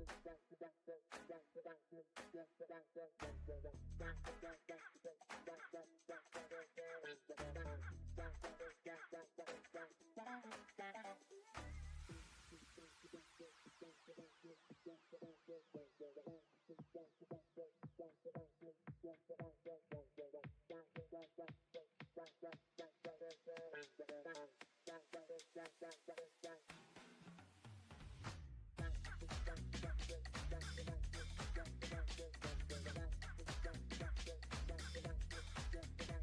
We'll be right back.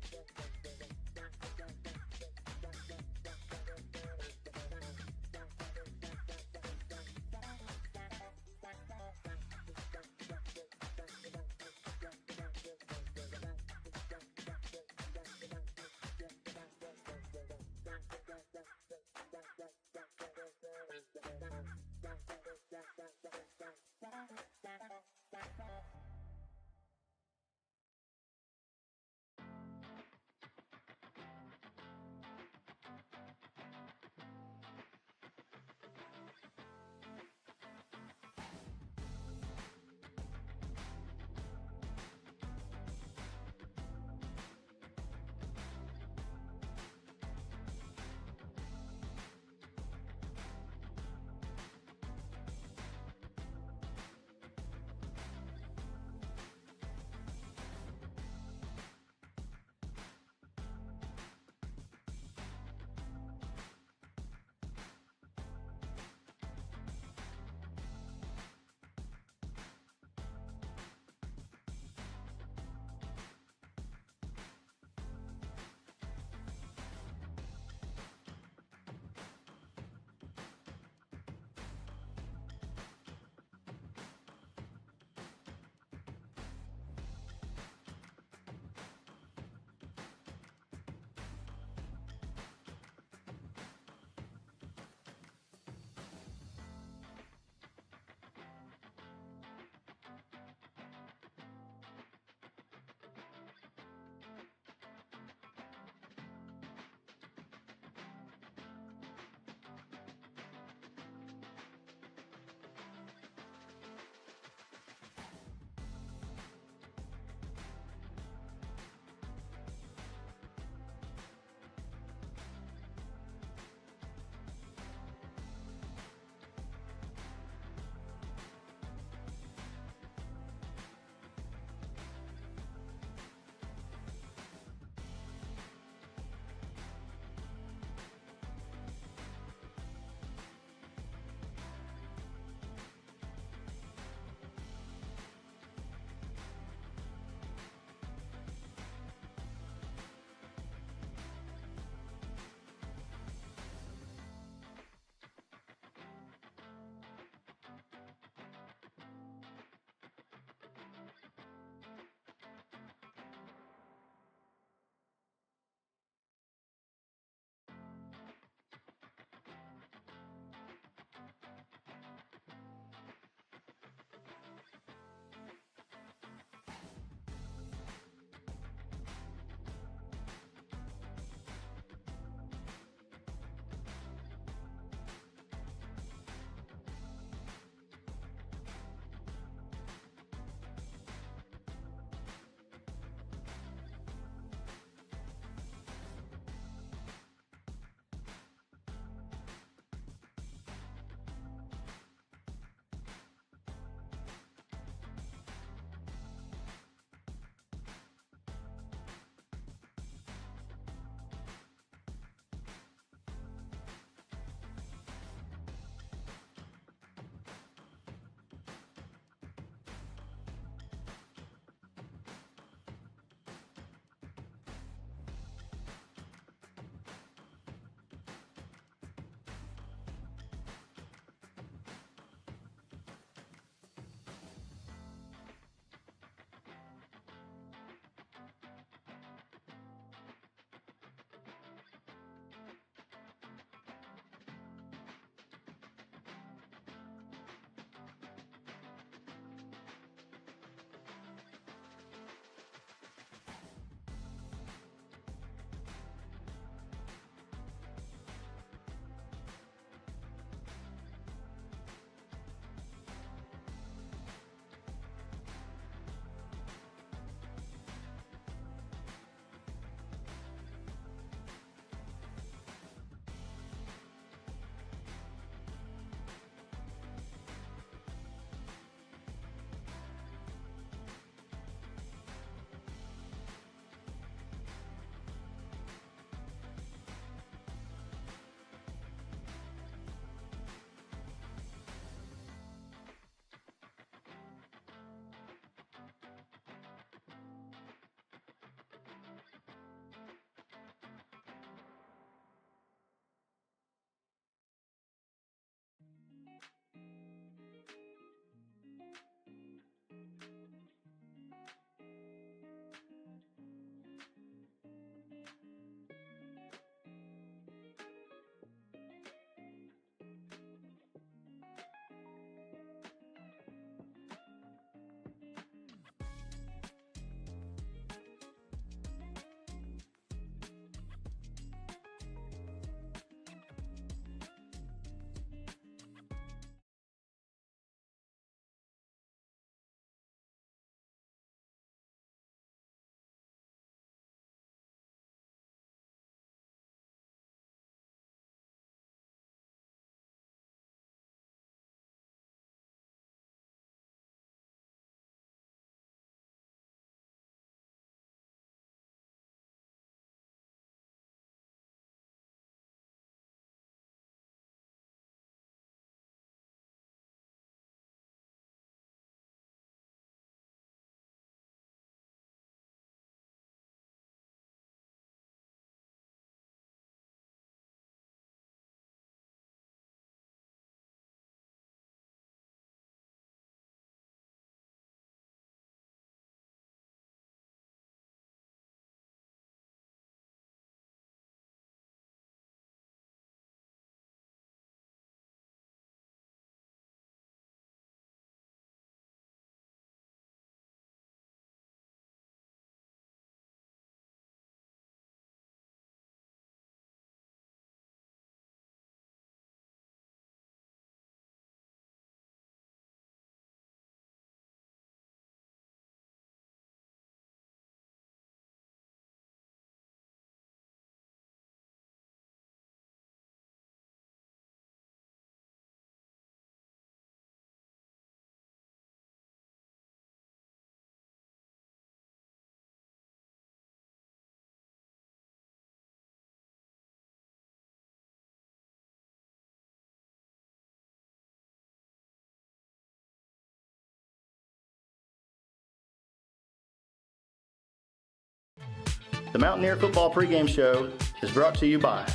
The Mountaineer Football Pregame Show is brought to you by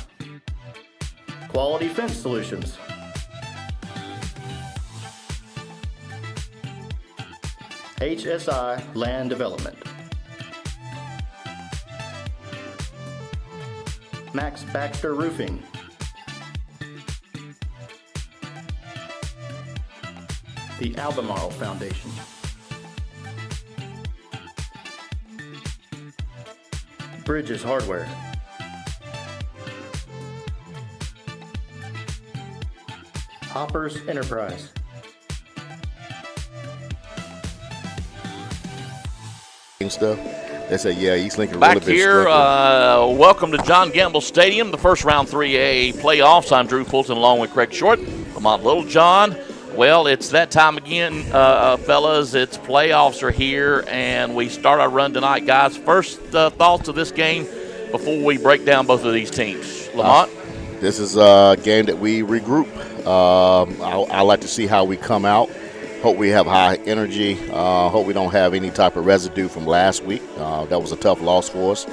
Quality Fence Solutions, HSI Land Development, Max Baxter Roofing, the Albemarle Foundation, Bridges Hardware, Hoppers Enterprise, stuff. They say, yeah, East Lincoln Back really been here, struggling. welcome to John Gamble Stadium, the first round 3A playoffs. I'm Drew Fulton along with Craig Short, Lamont Littlejohn. Well, it's that time again, fellas. It's playoffs are here, and we start our run tonight. Guys, first thoughts of this game before we break down both of these teams. Lamont? This is a game that we regroup. I like to see how we come out. Hope we have high energy. Hope we don't have any type of residue from last week. That was a tough loss for us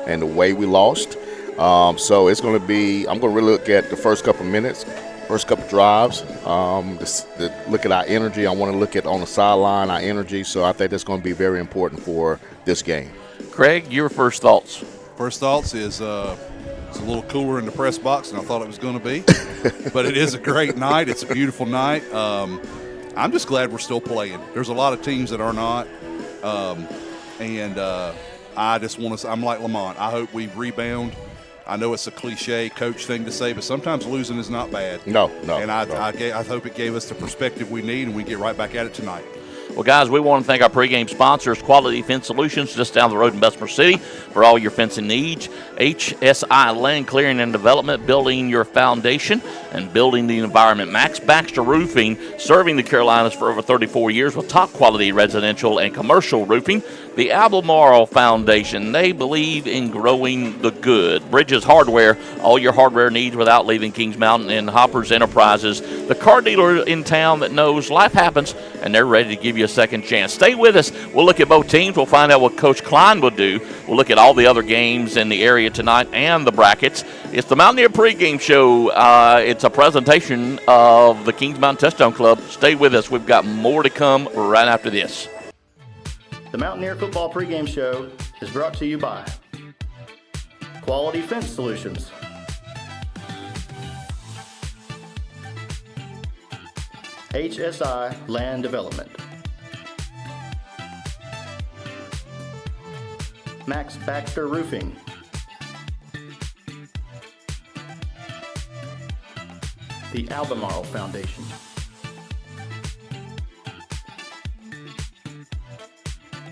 and the way we lost. So it's going to be – I'm going to really look at the first couple of minutes, first couple of drives, look at our energy. I want to look at on the sideline our energy. So I think that's going to be very important for this game. Craig, your first thoughts? First thoughts is it's a little cooler in the press box than I thought it was going to be. But it is a great night. It's a beautiful night. I'm just glad we're still playing. There's a lot of teams that are not. I just want to – I'm like Lamont. I hope we rebound. I know it's a cliche coach thing to say, but sometimes losing is not bad. No. And I hope it gave us the perspective we need, and we get right back at it tonight. Well, guys, we want to thank our pregame sponsors, Quality Fence Solutions, just down the road in Bessemer City, for all your fencing needs. HSI Land Clearing and Development, building your foundation and building the environment. Max Baxter Roofing, serving the Carolinas for over 34 years with top-quality residential and commercial roofing. The Albemarle Foundation, they believe in growing the good. Bridges Hardware, all your hardware needs without leaving Kings Mountain. And Hoppers Enterprises, the car dealer in town that knows life happens, and they're ready to give you a second chance. Stay with us. We'll look at both teams. We'll find out what Coach Klein will do. We'll look at all the other games in the area tonight and the brackets. It's the Mountaineer Pregame Show. It's a presentation of the Kings Mountain Touchdown Club. Stay with us. We've got more to come right after this. The Mountaineer Football Pregame Show is brought to you by Quality Fence Solutions, HSI Land Development, Max Baxter Roofing, the Albemarle Foundation,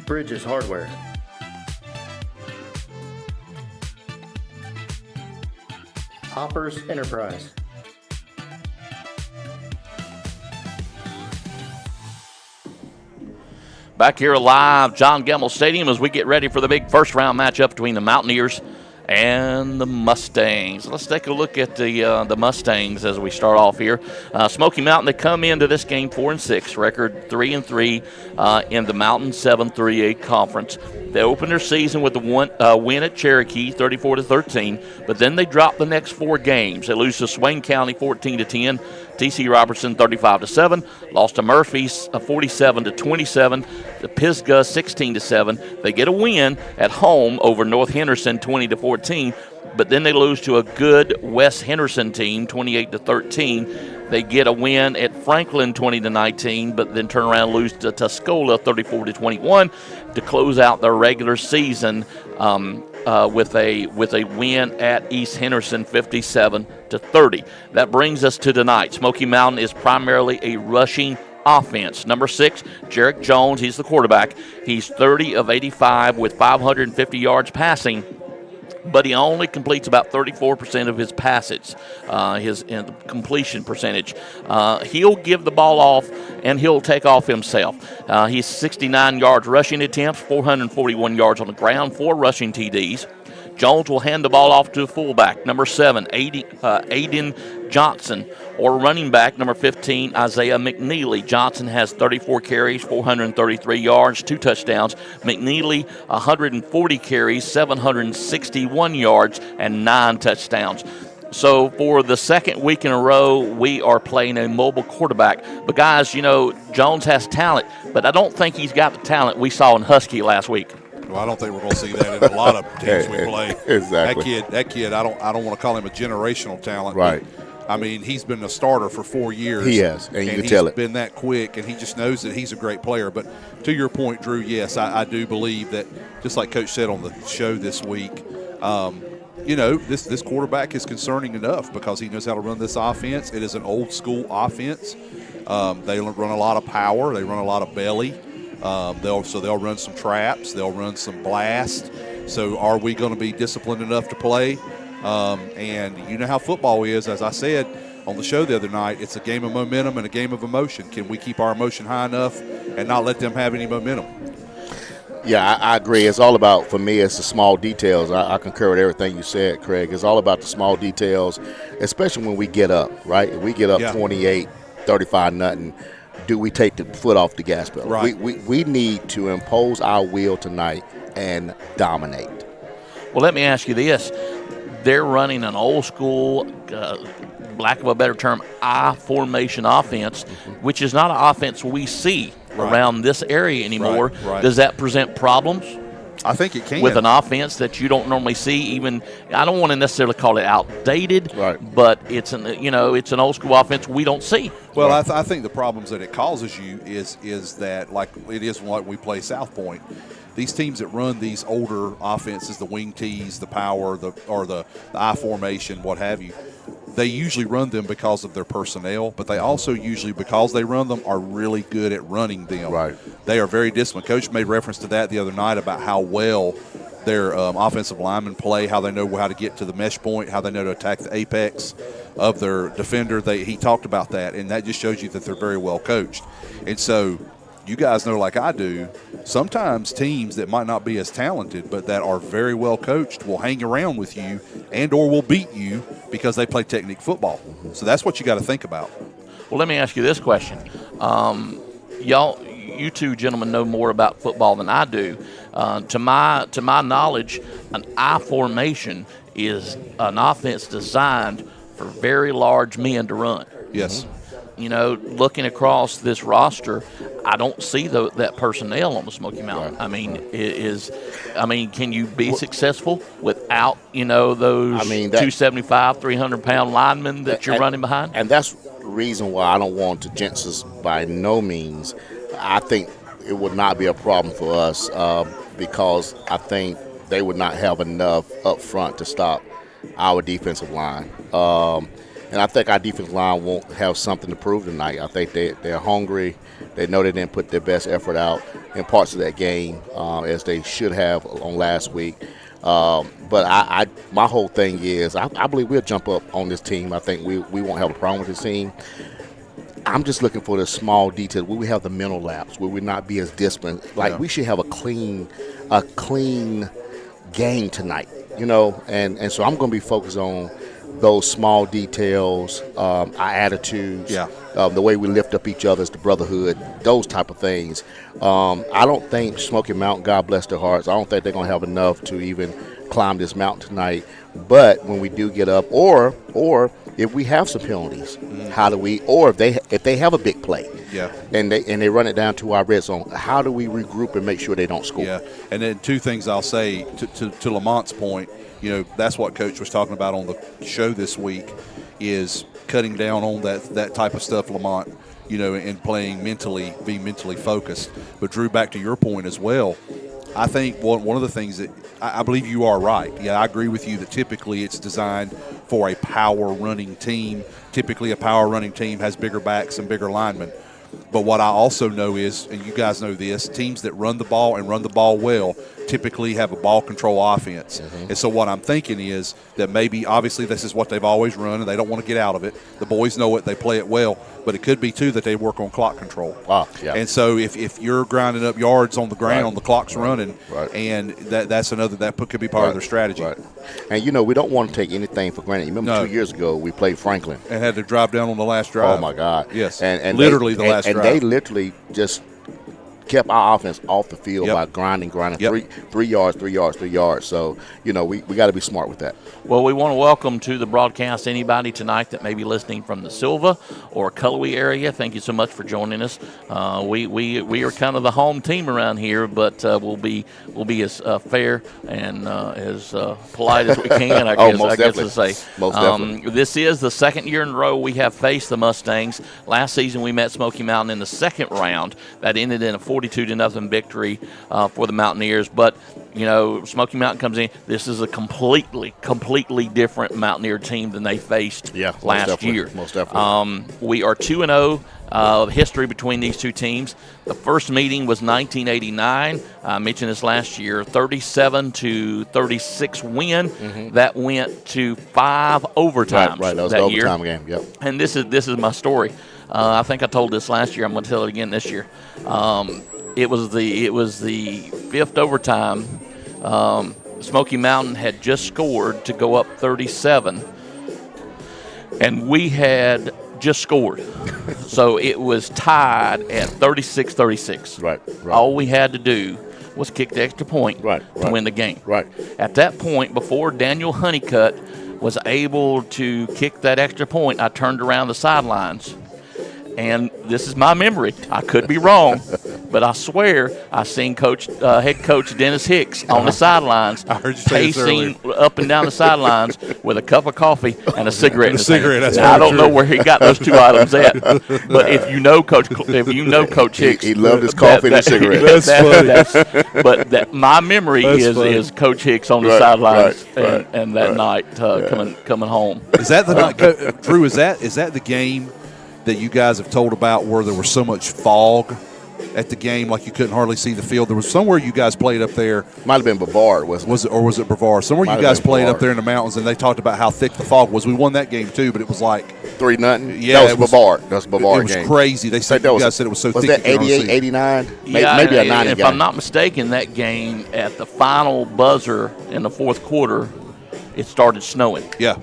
Bridges Hardware, Hoppers Enterprise, Back here live, John Gamble Stadium, as we get ready for the big first-round matchup between the Mountaineers and the Mustangs. Let's take a look at the Mustangs as we start off here. Smoky Mountain, they come into this game 4-6, record 3-3 in the Mountain 7-3-8 conference. They opened their season with a win at Cherokee, 34-13, but then they dropped the next four games. They lose to Swain County 14-10, T.C. Robertson 35-7, lost to Murphy's 47-27, to Pisgah 16-7. They get a win at home over North Henderson 20-14, but then they lose to a good West Henderson team 28-13. They get a win at Franklin 20-19, but then turn around and lose to Tuscola 34-21 to close out their regular season with a win at East Henderson 57-30. That brings us to tonight. Smoky Mountain is primarily a rushing offense. Number 6, Jarek Jones, he's the quarterback. He's 30 of 85 with 550 yards passing, but he only completes about 34% of his passes, his completion percentage. He'll give the ball off, and he'll take off himself. He's 69 yards rushing attempts, 441 yards on the ground, 4 rushing TDs. Jones will hand the ball off to a fullback, number 7, Aiden Johnson, or running back, number 15, Isaiah McNeely. Johnson has 34 carries, 433 yards, 2 touchdowns. McNeely, 140 carries, 761 yards, and 9 touchdowns. So for the second week in a row, we are playing a mobile quarterback. But, guys, Jones has talent, but I don't think he's got the talent we saw in Husky last week. Well, I don't think we're going to see that in a lot of teams we play. Exactly. That kid. I don't want to call him a generational talent. Right. I mean, he's been a starter for 4 years. He has, and you can tell it. He's been that quick, and he just knows that he's a great player. But to your point, Drew, yes, I do believe that, just like Coach said on the show this week, this quarterback is concerning enough because he knows how to run this offense. It is an old-school offense. They run a lot of power. They run a lot of belly. They'll run some traps. They'll run some blast. So are we going to be disciplined enough to play? And you know how football is. As I said on the show the other night, it's a game of momentum and a game of emotion. Can we keep our emotion high enough and not let them have any momentum? Yeah, I agree. It's all about, for me, it's the small details. I concur with everything you said, Craig. It's all about the small details, especially when we get up, right? If we get up 28, 35, nothing, do we take the foot off the gas pedal? Right. We need to impose our will tonight and dominate. Well, let me ask you this. They're running an old school, lack of a better term, I formation offense, which is not an offense we see around this area anymore. Right. Does that present problems? I think it can. With an offense that you don't normally see, even I don't want to necessarily call it outdated, but it's an old school offense we don't see. Well, I think the problems that it causes you is that, like it is what we play South Point. These teams that run these older offenses, the wing tees, the power, the I formation, what have you, they usually run them because of their personnel, but they also usually, because they run them, are really good at running them. Right. They are very disciplined. Coach made reference to that the other night about how well their offensive linemen play, how they know how to get to the mesh point, how they know to attack the apex of their defender. He talked about that, and that just shows you that they're very well coached. And so you guys know, like I do, sometimes teams that might not be as talented but that are very well coached will hang around with you and or will beat you because they play technique football. So that's what you got to think about. Well, let me ask you this question. You two gentlemen know more about football than I do. To my knowledge, an I formation is an offense designed for very large men to run. Yes. Looking across this roster, I don't see that personnel on the Smoky Mountain. Right. Can you be successful without, those 275, 300-pound linemen that you're running behind? And that's the reason why I don't want to jinx us by no means. I think it would not be a problem for us because I think they would not have enough up front to stop our defensive line. And I think our defensive line won't have something to prove tonight. I think they're hungry. They know they didn't put their best effort out in parts of that game as they should have on last week. But my whole thing is I believe we'll jump up on this team. I think we won't have a problem with this team. I'm just looking for the small details where we have the mental lapse, where we not be as disciplined. We should have a clean game tonight, and so I'm going to be focused on those small details, our attitudes, the way we lift up each other, the brotherhood, those type of things. I don't think Smoky Mountain, God bless their hearts, I don't think they're going to have enough to even climb this mountain tonight. But when we do get up, or if we have some penalties, how do we? Or if they have a big play, and they run it down to our red zone, how do we regroup and make sure they don't score? Yeah, and then two things I'll say to Lamont's point. That's what Coach was talking about on the show this week, is cutting down on that type of stuff, Lamont, and playing mentally, being mentally focused. But, Drew, back to your point as well, I think one of the things that I believe you are right. Yeah, I agree with you that typically it's designed for a power running team. Typically a power running team has bigger backs and bigger linemen. But what I also know is, and you guys know this, teams that run the ball and run the ball well, typically have a ball control offense. And so what I'm thinking is that maybe, obviously, this is what they've always run, and they don't want to get out of it. The boys know it. They play it well. But it could be, too, that they work on clock control. Yeah. And so if you're grinding up yards on the ground, the clock's running, Right. and that's another – that could be part of their strategy. Right. And, we don't want to take anything for granted. You remember 2 years ago we played Franklin. And had to drive down on the last drive. Oh, my God. Yes. And literally the last drive. And they literally just kept our offense off the field by grinding. Yep. Three yards. So, we got to be smart with that. Well, we want to welcome to the broadcast anybody tonight that may be listening from the Silva or Cullowhee area. Thank you so much for joining us. We are kind of the home team around here, but we'll be as fair and as polite as we can. I guess to say. Most definitely. This is the second year in a row we have faced the Mustangs. Last season we met Smoky Mountain in the second round. That ended in a 42-0 victory for the Mountaineers. But Smoky Mountain comes in. This is a completely different Mountaineer team than they faced last year. Most definitely. We are 2-0 of history between these two teams. The first meeting was 1989. I mentioned this last year. 37-36 win. That went to 5 overtimes. Right. That was that the overtime year. game. Yep. And this is my story. I think I told this last year. I'm going to tell it again this year. It was the fifth overtime. Smoky Mountain had just scored to go up 37, and we had just scored. So it was tied at 36-36. Right. All we had to do was kick the extra point to win the game. Right. At that point, before Daniel Honeycutt was able to kick that extra point, I turned around the sidelines. And this is my memory. I could be wrong, but I swear I seen head coach Dennis Hicks on the sidelines pacing up and down the sidelines with a cup of coffee and a cigarette. Now, I don't know where he got those two items at, but if you know Coach Hicks, he loved his coffee and his cigarette. But my memory is Coach Hicks on the sidelines and that night coming home. Is that the night, Drew? Is that the game that you guys have told about where there was so much fog at the game, like you couldn't hardly see the field? There was somewhere you guys played up there. Might have been Brevard, wasn't it? Was it Brevard? Somewhere you guys played up there in the mountains, and they talked about how thick the fog was. We won that game too, but it was like 3-0. Yeah, that was Brevard. That was Brevard. It was crazy. They said you guys said it was so thick. Was that 88, 89? Yeah, maybe a 90 if game. I'm not mistaken, that game at the final buzzer in the fourth quarter, it started snowing. Yeah.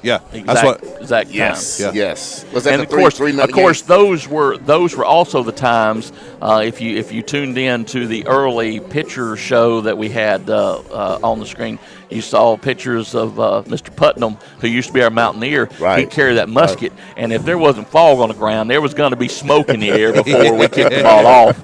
Exact yes, time. Yes. Was that and the of course, 3-0 of course, those were also the times. If you tuned in to the early picture show that we had on the screen, you saw pictures of Mr. Putnam, who used to be our Mountaineer. Right. He'd carry that musket, and if there wasn't fog on the ground, there was going to be smoke in the air before we kicked the ball off.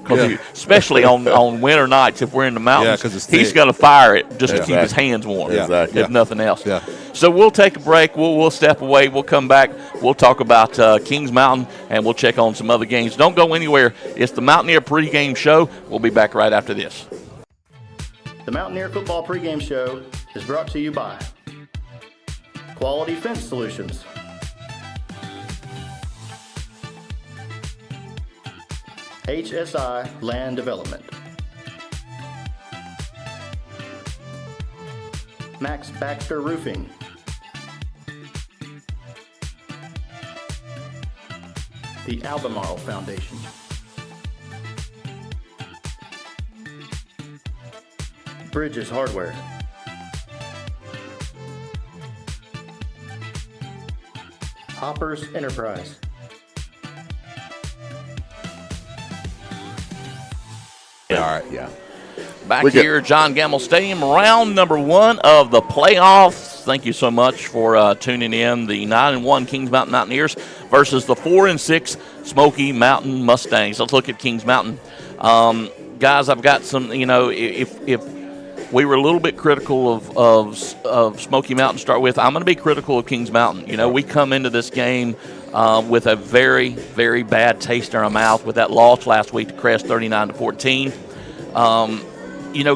Especially on winter nights, if we're in the mountains, he's going to fire it just to keep his hands warm, if nothing else. Yeah. So we'll take a break. We'll step away. We'll come back. We'll talk about Kings Mountain, and we'll check on some other games. Don't go anywhere. It's the Mountaineer pregame show. We'll be back right after this. The Mountaineer Football Pregame Show is brought to you by Quality Fence Solutions, HSI Land Development, Max Baxter Roofing, the Albemarle Foundation, Bridges Hardware, Hoppers Enterprise, All right, yeah. Back here at John Gamble Stadium, round number 1 of the playoffs. Thank you so much for tuning in. The 9-1 Kings Mountain Mountaineers versus the 4-6 Smoky Mountain Mustangs. Let's look at Kings Mountain. Guys, I've got some, if we were a little bit critical of Smoky Mountain to start with, I'm going to be critical of Kings Mountain. We come into this game with a very, very bad taste in our mouth with that loss last week to Crest 39-14.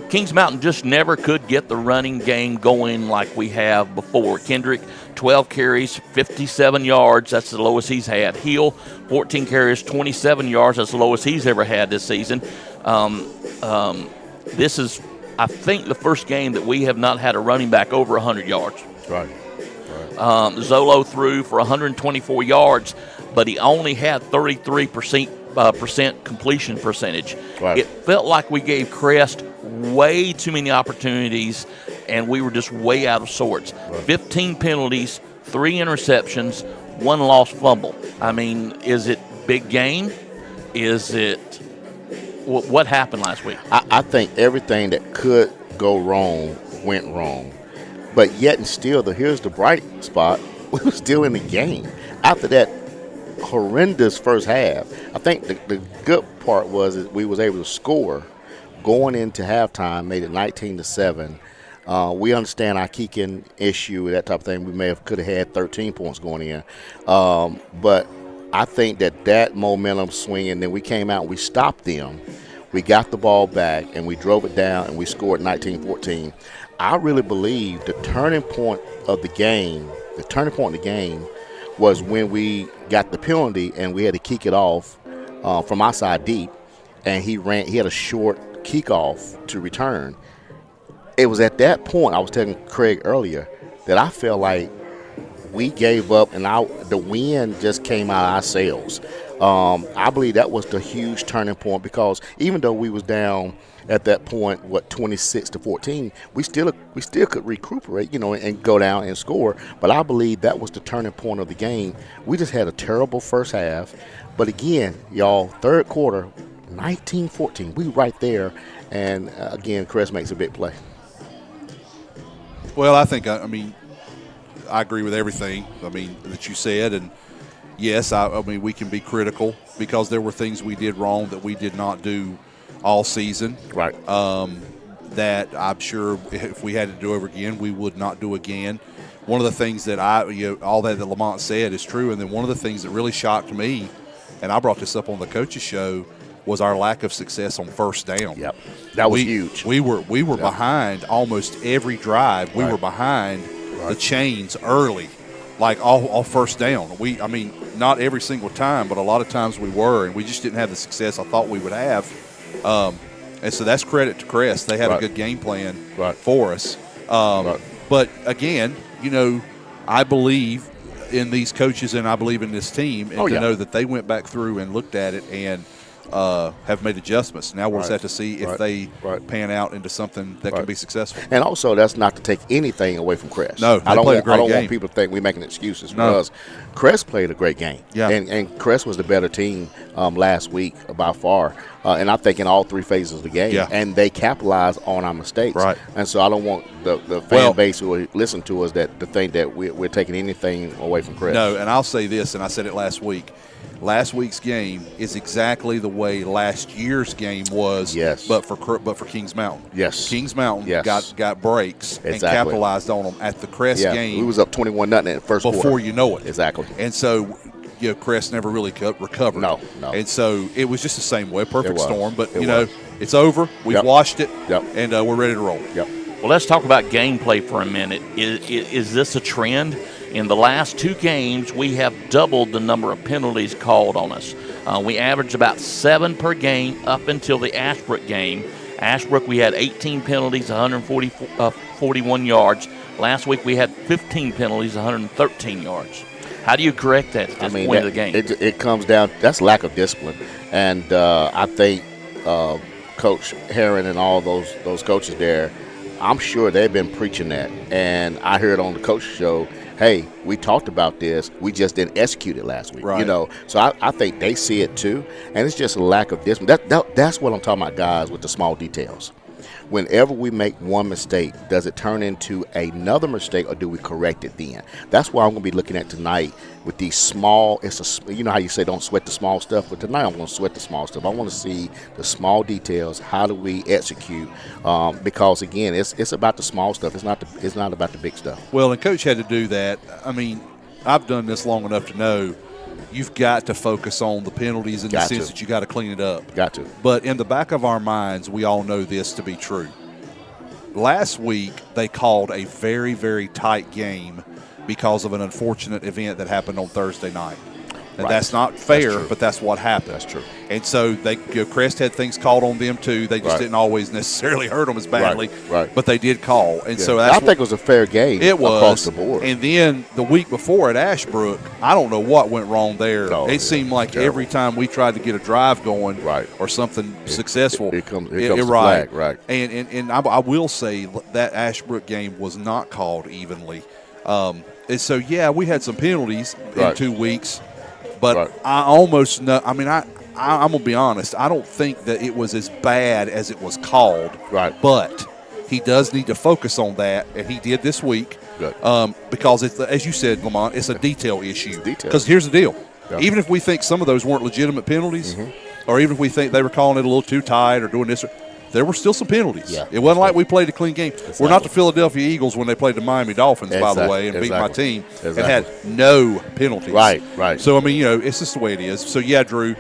Kings Mountain just never could get the running game going like we have before. Kendrick, 12 carries, 57 yards. That's the lowest he's had. Hill, 14 carries, 27 yards. That's the lowest he's ever had this season. I think, the first game that we have not had a running back over 100 yards. Right. Zolo threw for 124 yards, but he only had 33% completion percentage. Right. It felt like we gave Crest way too many opportunities, and we were just way out of sorts. Right. 15 penalties, 3 interceptions, 1 lost fumble. I mean, is it big game? Is it what happened last week? I think everything that could go wrong went wrong. But yet and still, here's the bright spot. We were still in the game. After that horrendous first half, I think the good part was that we was able to score going into halftime, made it 19-7. We understand our kicking issue, that type of thing. We could have had 13 points going in. But I think that momentum swing, and then we came out and we stopped them. We got the ball back, and we drove it down, and we scored 19-14. I really believe the turning point of the game was when we got the penalty and we had to kick it off from outside deep, and he had a short kickoff to return. It was at that point, I was telling Craig earlier, that I felt like we gave up and the wind just came out of our sails. I believe that was the huge turning point, because even though we was down at that point, 26-14, we still could recuperate, and go down and score. But I believe that was the turning point of the game. We just had a terrible first half, but again, y'all, third quarter, 19-14, we right there, and again, Crest makes a big play. Well, I think I agree with everything that you said, and yes, we can be critical because there were things we did wrong that we did not do all season. Right. That I'm sure if we had to do over again, we would not do again. One of the things that all that Lamont said is true, and then one of the things that really shocked me, and I brought this up on the coaches show, was our lack of success on first down. Yep, that was huge. We were behind almost every drive. We were behind the chains early, like all first down. Not every single time, but a lot of times we were, and we just didn't have the success I thought we would have. And so that's credit to Crest. They had a good game plan for us. But again, I believe in these coaches and I believe in this team, and to know that they went back through and looked at it and have made adjustments. Now we'll just have to see if they pan out into something that can be successful. And also, that's not to take anything away from Crest. No, I don't game. want people to think we're making excuses, because Crest played a great game. Yeah. And Crest was the better team last week by far. And I think in all 3 phases of the game. Yeah. And they capitalized on our mistakes. Right. And so I don't want the fan base who will listen to us to think that we're taking anything away from Crest. No, and I'll say this, and I said it last week. Last week's game is exactly the way last year's game was. Yes. But for Kings Mountain. Yes. Kings Mountain got breaks and Exactly. capitalized on them at the Crest game. We was up 21-0 in the first quarter. Before you know it. Exactly. And so, Crest never really recovered. No. And so it was just the same way, perfect storm. But It it's over. We've washed it. Yep. And we're ready to roll. Yep. Well, let's talk about gameplay for a minute. Is this a trend? In the last 2 games, we have doubled the number of penalties called on us. We averaged about 7 per game up until the Ashbrook game. Ashbrook, we had 18 penalties, 141 yards. Last week, we had 15 penalties, 113 yards. How do you correct that at this point of the game? It comes down, that's lack of discipline. And I think Coach Herron and all those coaches there, I'm sure they've been preaching that. And I heard on the coach show, hey, we talked about this, we just didn't execute it last week. Right. So I think they see it too, and it's just a lack of discipline. That's what I'm talking about, guys, with the small details. Whenever we make one mistake, does it turn into another mistake, or do we correct it then? That's what I'm going to be looking at tonight with these small, you know how you say don't sweat the small stuff, but tonight I'm going to sweat the small stuff. I want to see the small details. How do we execute? Because, again, it's about the small stuff. It's not about the big stuff. Well, and Coach had to do that. I've done this long enough to know you've got to focus on the penalties in the sense that you got to clean it up. Got to. But in the back of our minds, we all know this to be true. Last week, they called a very, very tight game because of an unfortunate event that happened on Thursday night. And that's not fair, That's but that's what happened. That's true. And so Crest had things called on them too. They just didn't always necessarily hurt them as badly, but they did call. And so I think it was a fair game across the board. And then the week before at Ashbrook, I don't know what went wrong there. It seemed like every time we tried to get a drive going or something successful, it comes a flag, right. And I will say that Ashbrook game was not called evenly. And so, we had some penalties in 2 weeks, but I almost know – I mean, I'm going to be honest. I don't think that it was as bad as it was called. Right. But he does need to focus on that, and he did this week. Good. Because, it's, as you said, Lamont, it's a detail issue. Because here's the deal. Yeah. Even if we think some of those weren't legitimate penalties, or even if we think they were calling it a little too tight or doing this – there were still some penalties. Yeah, it wasn't like we played a clean game. Exactly. We're not the Philadelphia Eagles when they played the Miami Dolphins, by the way, and beat my team and had no penalties. Right. So, I mean, it's just the way it is. So, Drew,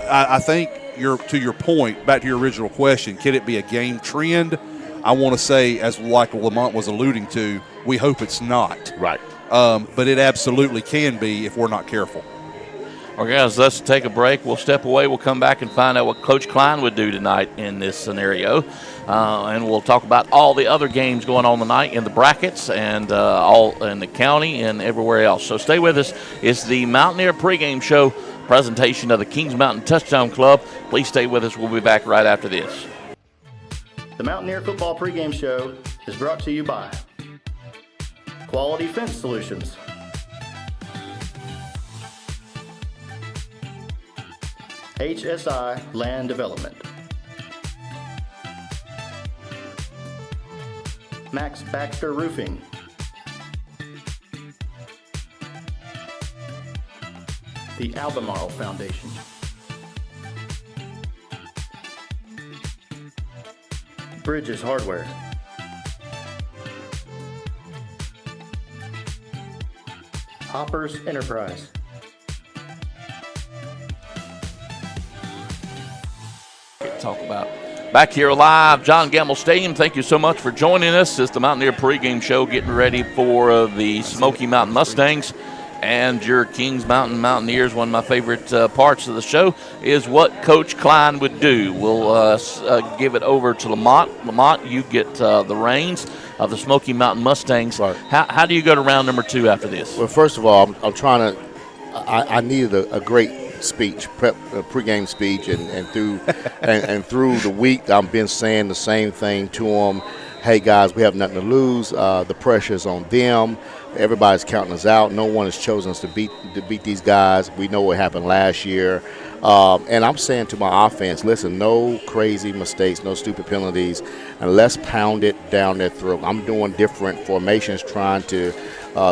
I think to your point, back to your original question, can it be a game trend? I want to say, as like Lamont was alluding to, we hope it's not. Right. But it absolutely can be if we're not careful. Okay, guys, let's take a break. We'll step away. We'll come back and find out what Coach Klein would do tonight in this scenario. And we'll talk about all the other games going on tonight in the brackets and all in the county and everywhere else. So stay with us. It's the Mountaineer pregame show presentation of the Kings Mountain Touchdown Club. Please stay with us. We'll be back right after this. The Mountaineer Football pregame show is brought to you by Quality Fence Solutions, HSI Land Development, Max Baxter Roofing, the Albemarle Foundation, Bridges Hardware, Hoppers Enterprise, Talk about back here live, John Gamble Stadium. Thank you so much for joining us. It's the Mountaineer pregame show, getting ready for the Smoky Mountain Mustangs and your Kings Mountain Mountaineers. One of my favorite parts of the show is what Coach Klein would do. We'll give it over to Lamont. Lamont, you get the reins of the Smoky Mountain Mustangs. Right. How do you go to round number 2 after this? Well, first of all, I'm trying to. I needed a great speech, pregame speech, and through and through the week, I've been saying the same thing to them. Hey guys, we have nothing to lose. The pressure's on them. Everybody's counting us out. No one has chosen us to beat these guys. We know what happened last year. And I'm saying to my offense, listen, no crazy mistakes, no stupid penalties, and let's pound it down their throat. I'm doing different formations, trying to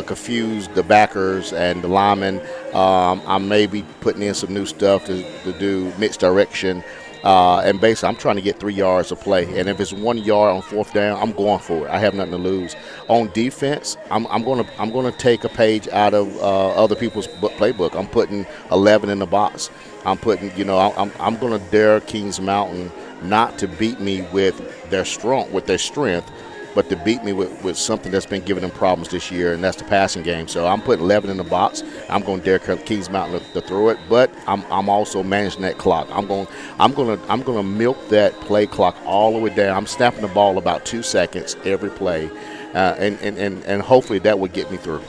confuse the backers and the linemen. I may be putting in some new stuff to do mixed direction. And basically, I'm trying to get 3 yards of play. And if it's 1 yard on 4th down, I'm going for it. I have nothing to lose. On defense, I'm gonna take a page out of other people's playbook. I'm putting 11 in the box. I'm putting, I'm gonna dare Kings Mountain not to beat me with their strength, but to beat me with something that's been giving them problems this year, and that's the passing game. So I'm putting 11 in the box. I'm going to dare Kings Mountain to throw it, but I'm also managing that clock. I'm going to milk that play clock all the way down. I'm snapping the ball about 2 seconds every play, and hopefully that would get me through.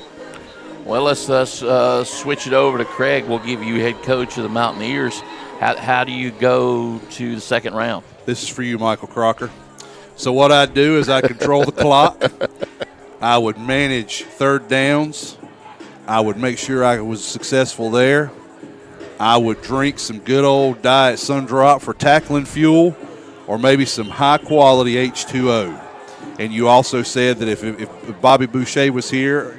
Well, let's switch it over to Craig. We'll give you head coach of the Mountaineers. How do you go to the second round? This is for you, Michael Crocker. So what I'd do is I control the clock. I would manage 3rd downs. I would make sure I was successful there. I would drink some good old Diet Sundrop for tackling fuel, or maybe some high-quality H2O. And you also said that if Bobby Boucher was here,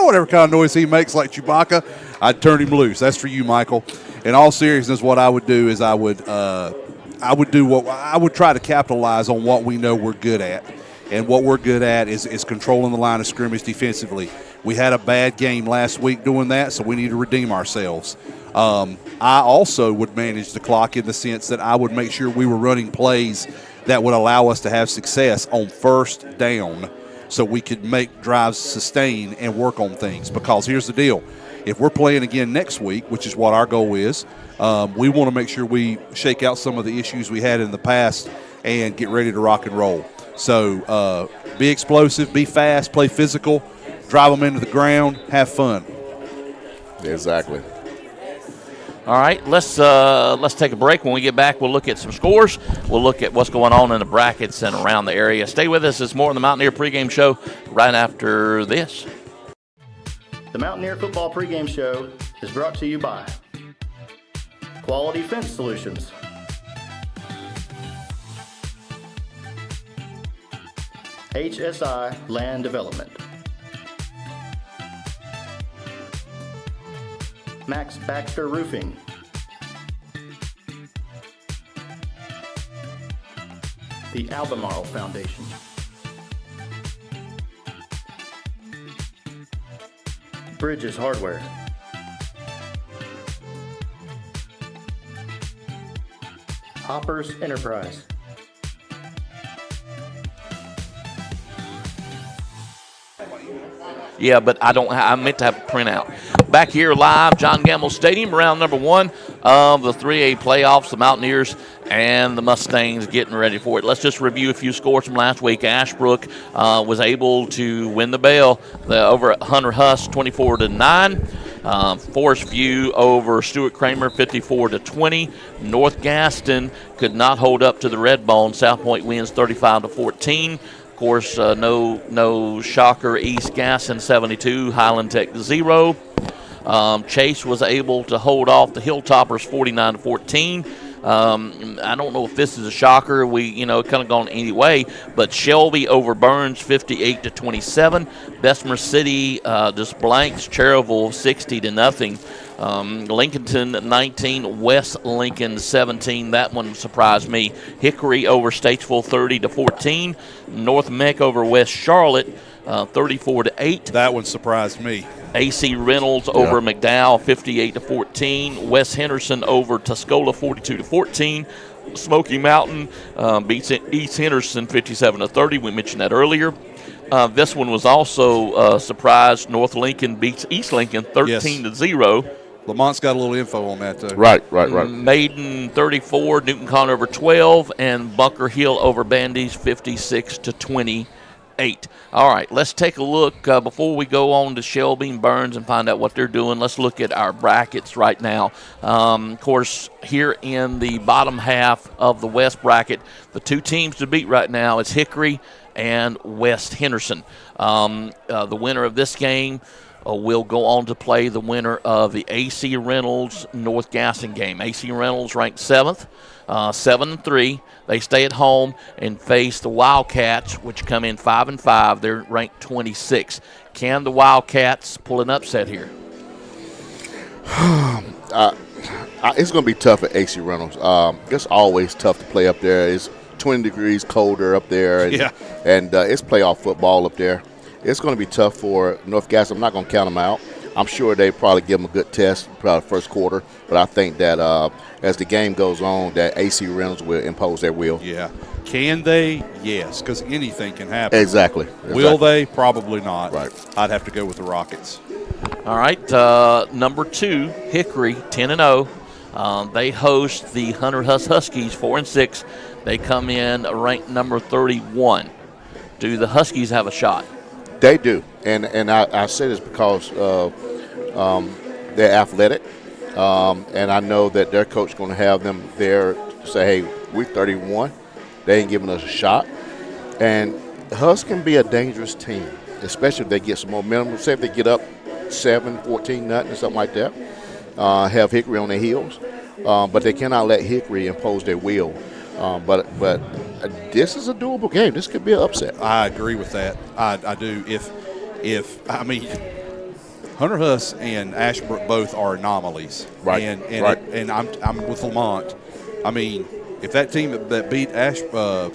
whatever kind of noise he makes like Chewbacca, I'd turn him loose. That's for you, Michael. In all seriousness, what I would do is I would try to capitalize on what we know we're good at. And what we're good at is controlling the line of scrimmage defensively. We had a bad game last week doing that, so we need to redeem ourselves. I also would manage the clock in the sense that I would make sure we were running plays that would allow us to have success on 1st down so we could make drives sustain and work on things. Because here's the deal. if we're playing again next week, which is what our goal is, we want to make sure we shake out some of the issues we had in the past and get ready to rock and roll. So be explosive, be fast, play physical, drive them into the ground, have fun. Exactly. All right, let's take a break. When we get back, we'll look at some scores. We'll look at what's going on in the brackets and around the area. Stay with us. It's more on the Mountaineer pregame show right after this. The Mountaineer Football Pregame Show is brought to you by Quality Fence Solutions, HSI Land Development, Max Baxter Roofing, the Albemarle Foundation, Bridges Hardware, Hoppers Enterprise, Yeah, but I meant to have a printout. Back here live, John Gamble Stadium, round number 1 of the 3A playoffs. The Mountaineers and the Mustangs getting ready for it. Let's just review a few scores from last week. Ashbrook was able to win the bell over at Hunter Huss 24-9. Forest View over Stuart Kramer 54-20. North Gaston could not hold up to the Red Bone. South Point wins 35-14. Of course, no shocker. East Gaston 72, Highland Tech 0. Chase was able to hold off the Hilltoppers 49-14. I don't know if this is a shocker. We, kind of gone any way, but Shelby over Burns 58-27. Bessemer City just blanks Cherryville 60-0. Lincolnton 19, West Lincoln 17. That one surprised me. Hickory over Statesville 30-14. North Meck over West Charlotte 34-8. That one surprised me. AC Reynolds over McDowell 58-14. West Henderson over Tuscola 42-14. Smoky Mountain beats East Henderson 57-30. We mentioned that earlier. This one was also a surprise. North Lincoln beats East Lincoln 13-0. Lamont's got a little info on that, too. Right. Maiden 34, Newton Conner over 12, and Bunker Hill over Bandies 56-28. All right, let's take a look before we go on to Shelby and Burns and find out what they're doing. Let's look at our brackets right now. Of course, here in the bottom half of the West bracket, the two teams to beat right now is Hickory and West Henderson. The winner of this game will go on to play the winner of the AC Reynolds North Gaston game. AC Reynolds ranked 7th, 7-3. They stay at home and face the Wildcats, which come in 5-5. They're ranked 26. Can the Wildcats pull an upset here? It's going to be tough at AC Reynolds. It's always tough to play up there. It's 20 degrees colder up there, and it's playoff football up there. It's going to be tough for North Gaston. I'm not going to count them out. I'm sure they probably give them a good test, probably first quarter. But I think that as the game goes on, that AC Reynolds will impose their will. Yeah. Can they? Yes, because anything can happen. Exactly. Will they? Probably not. Right. I'd have to go with the Rockets. All right, number 2, Hickory, 10-0. They host the Hunter Huss Huskies, 4-6. They come in ranked number 31. Do the Huskies have a shot? They do, and I say this because they're athletic, and I know that their coach is going to have them there to say, hey, we're 31. They ain't giving us a shot. And Huss can be a dangerous team, especially if they get some momentum. Say if they get up 7-14 nothing or something like that, have Hickory on their heels. But they cannot let Hickory impose their will. But this is a doable game. This could be an upset. I agree with that. I do. Hunter Huss and Ashbrook both are anomalies. Right. And I'm with Lamont. I mean, if that team that beat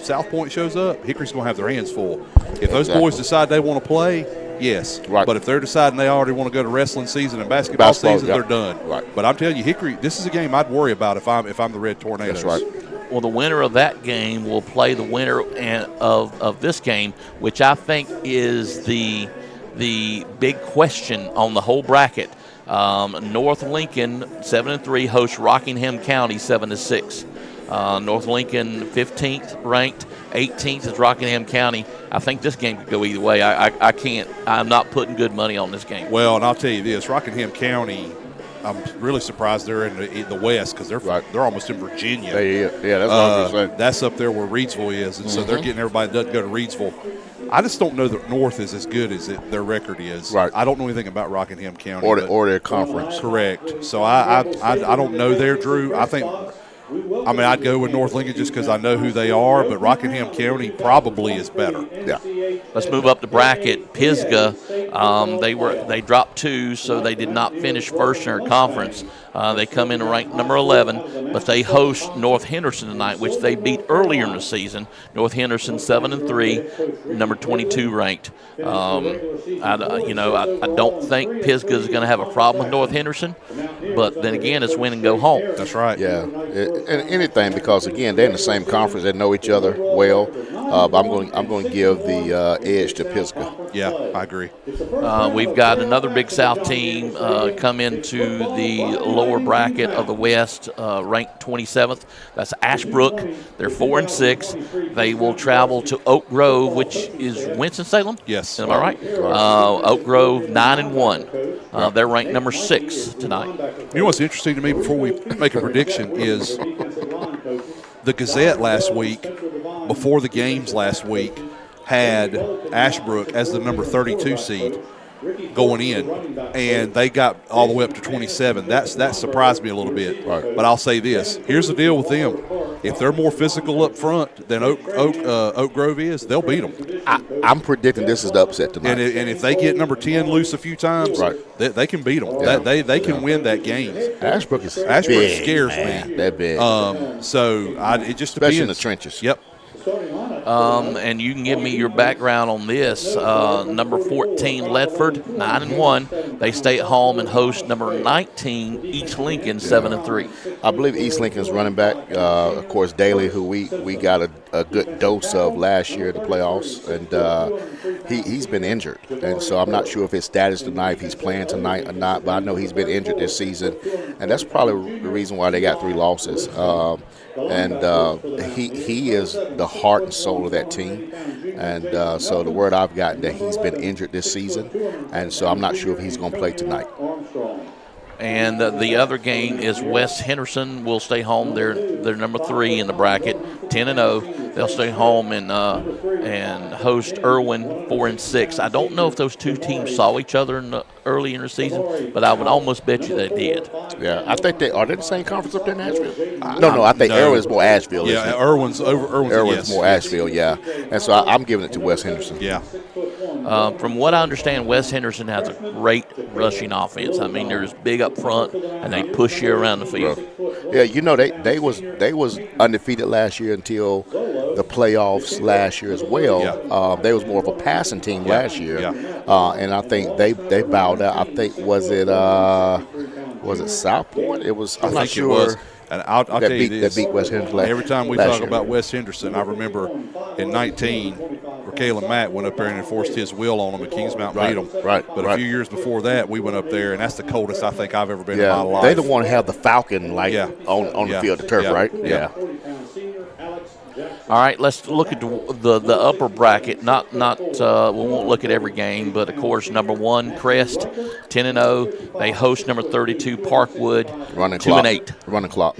South Point shows up, Hickory's going to have their hands full. If those boys decide they want to play, yes. Right. But if they're deciding they already want to go to wrestling season and basketball season, yep. they're done. Right. But I'm telling you, Hickory, this is a game I'd worry about if I'm the Red Tornadoes. That's right. Well, the winner of that game will play the winner of this game, which I think is the big question on the whole bracket. North Lincoln 7-3 hosts Rockingham County 7-6. North Lincoln 15th ranked, 18th is Rockingham County. I think this game could go either way. I can't. I'm not putting good money on this game. Well, and I'll tell you this: Rockingham County. I'm really surprised they're in the West because they're almost in Virginia. Yeah, that's what I was saying. That's up there where Reidsville is, and so they're getting everybody that doesn't go to Reidsville. I just don't know that North is as good as their record is. Right. I don't know anything about Rockingham County or their conference. Correct. So I don't know there, Drew. I'd go with North Lincoln just because I know who they are, but Rockingham County probably is better. Yeah. Let's move up the bracket. Pisgah, they dropped 2, so they did not finish first in their conference. They come in ranked number 11, but they host North Henderson tonight, which they beat earlier in the season. North Henderson 7-3, number 22 ranked. I don't think Pisgah is going to have a problem with North Henderson, but then again, it's win and go home. That's right. Yeah, and anything because again they're in the same conference, they know each other well. But I'm going to give the edge to Pisgah. Yeah, I agree. We've got another Big South team come into the lower bracket of the West, ranked 27th. That's Ashbrook. They're 4-6. They will travel to Oak Grove, which is Winston-Salem. Yes. Am I right? Oak Grove 9-1. They're ranked number 6 tonight. You know what's interesting to me before we make a prediction is the Gazette last week, before the games last week, had Ashbrook as the number 32 seed going in, and they got all the way up to 27. That surprised me a little bit. Right. But I'll say this: here's the deal with them. If they're more physical up front than Oak Grove is, they'll beat them. I'm predicting this is the upset tonight. And if they get number 10 loose a few times, right, they can beat them. Yeah. They can win that game. Ashbrook scares man. me. They're big. It just especially depends. in the trenches. Yep. And you can give me your background on this. Number 14, Ledford, 9-1. They stay at home and host number 19, East Lincoln, 7-3. I believe East Lincoln's running back, of course, Daly, who we got a good dose of last year in the playoffs, and he's been injured, and so I'm not sure if his status tonight, if he's playing tonight or not. But I know he's been injured this season, and that's probably the reason why they got 3 losses. He is the heart and soul of that team, and so the word I've gotten that he's been injured this season, and so I'm not sure if he's going to play tonight. And the other game is West Henderson will stay home. They're number 3 in the bracket, 10-0. They'll stay home and host Irwin, 4-6. I don't know if those two teams saw each other early in the season, but I would almost bet you they did. Yeah, I think are they the same conference up there in Asheville? No, I think Irwin's more Asheville. Yeah, Irwin's yes. more Asheville. Yeah, and so I'm giving it to West Henderson. Yeah. From what I understand, West Henderson has a great rushing offense. I mean, they're just big up front, and they push you around the field. Yeah, they was undefeated last year until the playoffs last year as well. Yeah. They was more of a passing team last year, and I think they bowed out. I think was it South Point? It was. I'm not sure. It was. And I'll tell you this. That beat West Henderson every time we talk about West Henderson, I remember in 19, Raquel and Matt went up there and enforced his will on them, and Kings Mountain beat them. Right. But a few years before that, we went up there, and that's the coldest I think I've ever been in my life. They don't want to have the Falcon on the field, the turf, right? Yeah. All right, let's look at the upper bracket. Not we won't look at every game, but of course, number 1 Crest, 10-0. They host number 32 Parkwood, 2-8. Running clock.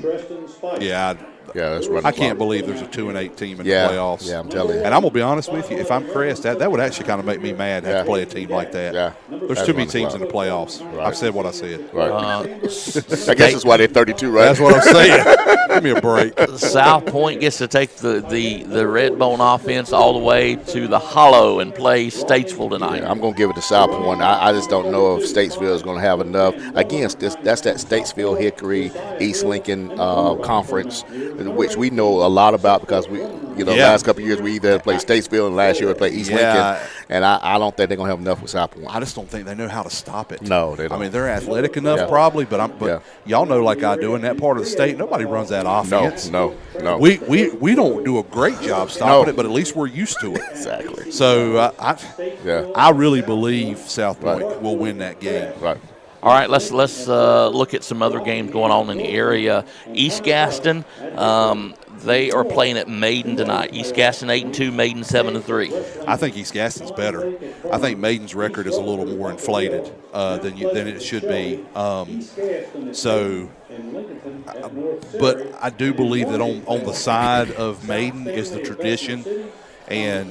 Yeah. That's running. I can't believe there's a 2-8 team in the playoffs. Yeah, I'm telling you. And I'm gonna be honest with you, if I'm Crest, that would actually kind of make me mad to have to play a team like that. Yeah. There's too many teams in the playoffs. Right. I've said what I said. Right. I guess that's why they're 32, right? That's what I'm saying. Give me a break. South Point gets to take the Redbone offense all the way to the Hollow and play Statesville tonight. Yeah, I'm going to give it to South Point. I just don't know if Statesville is going to have enough. Again, that's that Statesville, Hickory, East Lincoln conference, which we know a lot about because last couple of years we either played Statesville and last year we played East Lincoln, and I don't think they're going to have enough with South Point. I just don't think they know how to stop it. No, they don't. I mean, they're athletic enough probably, but y'all know like I do in that part of the state, nobody runs that offense. No. We don't do a great job stopping it, but at least we're used to it. Exactly. So I really believe South Point will win that game. Right. All right, let's look at some other games going on in the area. East Gaston, they are playing at Maiden tonight. East Gaston 8-2, Maiden 7-3. I think East Gaston's better. I think Maiden's record is a little more inflated than it should be. But I do believe that on the side of Maiden is the tradition and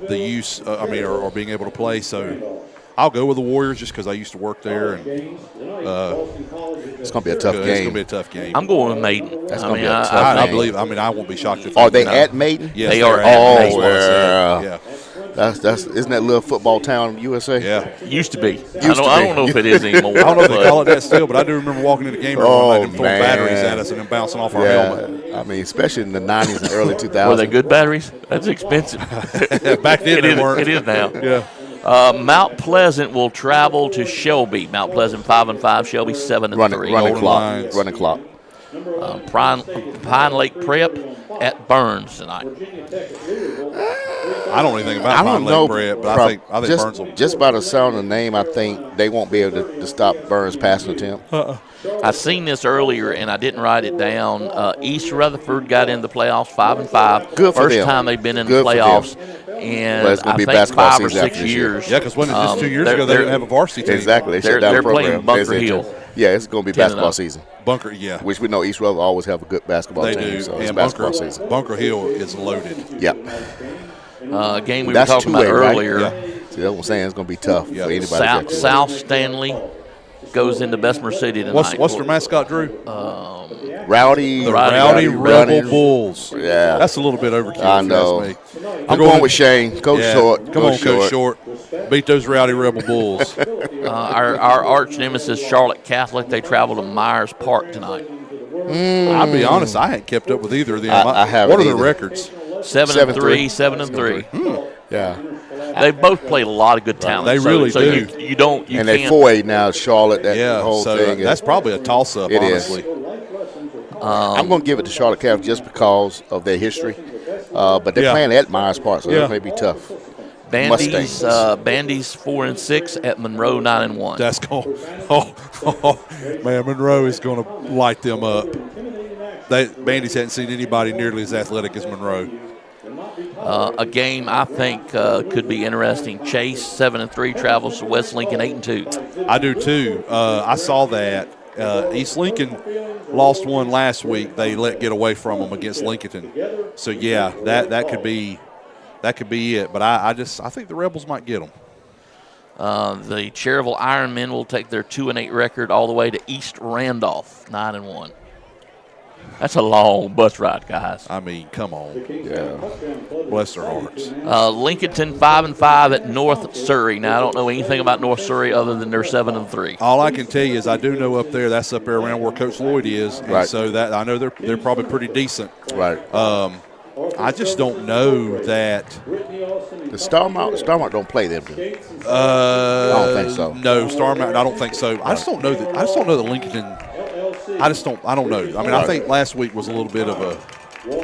the use. Or being able to play. So I'll go with the Warriors just because I used to work there, and it's going to be a tough game. It's going to be a tough game. I'm going with Maiden. That's going to be a tough game. I believe. I mean, I won't be shocked if are they at Maiden? Yes, they are. At Maiden. Yeah. That's isn't that little football town USA? Yeah. Used to be. I don't know if it is anymore. I don't know if they call it that still, but I do remember walking in the game room and them throwing batteries at us and then bouncing off our helmet. I mean, especially in the 90s and early 2000s. Were they good batteries? That's expensive. Back then they weren't. It is now. Yeah. Mount Pleasant will travel to Shelby. Mount Pleasant 5-5, Shelby 7-3. Running clock. Pine Lake Prep at Burns tonight. I don't know anything about Pine Lake Prep, but I think Burns will. Just by the sound of the name, I think they won't be able to stop Burns' passing attempt. I seen this earlier and I didn't write it down. East Rutherford got in the playoffs 5-5. Good for First them. time they've been in Good the playoffs. And it's gonna I be think basketball 5 or season 6 after this year. years. Yeah, because just 2 years ago they didn't have a varsity team. Exactly. They shut down the program. Playing Bunker Hill. Yeah, it's going to be basketball season. Bunker, yeah. Which we know East Rutherford always have a good basketball They team. do. So it's And basketball season. Bunker Hill is loaded. Yep. Game we That's were talking about 2A, right? earlier. Yeah. See, that's what I'm saying. It's going to be tough for anybody. South Stanley goes into Bessemer City tonight. What's their mascot, Drew? Rowdy Rebel Bulls. Yeah. That's a little bit overkill. I know. If you ask me. I'm going with Shane. Coach Short. Come on, Coach Short. Beat those Rowdy Rebel Bulls. Our arch nemesis, Charlotte Catholic, they travel to Myers Park tonight. I'll be honest, I hadn't kept up with either of them. I haven't What are their either. records? 7-3, 7-3. Yeah. They both played a lot of good talent. They really do. You don't. You And can't. at 4A now, Charlotte, that whole so thing. that's probably a toss-up, It is. honestly. I'm going to give it to Charlotte Catholic just because of their history. But they're playing at Myers Park, so that may be tough. Bandy's 4-6 at Monroe 9-1. That's going. Man, Monroe is going to light them up. Bandy's hadn't seen anybody nearly as athletic as Monroe. A game I think could be interesting. Chase 7-3 travels to West Lincoln 8-2. I do too. I saw that. East Lincoln lost one last week. They let get away from them against Lincoln. So yeah, that could be it. But I think the Rebels might get them. The Cherryville Ironmen will take their 2-8 record all the way to East Randolph 9-1. That's a long bus ride, guys. I mean, come on. Yeah. Bless their hearts. Lincolnton 5-5 at North Surrey. Now I don't know anything about North Surrey other than they're 7-3. All I can tell you is I do know up there. That's up there around where Coach Lloyd is, and right. So that I know they're probably pretty decent. Right. I just don't know that. The Starmount don't play them. I don't think so. No, Starmount. I don't think so. I just don't know that. I just don't know that Lincoln. I don't know. I mean, I think last week was a little bit of a.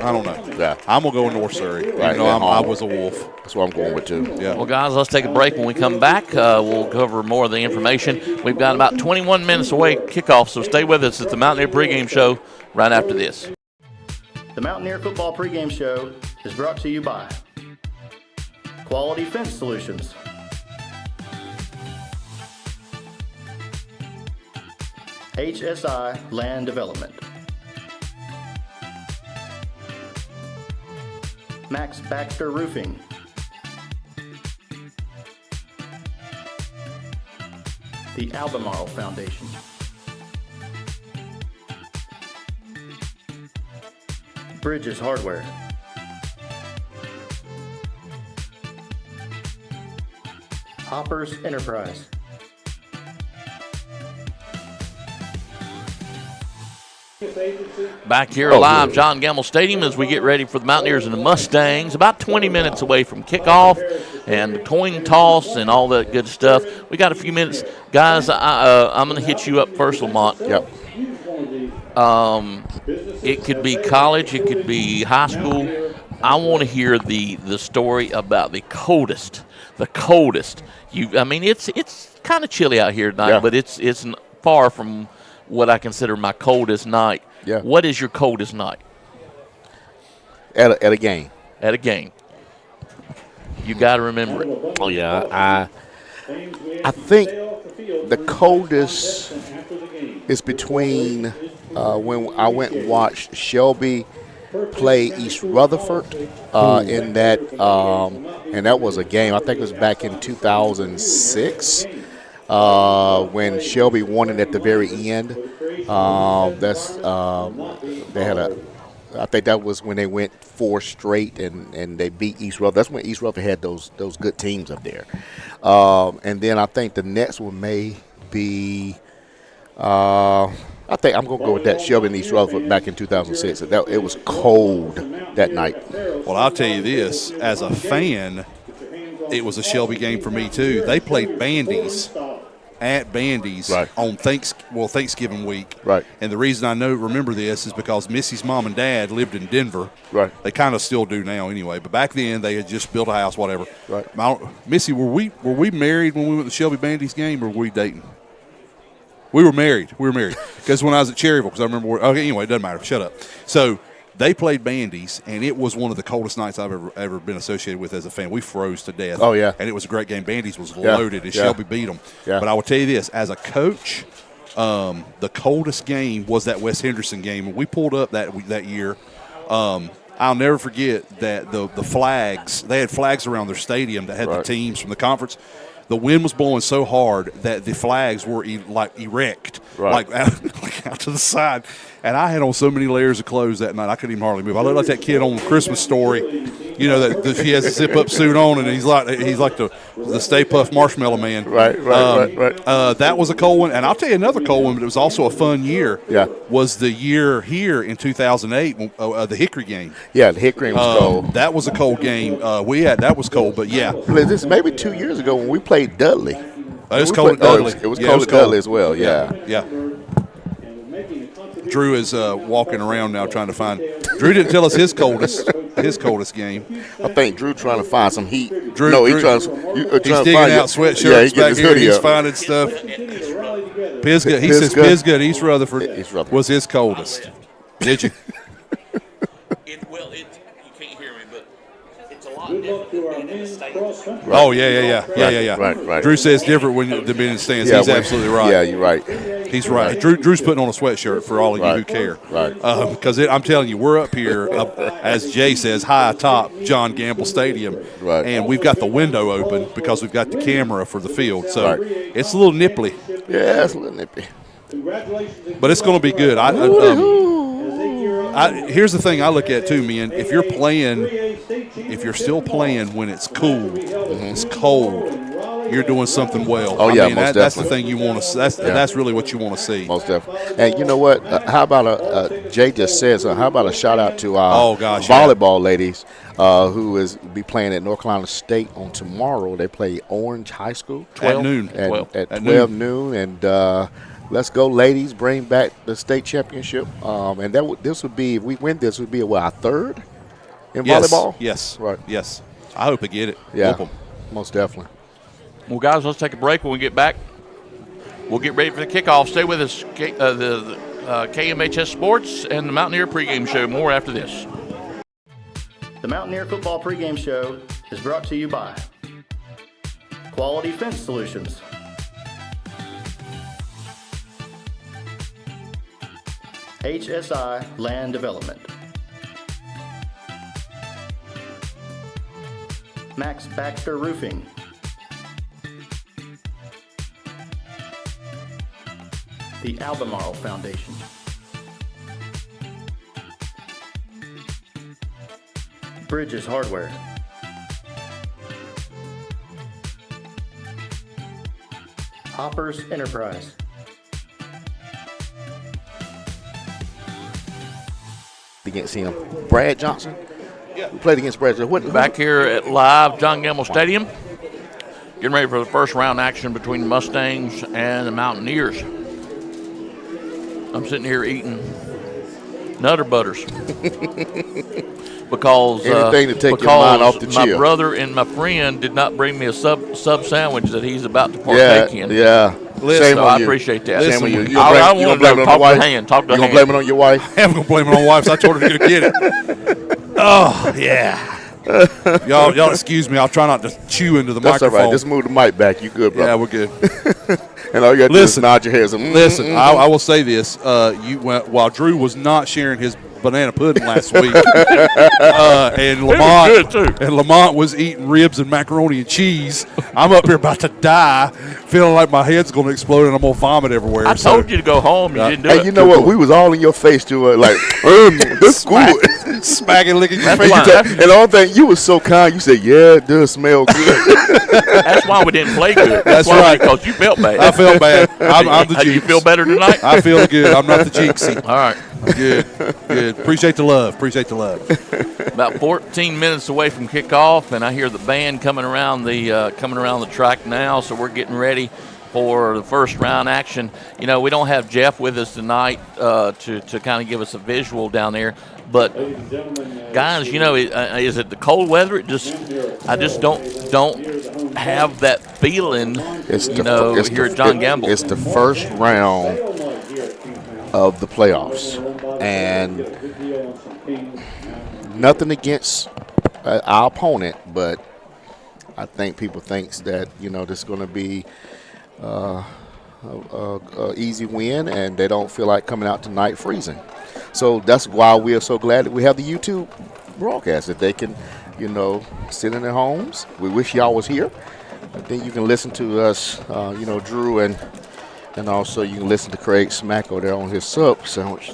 I don't know. Yeah. I'm gonna go with North Surrey. Right. Even though I was a Wolf. That's what I'm going with too. Yeah. Well, guys, let's take a break. When we come back, we'll cover more of the information. We've got about 21 minutes away kickoff, so stay with us at the Mountaineer pregame show right after this. The Mountaineer Football Pregame Show is brought to you by Quality Fence Solutions, HSI Land Development, Max Baxter Roofing, the Albemarle Foundation, Bridges Hardware, Hoppers Enterprise, Back here live, John Gamble Stadium, as we get ready for the Mountaineers and the Mustangs. About 20 minutes away from kickoff and the coin toss and all that good stuff. We got a few minutes. Guys, I'm going to hit you up first, Lamont. Yep. It could be college. It could be high school. I want to hear the story about the coldest. The coldest. I mean, it's kind of chilly out here tonight, but it's far from what I consider my coldest night. Yeah. What is your coldest night? At a game. At a game. You got to remember it. Oh yeah, I think the coldest is between when I went and watched Shelby play East Rutherford in that, and that was a game. I think it was back in 2006 when Shelby won it at the very end. They had I think that was when they went 4 straight and they beat East Rutherford. That's when East Rutherford had those good teams up there. And then I think the next one may be, I think I'm going to go with that, Shelby and East Rutherford back in 2006. It was cold that night. Well, I'll tell you this, as a fan, it was a Shelby game for me too. They played Bandy's at Bandy's on Thanksgiving week. Right. And the reason I remember this is because Missy's mom and dad lived in Denver. Right. They kind of still do now anyway, but back then they had just built a house, whatever. Right. Missy, were we married when we went to Shelby Bandy's game, or were we dating? We were married. Because when I was at Cherryville, because I remember. Okay, anyway, it doesn't matter. Shut up. So they played Bandy's, and it was one of the coldest nights I've ever been associated with as a fan. We froze to death. Oh, yeah. And it was a great game. Bandy's was loaded, and Shelby beat them. Yeah. But I will tell you this, as a coach, the coldest game was that West Henderson game. And we pulled up that year. I'll never forget that the flags, they had flags around their stadium that had the teams from the conference. The wind was blowing so hard that the flags were erect, like out to the side. And I had on so many layers of clothes that night, I couldn't even hardly move. I looked like that kid on Christmas Story, that she has a zip-up suit on, and he's like the Stay Puft Marshmallow Man. Right. That was a cold one. And I'll tell you another cold one, but it was also a fun year. Yeah. Was the year here in 2008, the Hickory game. Yeah, the Hickory was cold. That was a cold game. That was cold, but yeah. This maybe 2 years ago when we played Dudley. It was cold at Dudley. It was cold at Dudley as well, Yeah. Drew is walking around now trying to find. Drew didn't tell us his coldest game. I think Drew trying to find some heat. He's digging out sweatshirts back here. He's finding stuff. Pisgah. He says Pisgah, East Rutherford was his coldest. Did you? You can't hear me, but it's a lot different than being in the stands. Oh, yeah. Right. Drew says different than being in the stands. He's absolutely right. Yeah, you're right. He's right. Drew's putting on a sweatshirt for all of you who care. Right. Because I'm telling you, we're up here, as Jay says, high atop John Gamble Stadium. Right. And we've got the window open because we've got the camera for the field. So it's a little nipply. Yeah, it's a little nippy. But it's going to be good. Here's the thing I look at too, man. If you're still playing when it's cool, it's cold, you're doing something well. Oh, yeah, most that's the definitely. thing you want to. That's really what you want to see. Most definitely. And you know what? How about Jay just said so? How about a shout out to our volleyball ladies who is be playing at North Carolina State on tomorrow? They play Orange High School at noon. At 12 noon, and let's go, ladies! Bring back the state championship. And this would be, if we win, this would be our third in volleyball. Yes. Right. Yes. I hope we get it. Yeah. Whoop 'em. Most definitely. Well, guys, let's take a break. When we get back, we'll get ready for the kickoff. Stay with us, the KMHS Sports and the Mountaineer pregame show. More after this. The Mountaineer Football Pregame Show is brought to you by Quality Fence Solutions, HSI Land Development, Max Baxter Roofing, the Albemarle Foundation, Bridges Hardware, Hoppers Enterprise, Against him, Brad Johnson. We played against Brad Johnson. Back here at live John Gamble Stadium, getting ready for the first round action between the Mustangs and the Mountaineers. I'm sitting here eating Nutter Butters. Because Anything to take your mind off the my chill. brother and my friend did not bring me a sub sandwich that he's about to partake in. Yeah. Listen, So I appreciate that. Shame on you. I You wanted gonna blame to it on talk your wife? to hand. Talk to You gonna hand. blame it on your wife? I am going to blame it on wife, so I told her to go get it. Oh, yeah. Y'all excuse me. I'll try not to chew into the That's all microphone. right. Just move the mic back. You good, bro? Yeah, we're good. And all you got to do is Listen. nod your head. Listen, I will say this. While Drew was not sharing his banana pudding last week, and Lamont was eating ribs and macaroni and cheese, I'm up here about to die, feeling like my head's going to explode and I'm going to vomit everywhere. I told you to go home. You didn't do Hey, it. you know what? We was all in your face too. Like, this good. Smacking, licking your That's face. why- And the only thing, you was so kind. You said, "Yeah, it does smell good." That's why we didn't play good. That's why, right. Because you felt bad. I feel bad. I'm the You jinx. feel better tonight? I feel good. I'm not the jinxie. All right. Good. Appreciate the love. About 14 minutes away from kickoff, and I hear the band coming around the track now. So we're getting ready for the first round action. You know, we don't have Jeff with us tonight to kind of give us a visual down there. But guys, you know, is it the cold weather? I just don't have that feeling. Here at John Gamble. It's the first round of the playoffs, and nothing against our opponent, but I think people thinks that this is going to be a easy win, and they don't feel like coming out tonight freezing. So that's why we are so glad that we have the YouTube broadcast, that they can, sit in their homes. We wish y'all was here. But then you can listen to us, Drew, and also you can listen to Craig Smacko there on his sub sandwich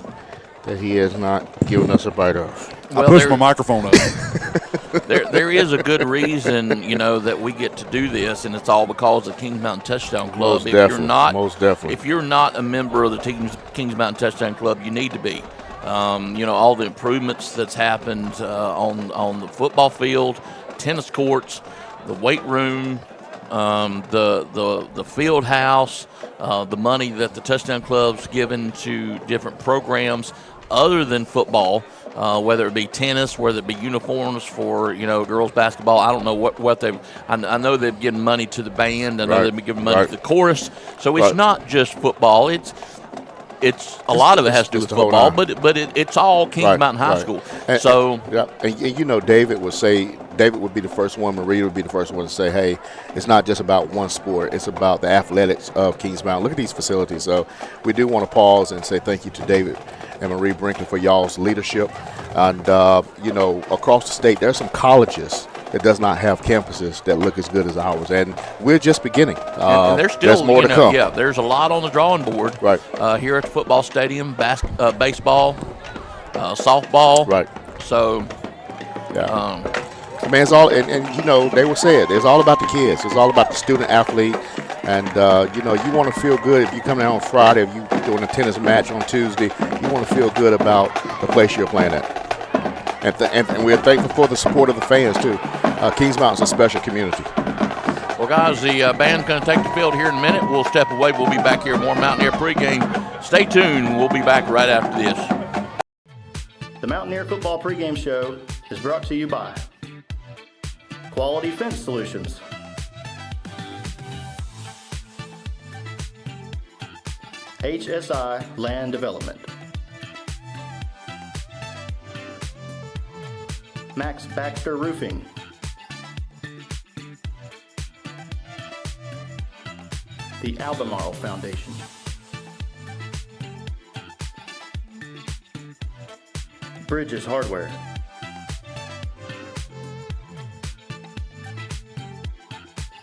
that he has not given us a bite of. I pushed my microphone up. There is a good reason, that we get to do this, and it's all because of Kings Mountain Touchdown Club. Most definitely. If you're not a member of the Kings Mountain Touchdown Club, you need to be. All the improvements that's happened on the football field, tennis courts, the weight room, the field house, the money that the Touchdown Club's given to different programs other than football, whether it be tennis, whether it be uniforms for girls basketball. I don't know what they've. I know they've given money to the band. I know they've been giving money to the chorus. So it's not just football. It's a lot of it has to do with football, but it's all Kings Mountain High School. And, so David would be the first one. Maria would be the first one to say, "Hey, it's not just about one sport. It's about the athletics of Kings Mountain. Look at these facilities." So we do want to pause and say thank you to David and Marie Brinkley for y'all's leadership. And across the state, there's some colleges that does not have campuses that look as good as ours, and we're just beginning. And there's more to come. Yeah, there's a lot on the drawing board. Right. Here at the football stadium, baseball, softball. Right. So. Yeah. I mean, it's all, and they will say it. It's all about the kids. It's all about the student athlete. And, you want to feel good if you come down on Friday, if you're doing a tennis match on Tuesday, you want to feel good about the place you're playing at. And we're thankful for the support of the fans, too. Kings Mountain's a special community. Well, guys, the band's going to take the field here in a minute. We'll step away. We'll be back here, more Mountaineer pregame. Stay tuned. We'll be back right after this. The Mountaineer Football Pregame Show is brought to you by Quality Fence Solutions, HSI Land Development, Max Baxter Roofing, the Albemarle Foundation, Bridges Hardware,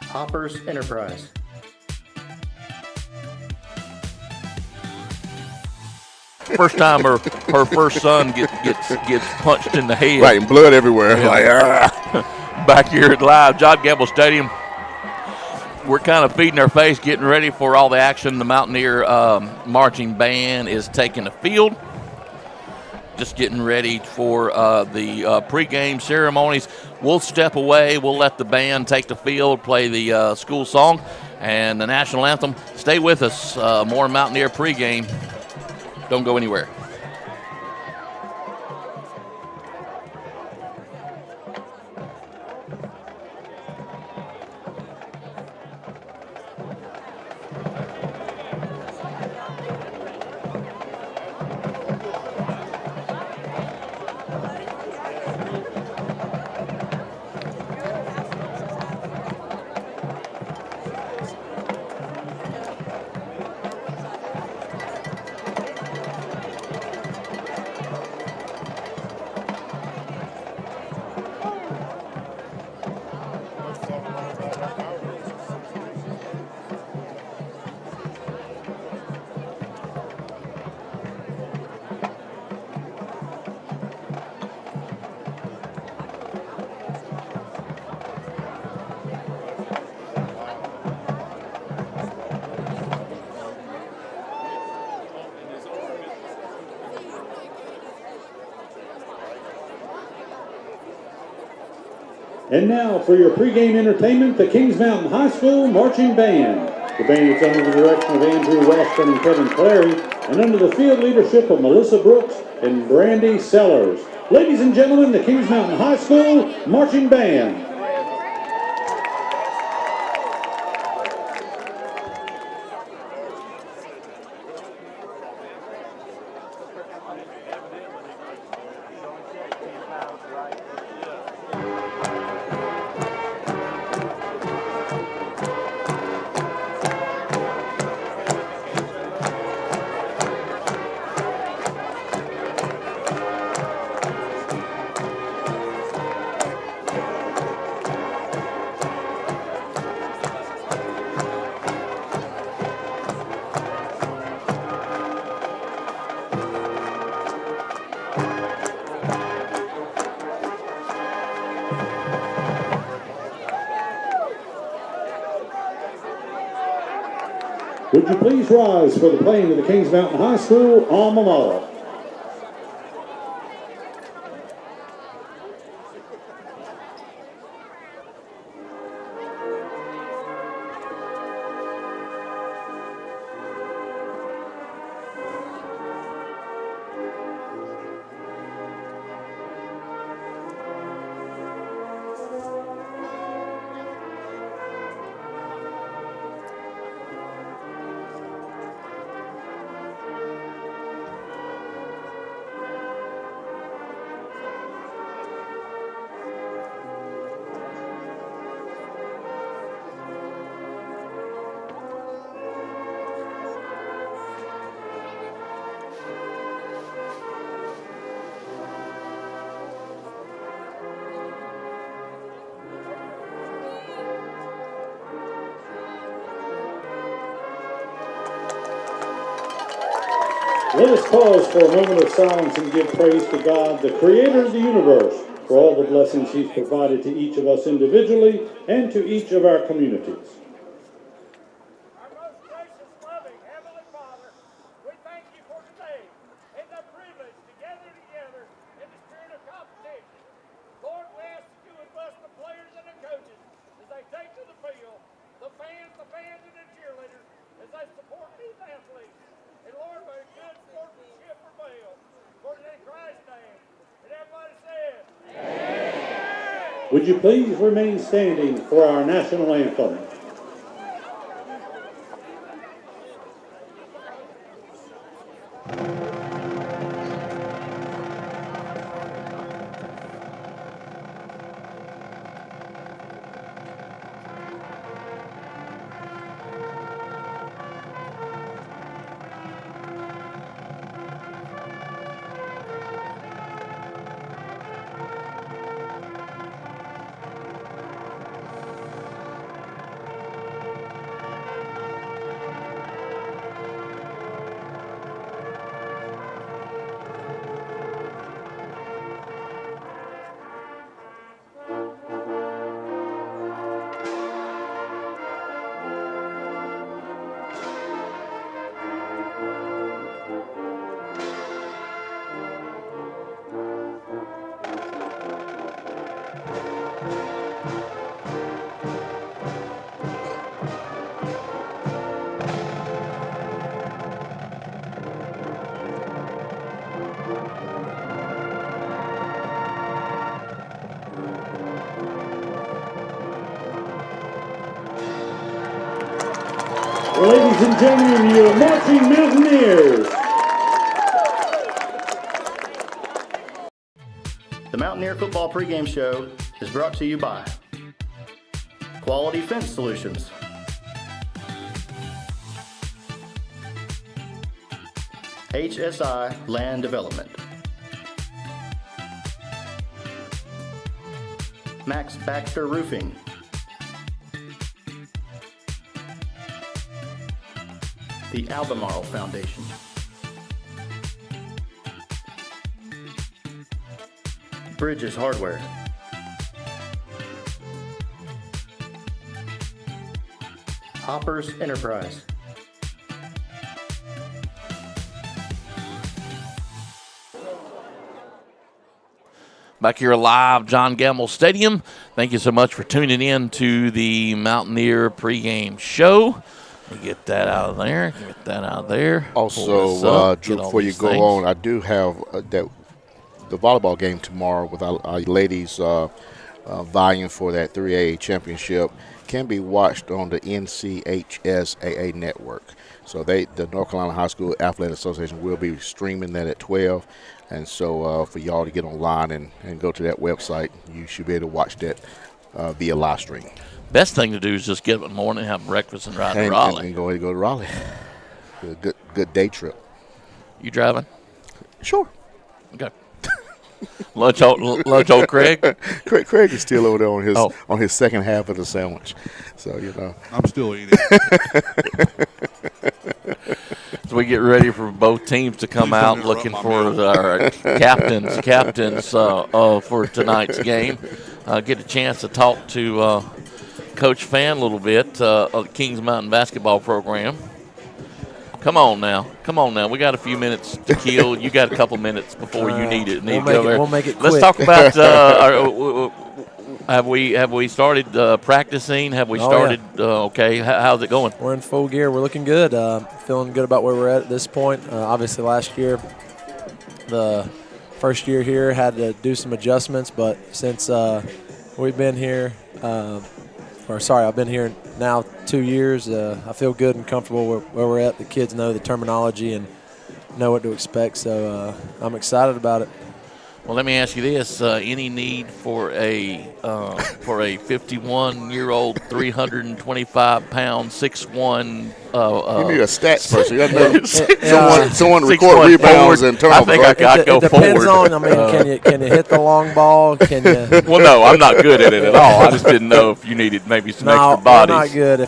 Hoppers Enterprise, First time her first son gets punched in the head. Right, and blood everywhere. Yeah. Back here at live John Gamble Stadium. We're kind of feeding our face, getting ready for all the action. The Mountaineer marching band is taking the field. Just getting ready for the pregame ceremonies. We'll step away. We'll let the band take the field, play the school song and the national anthem. Stay with us. More Mountaineer pregame. Don't go anywhere. And now for your pregame entertainment, the Kings Mountain High School Marching Band. The band is under the direction of Andrew Weston and Kevin Clary, and under the field leadership of Melissa Brooks and Brandy Sellers. Ladies and gentlemen, the Kings Mountain High School Marching Band. Would you please rise for the playing of the Kings Mountain High School alma mater? Let us pause for a moment of silence and give praise to God, the creator of the universe, for all the blessings he's provided to each of us individually and to each of our communities. Our most gracious, loving Heavenly Father, we thank you for today and the privilege to gather together in the spirit of competition. Lord, we ask that you would bless the players and the coaches as they take to the field, the fans, and the cheerleaders as they support these athletes. And Lord, may good sportsmanship prevail. For in Christ's name. And everybody said, Amen. Would you please remain standing for our national anthem? Ladies and gentlemen, your marching Mountaineers. The Mountaineer Football Pregame Show is brought to you by Quality Fence Solutions, HSI Land Development, Max Baxter Roofing, the Albemarle Foundation, Bridges Hardware, Hoppers Enterprise, Back here live, John Gamble Stadium. Thank you so much for tuning in to the Mountaineer pregame show. Let me get that out of there. Get that out of there. Also, Drew, before you go on, I do have the volleyball game tomorrow with our ladies vying for that 3A championship. Can be watched on the NCHSAA network. So the North Carolina High School Athletic Association will be streaming that at 12. And so for y'all to get online and go to that website, you should be able to watch that via live stream. Best thing to do is just get up in the morning, have breakfast, and ride to Raleigh. And go to Raleigh. Good day trip. You driving? Sure. Okay. Lunch old Craig? Craig is still over there on his second half of the sandwich. So, I'm still eating. So we get ready for both teams to come out looking for our captains for tonight's game. Get a chance to talk to Coach Fan a little bit of the Kings Mountain basketball program. Come on now. We got a few minutes to kill. You got a couple minutes before you need it. We'll make it quick. Let's talk about have we started practicing? Have we started? Okay. How's it going? We're in full gear. We're looking good. Feeling good about where we're at this point. Obviously, last year, the first year here, had to do some adjustments. But since we've been here, I've been here now 2 years. I feel good and comfortable where we're at. The kids know the terminology and know what to expect. So I'm excited about it. Well, let me ask you this: any need for a 51-year-old, 325-pound, 6'1"? You need a stats person. You got someone to record rebounds and turnovers. I think I'd go forward. It depends on. Can you hit the long ball? Can you? Well, no, I'm not good at it at all. I just didn't know if you needed maybe some extra bodies. No, I'm not good.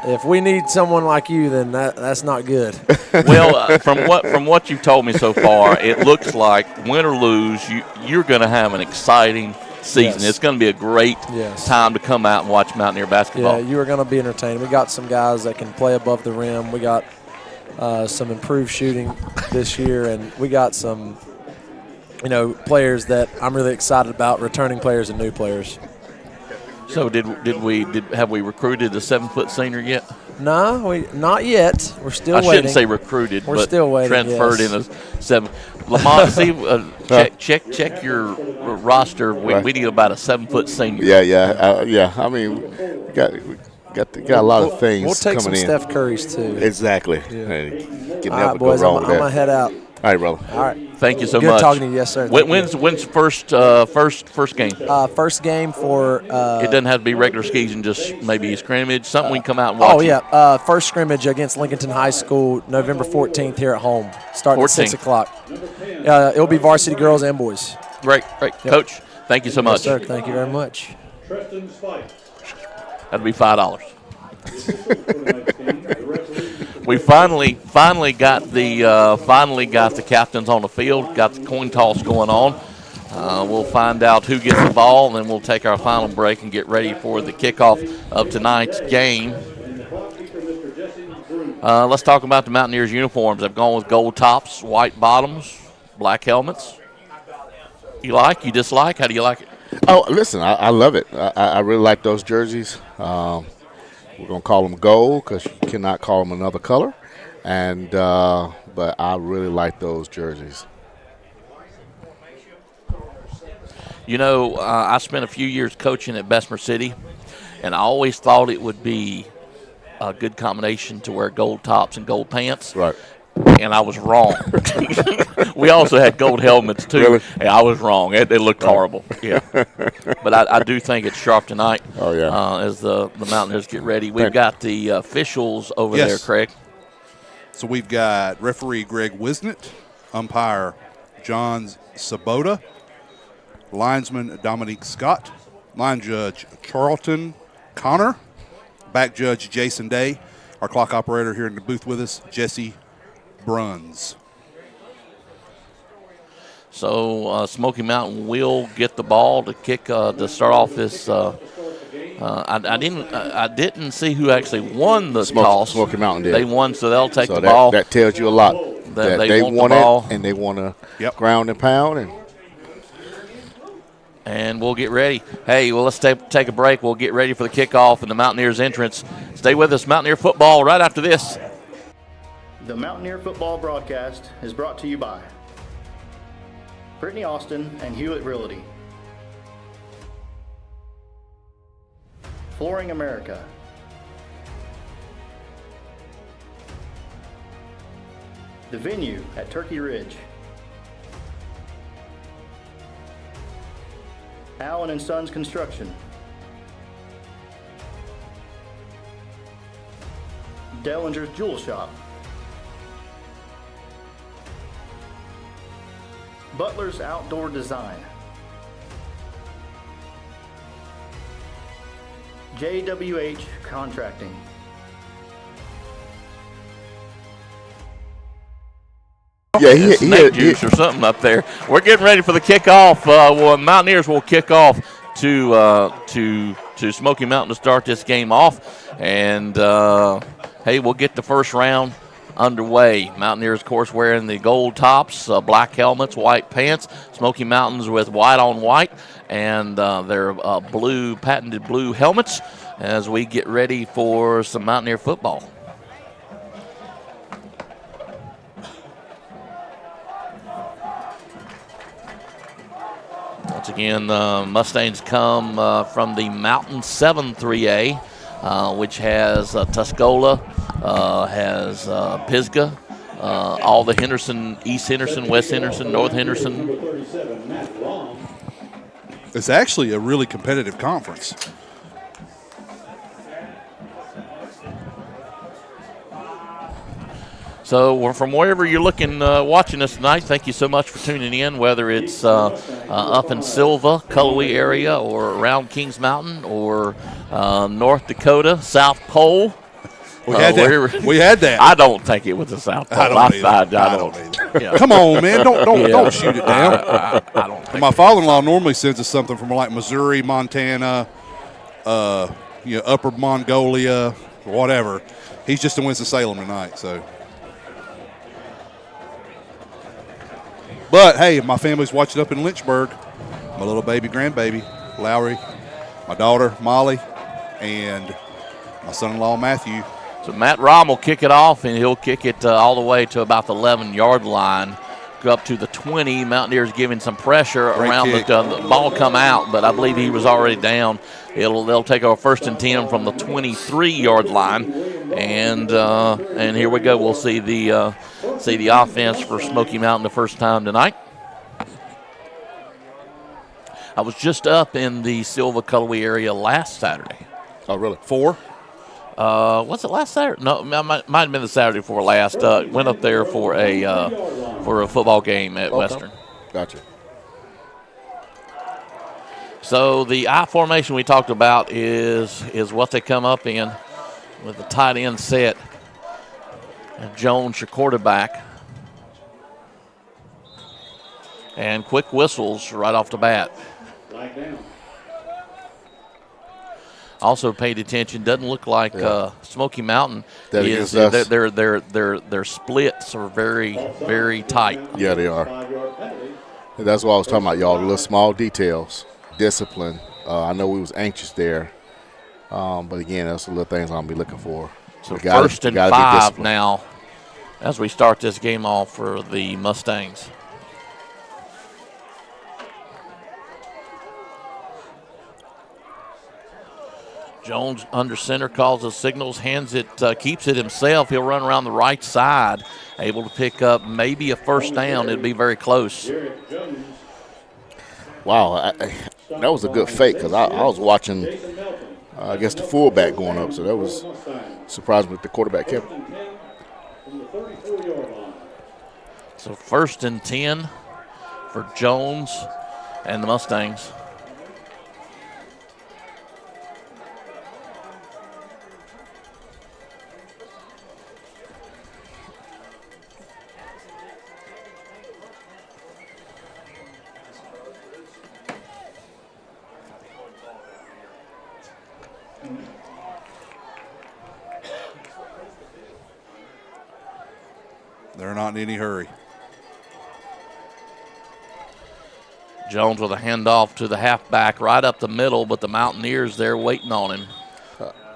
If we need someone like you, then that's not good. Well, from what you've told me so far, it looks like win or lose, you're going to have an exciting season. Yes. It's going to be a great time to come out and watch Mountaineer basketball. Yeah, you are going to be entertained. We got some guys that can play above the rim. We got some improved shooting this year, and we got some players that I'm really excited about, returning players and new players. So have we recruited the 7-foot senior yet? No, not yet. We're still waiting. I shouldn't say recruited, We're but still waiting, transferred in a 7. Lamont, see, check your roster. We need about a 7-foot senior. Yeah. I mean, we got a lot of things. We'll take coming some in. Steph Curry's too. Exactly. Yeah. Hey, all right, boys. I'm gonna head out. All right, brother. All right. Thank you so Good much. talking to you. Yes, sir. When's first game? First game for. It doesn't have to be regular season, just maybe a scrimmage, something we can come out and watch. Oh, yeah. First scrimmage against Lincolnton High School, November 14th here at home, starting at 6 o'clock. It'll be varsity girls and boys. Great. Yep. Coach, thank you so much. Yes, sir. Thank you very much. That'll be $5. We finally got the captains on the field. Got the coin toss going on. We'll find out who gets the ball, and then we'll take our final break and get ready for the kickoff of tonight's game. Let's talk about the Mountaineers uniforms. I've gone with gold tops, white bottoms, black helmets. You dislike? How do you like it? Oh, listen, I love it. I really like those jerseys. We're going to call them gold because you cannot call them another color. But I really like those jerseys. I spent a few years coaching at Bessemer City, and I always thought it would be a good combination to wear gold tops and gold pants. Right. And I was wrong. We also had gold helmets, too. Really? And I was wrong. They looked horrible. Yeah. But I do think it's sharp tonight. Oh, yeah. As the Mountaineers get ready. We've got the officials over there, Craig. So we've got referee Greg Wisnett, umpire John Sabota, linesman Dominique Scott, line judge Charlton Connor, back judge Jason Day, our clock operator here in the booth with us, Jesse Bruns. So Smoky Mountain will get the ball to kick to start off this. I didn't see who actually won the toss. Smoky Mountain did. They won, so they'll take the ball. That tells you a lot. That they want want the ball. it, and they want to ground and pound. And And we'll get ready. Hey, well, let's take a break. We'll get ready for the kickoff and the Mountaineers entrance. Stay with us, Mountaineer football, right after this. The Mountaineer football broadcast is brought to you by Brittany Austin and Hewlett Realty, Flooring America, the venue at Turkey Ridge, Allen & Sons Construction, Dellinger's Jewel Shop, Butler's Outdoor Design, JWH Contracting, Yeah, It's snake juice or something up there. We're getting ready for the kickoff. Mountaineers will kick off to Smoky Mountain to start this game off. And, hey, we'll get the first round underway. Mountaineers, of course, wearing the gold tops, black helmets, white pants. Smoky Mountains with white on white and their patented blue helmets as we get ready for some Mountaineer football. Once again, Mustangs come from the Mountain 7 3A, which has Tuscola, has Pisgah, all the Henderson, East Henderson, West Henderson, North Henderson. It's actually a really competitive conference. So from wherever you're looking, watching us tonight, thank you so much for tuning in, whether it's up in Silva, Cullowhee area, or around Kings Mountain, or North Dakota, South Pole. We had that. I don't think it was the South Pole. I don't either. Yeah. Come on, man. Don't shoot it down. I don't think My father-in-law normally sends us something from like Missouri, Montana, Upper Mongolia, whatever. He's just in Winston-Salem tonight, so. But, hey, my family's watching up in Lynchburg. My little baby grandbaby, Lowry, my daughter, Molly, and my son-in-law, Matthew. So Matt Rom will kick it off, and he'll kick it all the way to about the 11-yard line, go up to the 20. Mountaineers giving some pressure Great around kick. the ball come out, but I believe he was already down. They'll take our 1st and 10 from the 23-yard line, and here we go. We'll see the offense for Smoky Mountain the first time tonight. I was just up in the Silva Cullowhee area last Saturday. Oh, really? 4? Was it last Saturday? No, it might have been the Saturday before last. Went up there for a football game at Western. Gotcha. So the I formation we talked about is what they come up in with the tight end set. And Jones, your quarterback. And quick whistles right off the bat. Also paid attention. Doesn't look like Smoky Mountain That is. against us. Their splits are very, very tight. Yeah, they are. And that's what I was talking about, y'all. The little small details, discipline. I know we was anxious there, but again, that's the little things I'm gonna be looking for. So We gotta- 1st and we gotta be 5 disciplined. now, as we start this game off for the Mustangs. Jones under center, calls the signals, hands it, keeps it himself. He'll run around the right side, able to pick up maybe a first down. It'd be very close. Wow, that was a good fake because I was watching, I guess, the fullback going up, so that was surprising that the quarterback kept it. So 1st and 10 for Jones and the Mustangs. They're not in any hurry. Jones with a handoff to the halfback right up the middle, but the Mountaineers there waiting on him.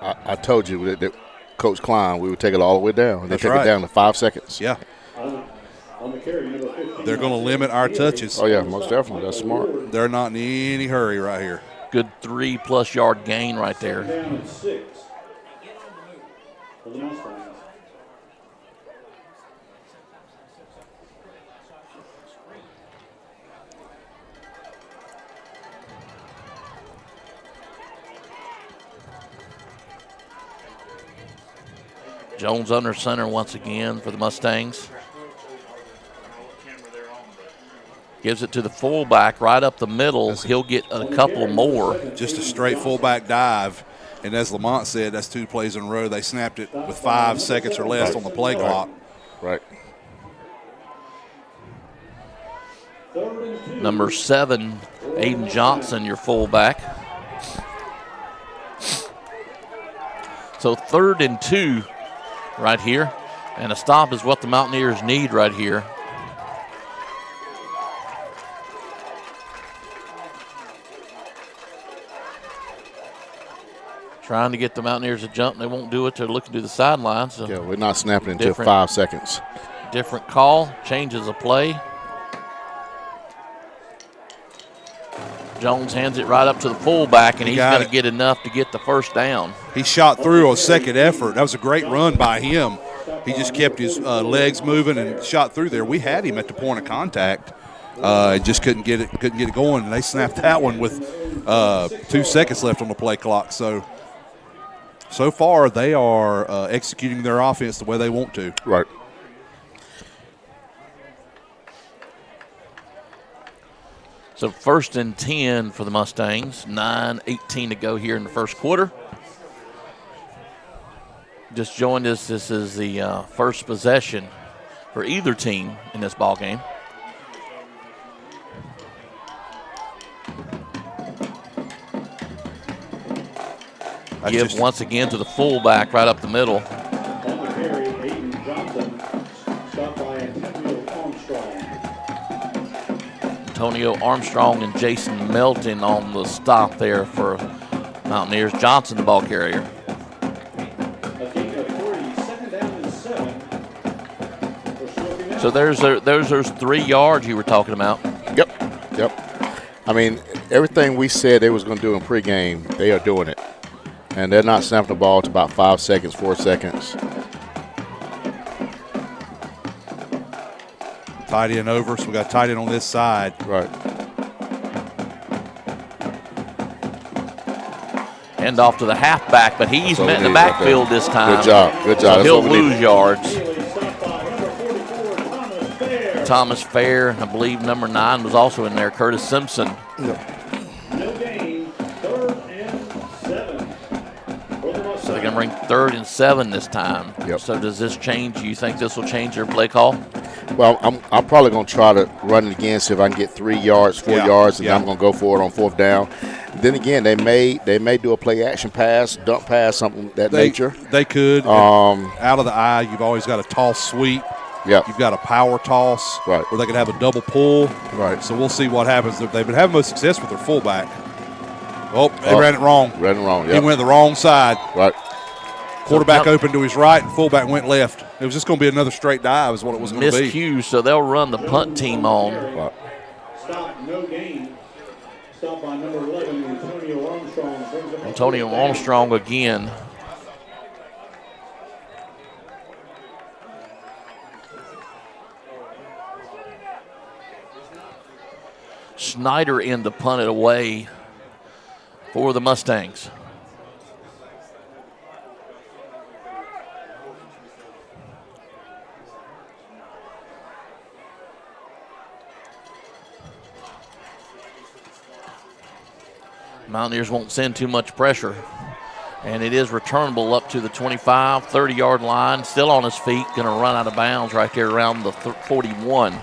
I told you that Coach Klein, we would take it all the way down. They That's take right. it down to 5 seconds. Yeah. On the carry, number 15. They're going to limit our touches. Oh, yeah, most definitely. That's smart. They're not in any hurry right here. Good 3+ yard gain right there. Down and 6 for the Mustangs. Jones under center once again for the Mustangs. Gives it to the fullback right up the middle. He'll get a couple more. Just a straight fullback dive. And as Lamont said, that's 2 plays in a row. They snapped it with 5 seconds or less on the play clock. Right. Number 7, Aiden Johnson, your fullback. So 3rd and 2 right here. And a stop is what the Mountaineers need right here. Trying to get the Mountaineers to jump, and they won't do it. They're looking to the sideline. So Yeah, we're not snapping until 5 seconds. Different call, changes of play. Jones hands it right up to the fullback, and he's going to get enough to get the first down. He shot through a second effort. That was a great run by him. He just kept his legs moving and shot through there. We had him at the point of contact. Just couldn't get it going, and they snapped that one with 2 seconds left on the play clock. So far, they are executing their offense the way they want to. Right. So 1st and 10 for the Mustangs. 9:18 to go here in the first quarter. Just joined us. This is the first possession for either team in this ball game. Give once again to the fullback right up the middle. On the carry, Aiden Johnson, stopped by Antonio Armstrong. Antonio Armstrong and Jason Melton on the stop there for Mountaineers. Johnson, the ball carrier. A gain of 3, 2nd down and 7. For Smoky. So there's those 3 yards you were talking about. Yep. I mean, everything we said they was going to do in pregame, they are doing it. And they're not snapping the ball to about 5 seconds, 4 seconds. Tight end over, so we got tight end on this side. Right. Hand off to the halfback, but he's met in the backfield this time. Good job. Good job. So That's he'll what we lose need. yards. Stopped by number 44, Thomas Fair. Thomas Fair, I believe number 9 was also in there, Curtis Simpson. No gain, 3rd and 7. For the Mustangs. So they're going to bring 3rd and 7 this time. Yep. So does this change? You think this will change their play call? Well, I'm probably going to try to run it again, see if I can get 3 yards, 4 yards, and I'm going to go for it on 4th down. Then again, they may do a play action pass, dump pass, something that nature. They could. Out of the eye, you've always got a toss sweep. Yep. You've got a power toss. Right. Where they could have a double pull. Right. So we'll see what happens. They've been having most success with their fullback. Oh, they ran it wrong. Ran it wrong, He yep. went the wrong side. Right. Quarterback open to his right, and fullback went left. It was just going to be another straight dive is what it was going to be. Miscue, so they'll run the punt team on. Right. Stop, no gain. Stopped by number 11, Antonio Armstrong. Brings up Antonio Armstrong again. Snyder in to punt it away for the Mustangs. Mountaineers won't send too much pressure. And it is returnable up to the 25, 30-yard line. Still on his feet, going to run out of bounds right there around the 41.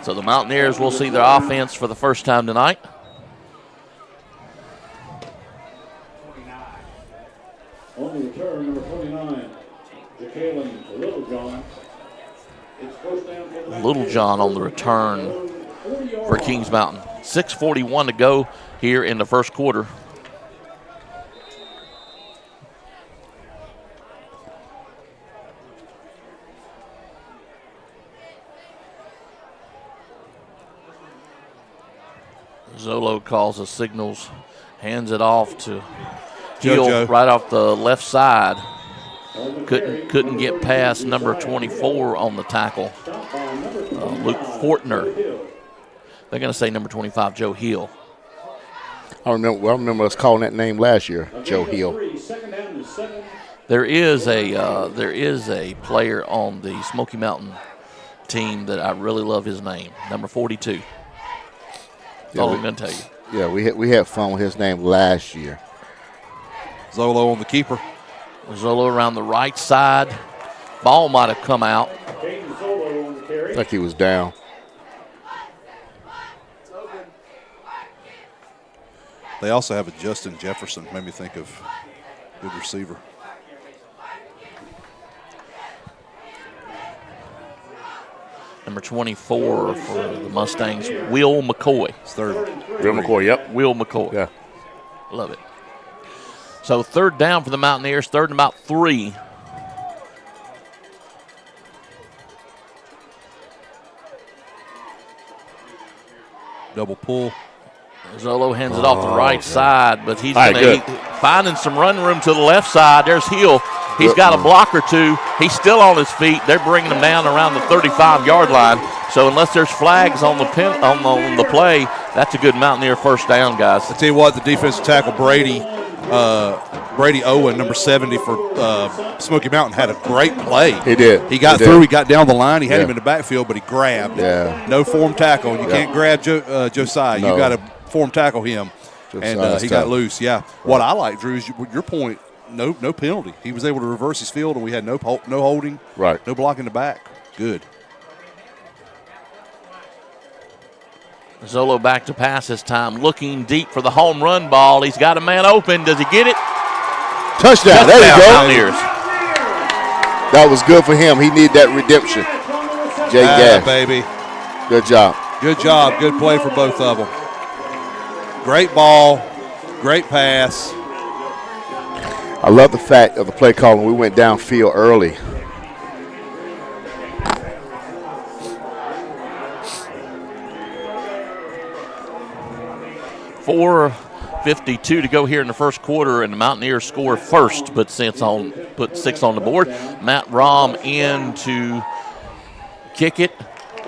So the Mountaineers will see their offense for the first time tonight. On the return, number 29, Jacqueline Littlejohn. It's first down for the Littlejohn on the return for Kings Mountain. 6:41 to go here in the first quarter. Zolo calls the signals, hands it off to Hill right off the left side. Couldn't get past number 24 on the tackle, Luke Fortner. They're going to say number 25, Joe Hill. I remember us calling that name last year, Joe Hill. There is a player on the Smoky Mountain team that I really love his name, number 42. That's all I'm going to tell you. Yeah, we had fun with his name last year. Zolo on the keeper. Zolo around the right side. Ball might have come out. Like he was down. They also have a Justin Jefferson. Made me think of good receiver. Number 24 for the Mustangs, Will McCoy. It's third. Will McCoy, yep. Will McCoy. Yeah. Love it. So third down for the Mountaineers, third and about 3. Double pull. Zolo hands it off the right side, but he's finding some run room to the left side. There's Hill. He's got a block or two. He's still on his feet. They're bringing him down around the 35-yard line. So unless there's flags on the play, that's a good Mountaineer first down, guys. I tell you what, the defensive tackle Brady Owen, number 70 for Smoky Mountain, had a great play. He did. He got through. He got down the line. He had him in the backfield, but he grabbed. Yeah. No form tackle. You can't grab Josiah. No. You got to form tackle him. And he got loose. Yeah. What I like, Drew, is your point. No penalty. He was able to reverse his field, and we had no holding. Right. No block in the back. Good. Zolo back to pass this time, looking deep for the home run ball. He's got a man open. Does he get it? Touchdown. There you go. Mountaineers. That was good for him. He needed that redemption. Jay Gash. Baby. Good job. Good job. Good play for both of them. Great ball. Great pass. I love the fact of the play calling. We went downfield early. .452 to go here in the first quarter, and the Mountaineers score first, but put 6 on the board. Matt Rom in to kick it,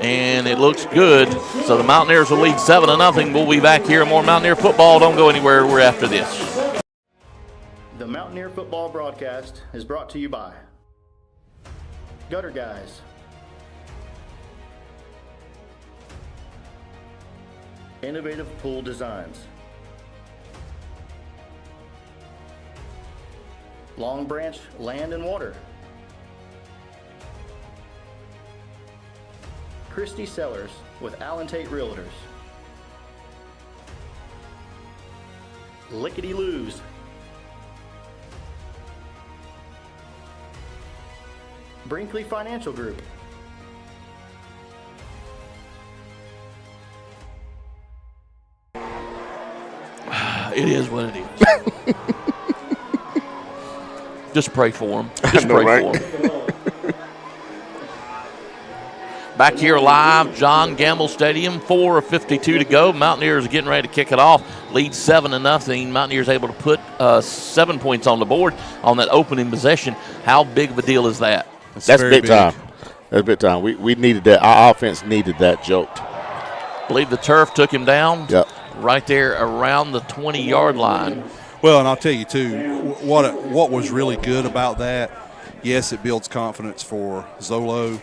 and it looks good. So the Mountaineers will lead 7-0. We'll be back here. More Mountaineer football. Don't go anywhere. We're after this. The Mountaineer football broadcast is brought to you by Gutter Guys, Innovative Pool Designs, Long Branch Land and Water, Christie Sellers with Allen Tate Realtors, Lickety Loos, Brinkley Financial Group, It is what it is. Just pray for him. Just pray for him. Back here live, John Gamble Stadium, 4:52 to go. Mountaineers are getting ready to kick it off. Lead 7-0. Mountaineers able to put 7 points on the board on that opening possession. How big of a deal is that? That's big time. That's big time. We needed that. Our offense needed that jolt. I believe the turf took him down. Yep. Right there around the 20-yard line. Well, and I'll tell you, too, what was really good about that, yes, it builds confidence for Zolo.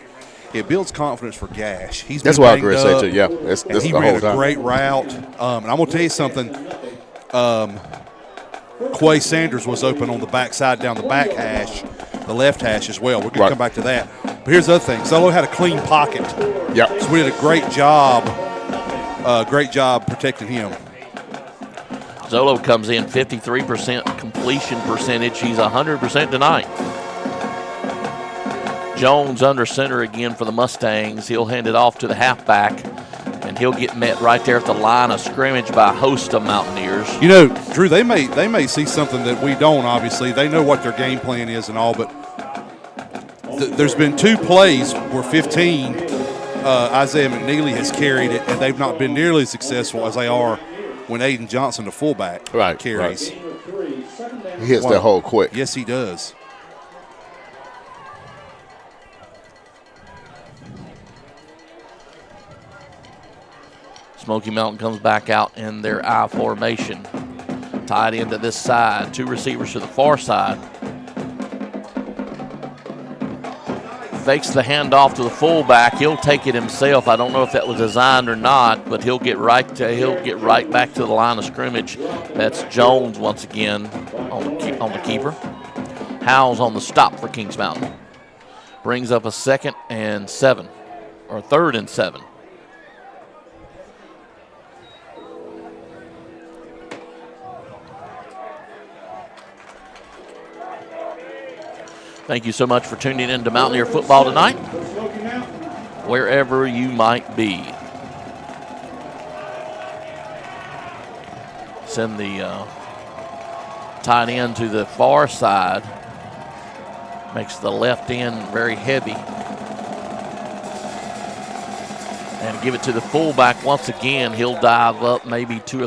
It builds confidence for Gash. That's what I was going to say, too. Yeah. That's he the ran whole time. a great route. And I'm going to tell you something. Quay Sanders was open on the backside down the back hash, the left hash as well. We're going to come back to that. But here's the other thing. Zolo had a clean pocket. Yep. So we did a great job protecting him. Zolo comes in 53% completion percentage. He's 100% tonight. Jones under center again for the Mustangs. He'll hand it off to the halfback. And and he'll get met right there at the line of scrimmage by a host of Mountaineers. You know, Drew, they may see something that we don't, obviously. They know what their game plan is and all, but there's been 2 plays where 15, Isaiah McNeely has carried it, and they've not been nearly as successful as they are when Aiden Johnson, the fullback, carries. Right. He hits that hole quick. Yes, he does. Smoky Mountain comes back out in their I formation. Tied into this side. 2 receivers to the far side. Fakes the handoff to the fullback. He'll take it himself. I don't know if that was designed or not, but he'll get right back to the line of scrimmage. That's Jones once again on the keeper. Howes on the stop for Kings Mountain. Brings up a 2nd and 7, or 3rd and 7. Thank you so much for tuning in to Mountaineer football tonight, wherever you might be. Send the tight end to the far side. Makes the left end very heavy. And give it to the fullback once again. He'll dive up maybe 2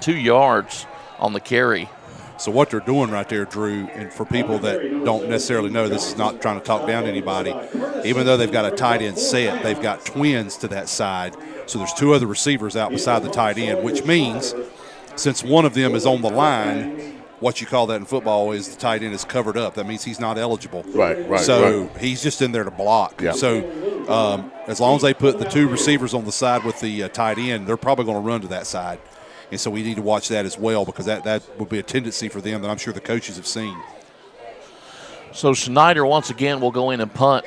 yards on the carry. So what they're doing right there, Drew, and for people that don't necessarily know, this is not trying to talk down to anybody. Even though they've got a tight end set, they've got twins to that side. So there's 2 other receivers out beside the tight end, which means since one of them is on the line, what you call that in football is the tight end is covered up. That means he's not eligible. Right. So he's just in there to block. Yeah. So as long as they put the 2 receivers on the side with the tight end, they're probably going to run to that side. And so we need to watch that as well, because that would be a tendency for them that I'm sure the coaches have seen. So Schneider once again will go in and punt.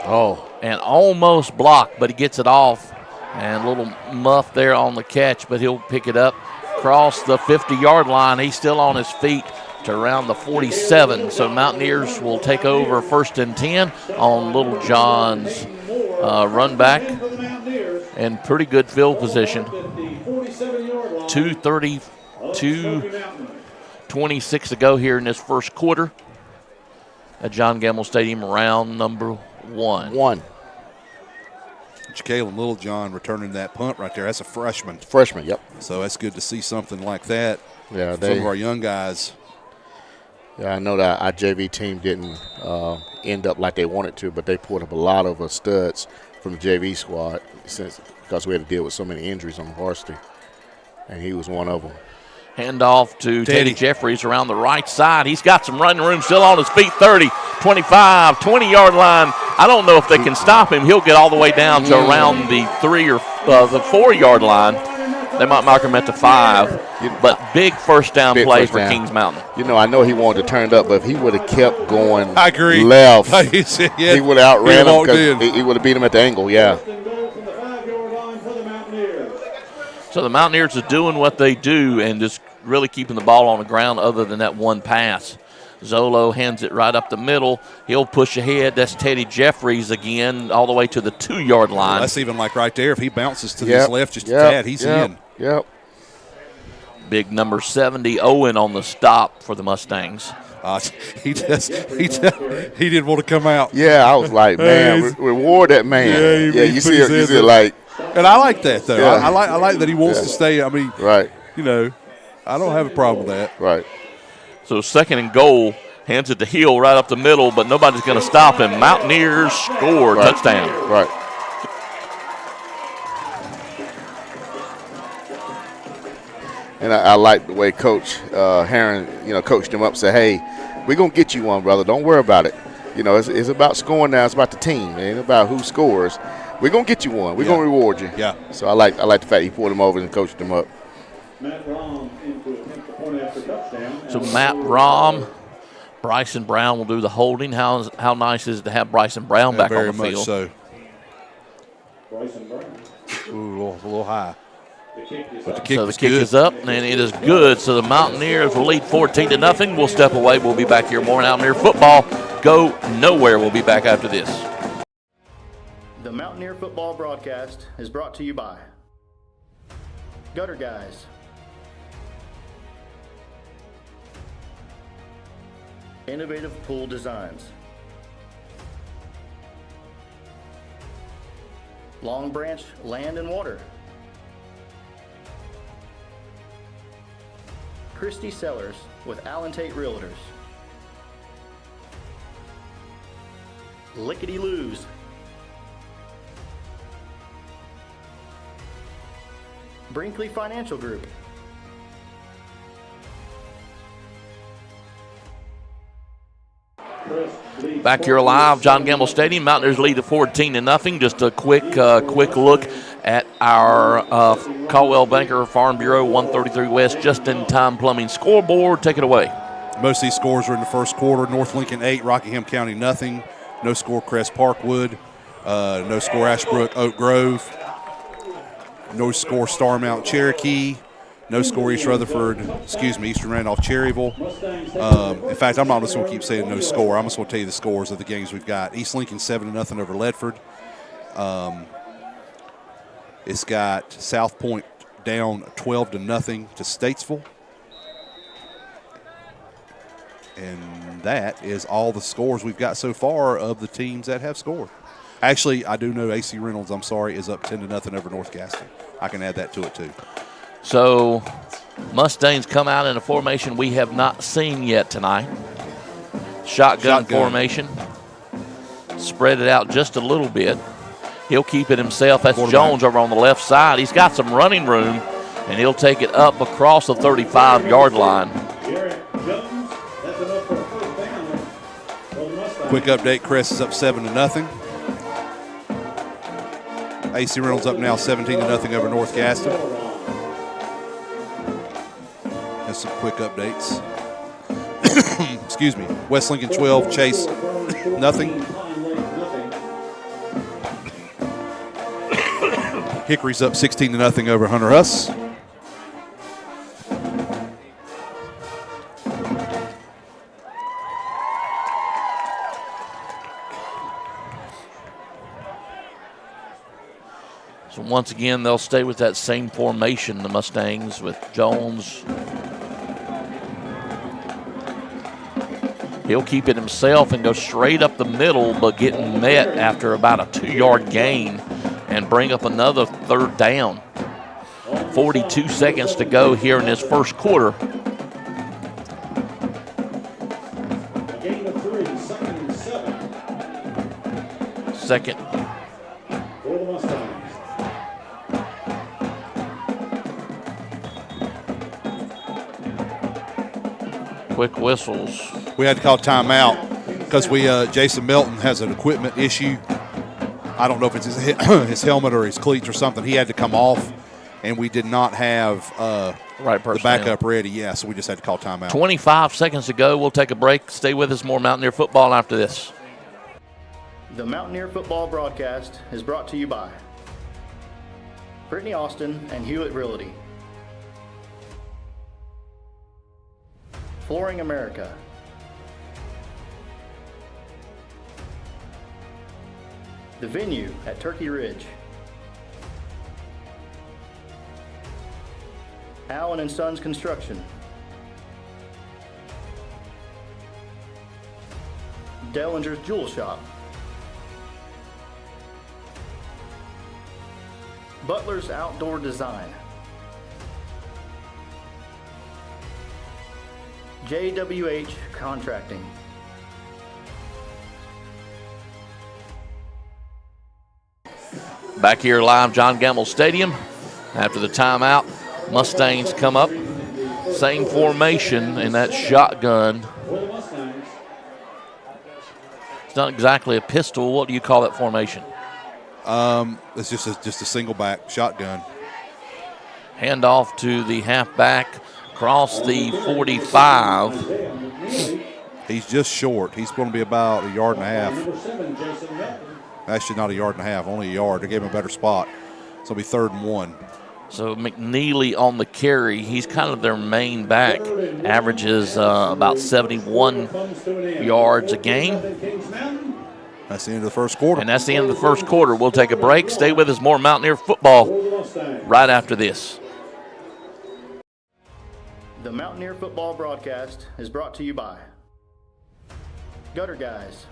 Oh. And almost blocked, but he gets it off. And a little muff there on the catch, but he'll pick it up. Cross the 50-yard line. He's still on his feet to around the 47. So Mountaineers will take over 1st and 10 on Little John's run back. And pretty good field position. 2:26 to go here in this first quarter at John Gamble Stadium, round number 1. Jalen Littlejohn returning that punt right there. That's a freshman. Yep. So that's good to see something like that. Yeah, some of our young guys. Yeah, I know that our JV team didn't end up like they wanted to, but they pulled up a lot of studs from the JV squad because we had to deal with so many injuries on the varsity. And he was one of them. Handoff to Teddy Jeffries around the right side. He's got some running room, still on his feet. 30, 25, 20-yard line. I don't know if they can stop him. He'll get all the way down to around the 3 or the 4-yard line. They might mark him at the 5. But big first down play for Kings Mountain. You know, I know he wanted to turn it up, but if he would have kept going I agree. left, he would have outran him because he would have beat him at the angle, yeah. So the Mountaineers are doing what they do and just really keeping the ball on the ground other than that one pass. Zolo hands it right up the middle. He'll push ahead. That's Teddy Jeffries again all the way to the 2-yard line. That's even like right there. If he bounces to his left just a tad, he's in. Yep. Big number 70, Owen on the stop for the Mustangs. He didn't want to come out. Yeah, I was like, man, reward that man. Yeah, you see it like. And I like that, though. Yeah. I like that he wants to stay. I mean, right. You know, I don't have a problem with that. Right. So 2nd and goal, hands it to Hill right up the middle, but nobody's going to stop him. Mountaineers score, touchdown. Right. And I like the way Coach Herron, coached him up, said, hey, we're going to get you one, brother. Don't worry about it. It's about scoring now. It's about the team. It ain't about who scores. We're going to get you one. We're going to reward you. Yeah. So I like the fact he pulled him over and coached him up. So Matt Rom, Bryson Brown will do the holding. How nice is it to have Bryson Brown back on the field? So. Bryson Brown. Ooh, a little high. But the kick is up, and it is good. So the Mountaineers will lead 14-0. We'll step away. We'll be back here. More Mountaineer football. Go nowhere. We'll be back after this. The Mountaineer football broadcast is brought to you by Gutter Guys. Innovative Pool Designs. Long Branch Land and Water. Christie Sellers with Allen Tate Realtors. Lickety Loos. Brinkley Financial Group. Back here live, John Gamble Stadium. Mountaineers lead at 14-0. Just a quick look at our Caldwell Banker Farm Bureau 133 West just-in-time plumbing scoreboard. Take it away. Most of these scores are in the first quarter. North Lincoln 8, Rockingham County nothing. No score Crest Parkwood. No score Ashbrook Oak Grove. No score Starmount Cherokee. No score East Eastern Randolph Cherryville. In fact, I'm not just going to keep saying no score. I'm just going to tell you the scores of the games we've got. East Lincoln 7-0 over Ledford. It's got South Point down 12-0 to Statesville. And that is all the scores we've got so far of the teams that have scored. Actually, I do know AC Reynolds, is up 10-0 over North Gaston. I can add that to it, too. So Mustangs come out in a formation we have not seen yet tonight. Shotgun formation. Spread it out just a little bit. He'll keep it himself. That's Jones over on the left side. He's got some running room, and he'll take it up across the 35-yard line. Quick update, Crest is up 7-0. AC Reynolds up now 17-0 over North Gaston. That's some quick updates. Excuse me. West Lincoln 12, Chase nothing. Hickory's up 16-0 over Hunter Huss. So once again, they'll stay with that same formation, the Mustangs, with Jones. He'll keep it himself and go straight up the middle, but getting met after about a 2-yard gain and bring up another third down. 42 seconds to go here in this first quarter. Second. Quick whistles. We had to call timeout because Jason Melton has an equipment issue. I don't know if it's his helmet or his cleats or something. He had to come off, and we did not have the backup ready. Yeah, so we just had to call timeout. 25 seconds to go. We'll take a break. Stay with us. More Mountaineer football after this. The Mountaineer football broadcast is brought to you by Brittany Austin and Hewitt Realty, Flooring America, The Venue at Turkey Ridge, Allen & Sons Construction, Dellinger's Jewel Shop, Butler's Outdoor Design, JWH Contracting. Back here live, John Gamble Stadium. After the timeout, Mustangs come up. Same formation in that shotgun. It's not exactly a pistol. What do you call that formation? It's just a single back shotgun. Handoff to the halfback across the 45. He's just short. He's going to be about a yard and a half. Actually, not a yard and a half, only a yard. They gave him a better spot. So it'll be 3rd and 1. So McNeely on the carry. He's kind of their main back. Averages about 71 yards a game. That's the end of the first quarter. And that's the end of the first quarter. We'll take a break. Stay with us. More Mountaineer football right after this. The Mountaineer football broadcast is brought to you by Gutter Guys,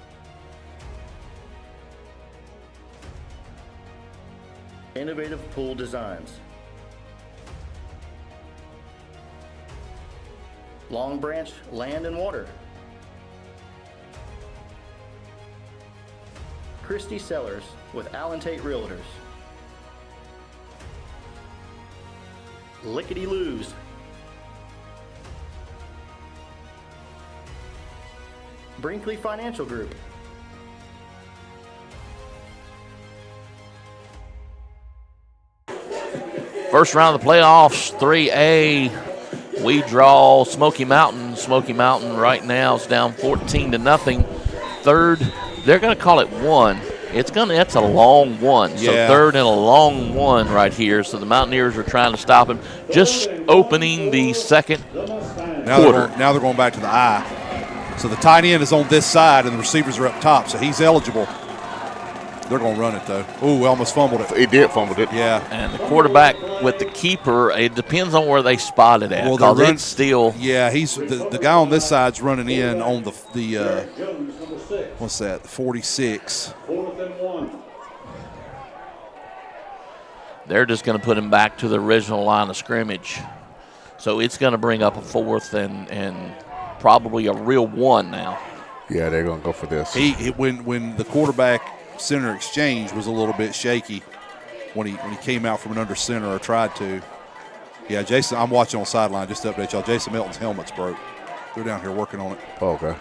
Innovative Pool Designs, Long Branch Land and Water, Christie Sellers with Allen Tate Realtors, Lickety Loos, Brinkley Financial Group, First round of the playoffs, 3A. We draw Smoky Mountain. Smoky Mountain right now is down 14-0. Third, they're going to call it one. That's a long one. So third and a long one right here. So the Mountaineers are trying to stop him. Just opening the second quarter. Now they're going back to the I. So the tight end is on this side, and the receivers are up top, so he's eligible. They're going to run it, though. Ooh, we almost fumbled it. He did fumble it. Yeah. And the quarterback with the keeper, it depends on where they spot it at. Well, because it's still. Yeah, he's the guy on this side's running in on the what's that, 46. 4th and 1. They're just going to put him back to the original line of scrimmage. So it's going to bring up a 4th and probably a real 1 now. Yeah, they're going to go for this. When the quarterback center exchange was a little bit shaky when he came out from an under center or tried to. Yeah, Jason, I'm watching on sideline just to update y'all. Jason Melton's helmet's broke. They're down here working on it. Oh, okay.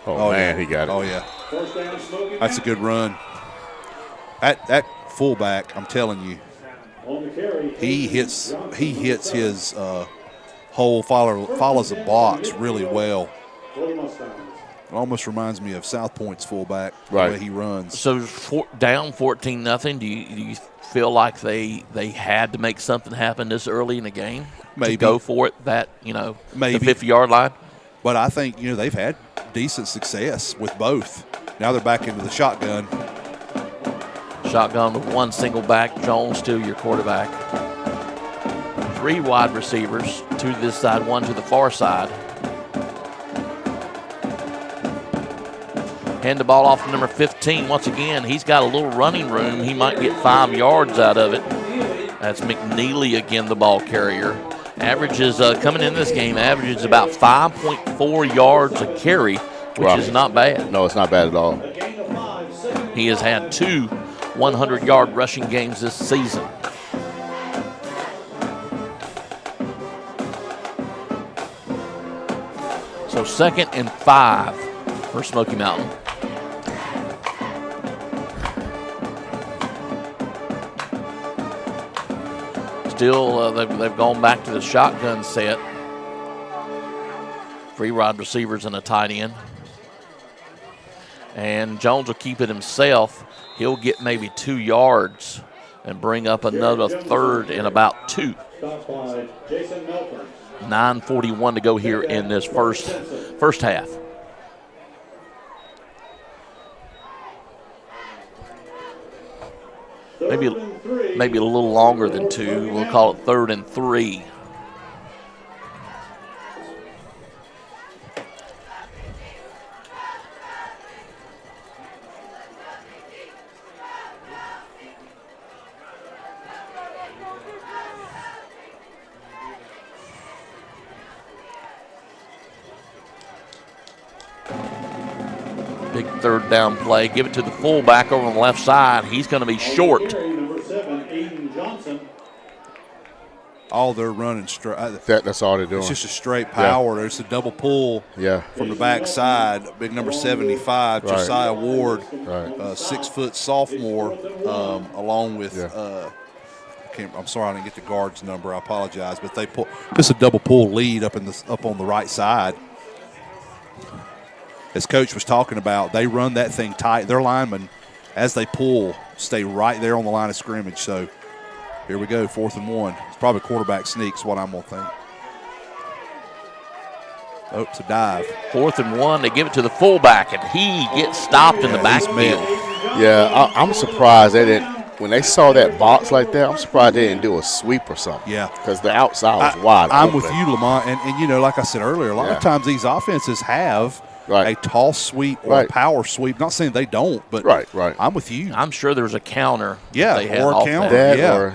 Oh, man, he got it. Oh, yeah. First down, Smoky That's a good run. That fullback, I'm telling you, on the carry. he hits his hole, follows the box really well. It almost reminds me of South Point's fullback, the way he runs. So down 14-0. Do you feel like they had to make something happen this early in the game? Maybe. To go for it, Maybe. the 50-yard line? But I think, they've had decent success with both. Now they're back into the shotgun. Shotgun with one single back. Jones still your quarterback. 3 wide receivers, 2 to this side, 1 to the far side. Hand the ball off to number 15. Once again, he's got a little running room. He might get 5 yards out of it. That's McNeely again, the ball carrier. Averages coming in this game, averages about 5.4 yards a carry, which is not bad. No, it's not bad at all. He has had 2 100-yard rushing games this season. So 2nd and 5 for Smoky Mountain. Still, they've gone back to the shotgun set. 3 wide receivers and a tight end. And Jones will keep it himself. He'll get maybe 2 yards and bring up another 3rd and about 2. 9:41 to go here in this first half. Maybe a little longer than 2. We'll call it 3rd and 3. Big 3rd down play. Give it to the fullback over on the left side. He's going to be short. All they're running straight. That's all they're doing. It's just a straight power. There's a double pull from the backside. Big number 75, Josiah Ward, 6-foot sophomore, along with I'm sorry I didn't get the guard's number. I apologize, but they pull just a double pull lead up on the right side. As Coach was talking about, they run that thing tight. Their linemen, as they pull, stay right there on the line of scrimmage. So here we go, 4th and 1. It's probably quarterback sneaks, what I'm going to think. Oh, it's a dive. 4th and 1. They give it to the fullback, and he gets stopped in the backfield. Yeah, I'm surprised they didn't. When they saw that box like that, I'm surprised they didn't do a sweep or something. Yeah. Because the outside was wide I'm open. with you, Lamont. And, you know, like I said earlier, a lot of times these offenses have a toss sweep or a power sweep. Not saying they don't, but I'm with you. I'm sure there's a counter. Yeah, they had or a off counter. that. Or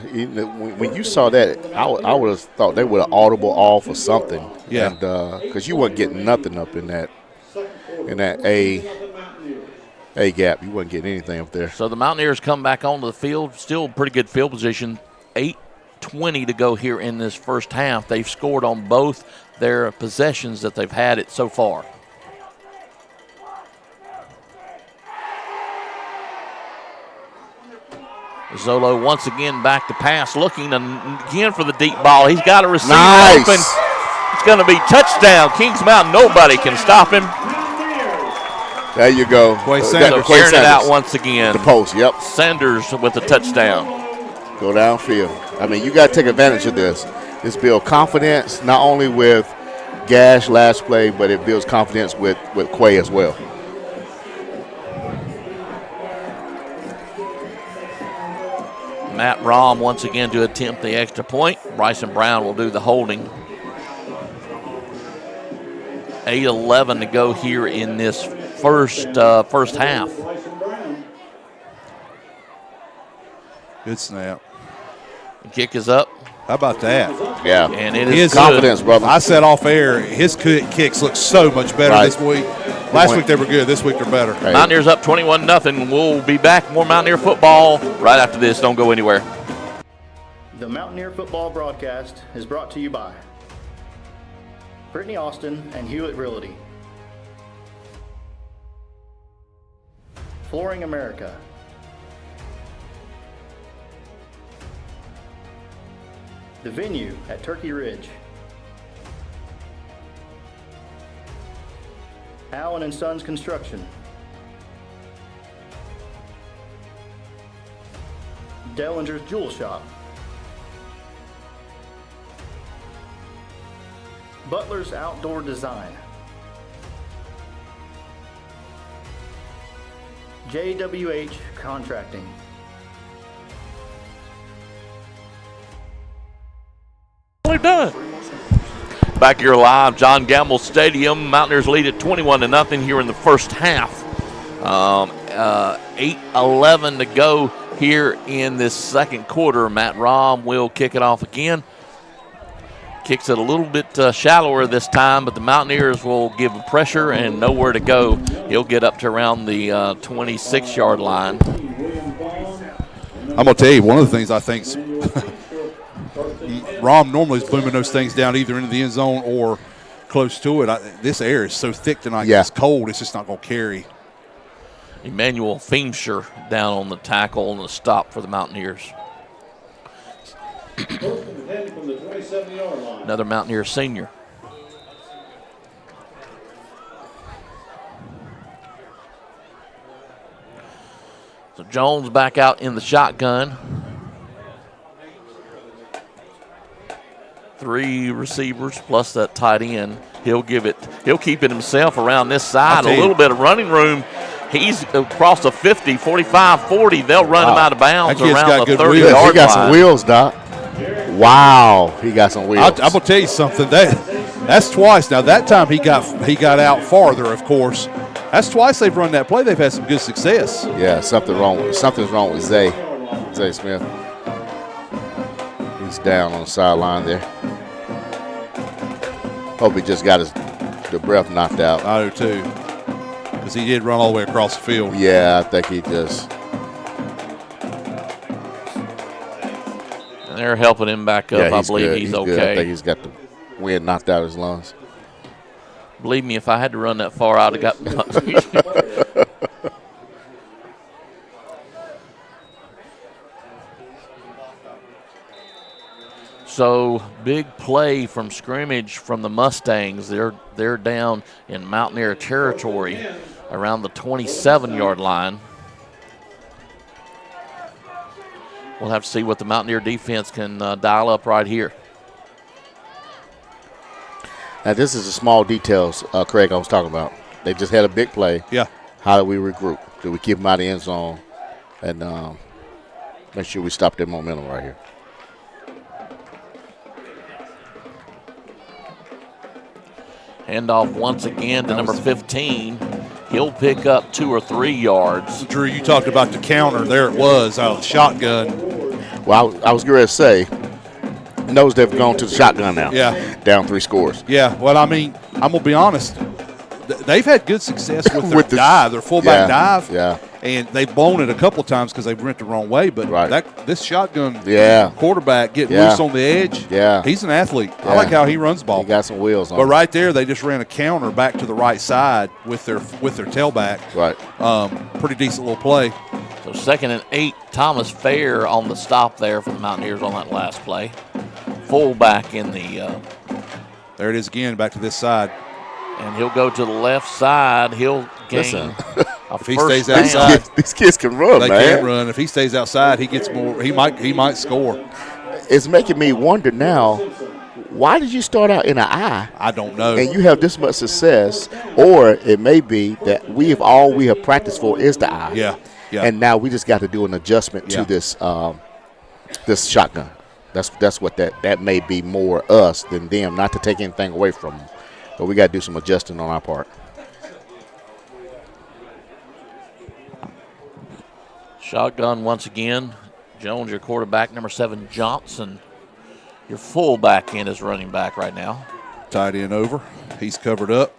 when you saw that, I would have thought they would have audible off or something. Yeah. Because you weren't getting nothing up in that A gap. You wasn't getting anything up there. So the Mountaineers come back onto the field. Still pretty good field position. 8:20 to go here in this first half. They've scored on both their possessions that they've had it so far. Zolo once again back to pass, looking again for the deep ball. He's got a receiver open. It's going to be touchdown. Kings Mountain, nobody can stop him. There you go. Quay Sanders. Clearing it out once again. The post, yep. Sanders with the touchdown. Go downfield. I mean, you got to take advantage of this. This builds confidence not only with Gash last play, but it builds confidence with Quay as well. Matt Rom once again to attempt the extra point. Bryson Brown will do the holding. 8:11 to go here in this first half. Good snap. The kick is up. How about that? Yeah. And it is confidence, good. brother. I said off air, his kicks look so much better this week. Last week they were good. This week they're better. Hey. Mountaineers up 21-0. We'll be back. More Mountaineer football right after this. Don't go anywhere. The Mountaineer Football broadcast is brought to you by Brittany Austin and Hewlett Realty, Flooring America, The Venue at Turkey Ridge, Allen and Sons Construction, Dellinger's Jewel Shop, Butler's Outdoor Design, JWH Contracting, Done. Back here live, John Gamble Stadium. Mountaineers lead at 21-0 here in the first half. 8:11 to go here in this second quarter. Matt Rom will kick it off again. Kicks it a little bit shallower this time, but the Mountaineers will give him pressure and nowhere to go. He'll get up to around the 26-yard line. I'm going to tell you, one of the things I think Rom normally is booming those things down either into the end zone or close to it. This air is so thick tonight. It's cold. It's just not going to carry. Emmanuel Feimsher down on the tackle and the stop for the Mountaineers. Another Mountaineer senior. So Jones back out in the shotgun. 3 receivers plus that tight end. He'll keep it himself around this side. A little bit of running room. He's across the 50, 45, 40. They'll run him out of bounds around the 30-yard line. He got some wheels, Doc. Wow, he got some wheels. I'm gonna tell you something. That's twice now. That time he got out farther. Of course, that's twice they've run that play. They've had some good success. Yeah, something's wrong with Zay Smith. He's down on the sideline there. Hope he just got the breath knocked out. I do too, because he did run all the way across the field. Yeah, I think he just. They're helping him back up. I believe he's okay. Good. I think he's got the wind knocked out of his lungs. Believe me, if I had to run that far, I'd have got. So big play from scrimmage from the Mustangs. They're down in Mountaineer territory around the 27-yard line. We'll have to see what the Mountaineer defense can dial up right here. Now, this is the small details, Craig, I was talking about. They just had a big play. Yeah. How do we regroup? Do we keep them out of the end zone and make sure we stop that momentum right here? Handoff once again to number 15. He'll pick up 2 or 3 yards. Drew, you talked about the counter. There it was out of the shotgun. Well, I was going to say, knows they've gone to the shotgun now. Yeah. Down 3 scores. Yeah, well, I mean, I'm going to be honest. They've had good success with their With the- dive, their fullback dive. Yeah. And they've blown it a couple of times because they've went the wrong way. But this shotgun quarterback getting loose on the edge, he's an athlete. I like how he runs the ball. He got some wheels on But him. right there, they just ran a counter back to the right side with their tailback. Right. Pretty decent little play. So 2nd and 8, Thomas Fair on the stop there for the Mountaineers on that last play. Fullback in the there it is again, back to this side. And he'll go to the left side. He'll gain if he stays outside. These kids can run, they man. can't run. If he stays outside, he gets more. He might score. It's making me wonder now, why did you start out in an I? I don't know. And you have this much success, or it may be that we have practiced for is the I. Yeah. And now we just got to do an adjustment to this this shotgun. That's what that may be more us than them. Not to take anything away from them, but we got to do some adjusting on our part. Shotgun once again. Jones, your quarterback. Number 7, Johnson, your fullback in as running back right now. Tight end over. He's covered up.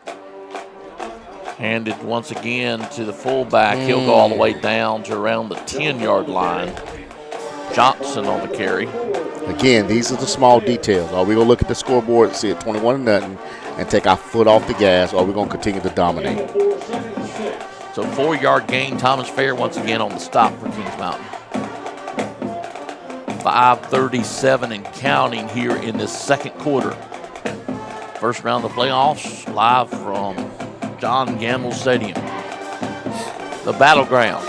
Handed once again to the fullback. He'll go all the way down to around the 10-yard line. Johnson on the carry. Again, these are the small details. Are we going to look at the scoreboard and see it 21-0 and take our foot off the gas, or are we going to continue to dominate? So 4-yard gain. Thomas Fair once again on the stop for Kings Mountain. 5:37 and counting here in this second quarter. First round of the playoffs, live from John Gamble Stadium, the battleground.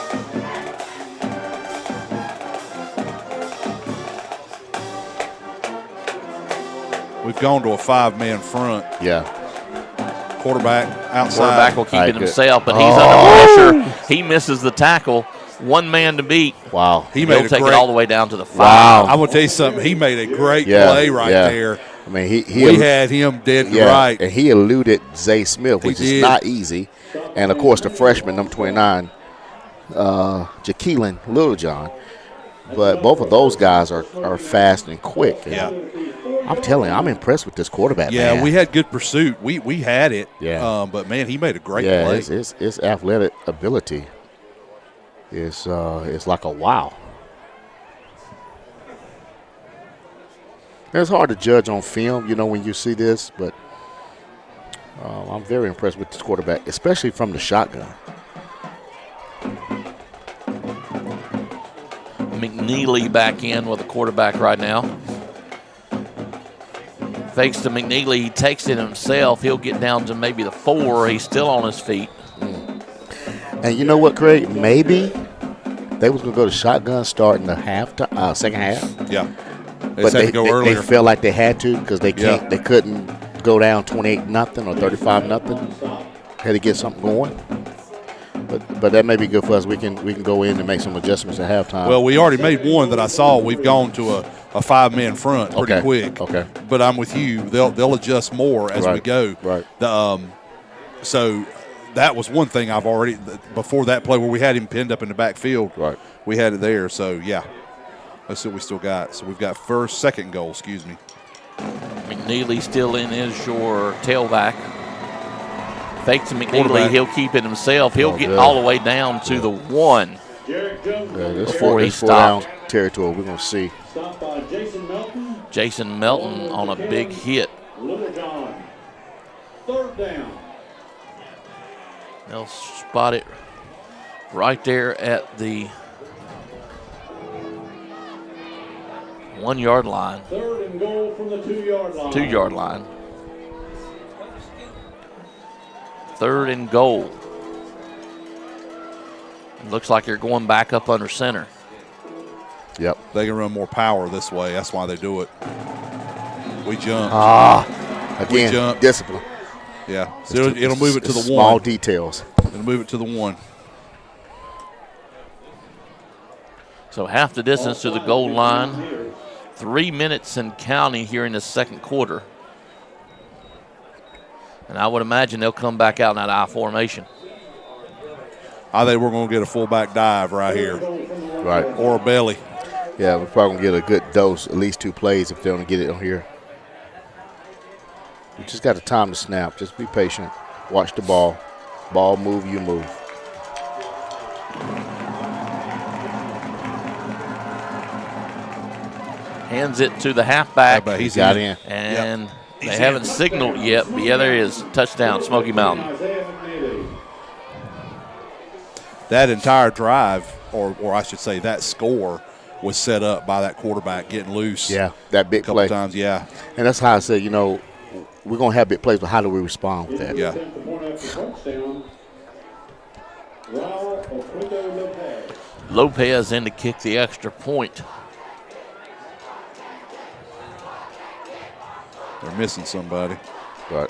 We've gone to a 5-man front. Yeah. Quarterback outside. Quarterback will keep it good. himself, but he's under pressure. He misses the tackle. One man to beat. Wow. He He'll made take it all the way down to the 5. Wow. I'm gonna tell you something. He made a great play right there. I mean, we had him dead to right. And he eluded Zay Smith, which He is did. not easy. And, of course, the freshman, number 29, Jaqueline Littlejohn. But both of those guys are fast and quick. And I'm telling you, I'm impressed with this quarterback, Yeah, man. we had good pursuit. We had it. Yeah. But, man, he made a great play. His athletic ability is like a wow. It's hard to judge on film, when you see this, but I'm very impressed with this quarterback, especially from the shotgun. McNeely back in with a quarterback right now. Fakes to McNeely. He takes it himself. He'll get down to maybe the 4. He's still on his feet. And you know what, Craig? Maybe they was going to go to shotgun starting the second half. Yeah. But had to go earlier. They felt like they had to because they couldn't go down 28-0 or 35-0. Had to get something going. But that may be good for us. We can go in and make some adjustments at halftime. Well, we already made one that I saw. We've gone to a 5-man front pretty quick. Okay. But I'm with you. They'll adjust more as we go. Right. So that was one thing I've already before that play where we had him pinned up in the backfield. Right. We had it there. So yeah. Let's see what we still got. So we've got second goal. Excuse me. McNeely still in as your tailback. Fake to McNeely. He'll keep it himself. He'll get all the way down to the 1. This before he four down stopped. territory. We're going to see. Stopped by Jason Melton. Jason Melton on a big hit. Littlejohn. 3rd down. They'll spot it right there at the 1-yard line. 3rd and goal from the 2-yard line. 2-yard line. 3rd and goal. Looks like you're going back up under center. Yep. They can run more power this way. That's why they do it. We jump. Again, jumped. discipline. Yeah. So it'll move it to the 1. Small details. It'll move it to the 1. So half the distance to the goal line. 3 minutes and counting here in the second quarter. And I would imagine they'll come back out in that I formation. I think we're going to get a fullback dive right here. Right. Or a belly. Yeah, we're probably going to get a good dose, at least 2 plays if they don't get it on here. You just got the time to snap. Just be patient. Watch the ball. Ball move, you move. Hands it to the halfback. He's got in. And they haven't signaled yet, but yeah, there is. Touchdown, Smoky Mountain. That entire drive, or I should say that score, was set up by that quarterback getting loose. Yeah, that big a couple play. times, yeah. And that's how I said, you know, we're going to have big plays, but how do we respond with that? Yeah. Lopez in to kick the extra point. They're missing somebody. Right.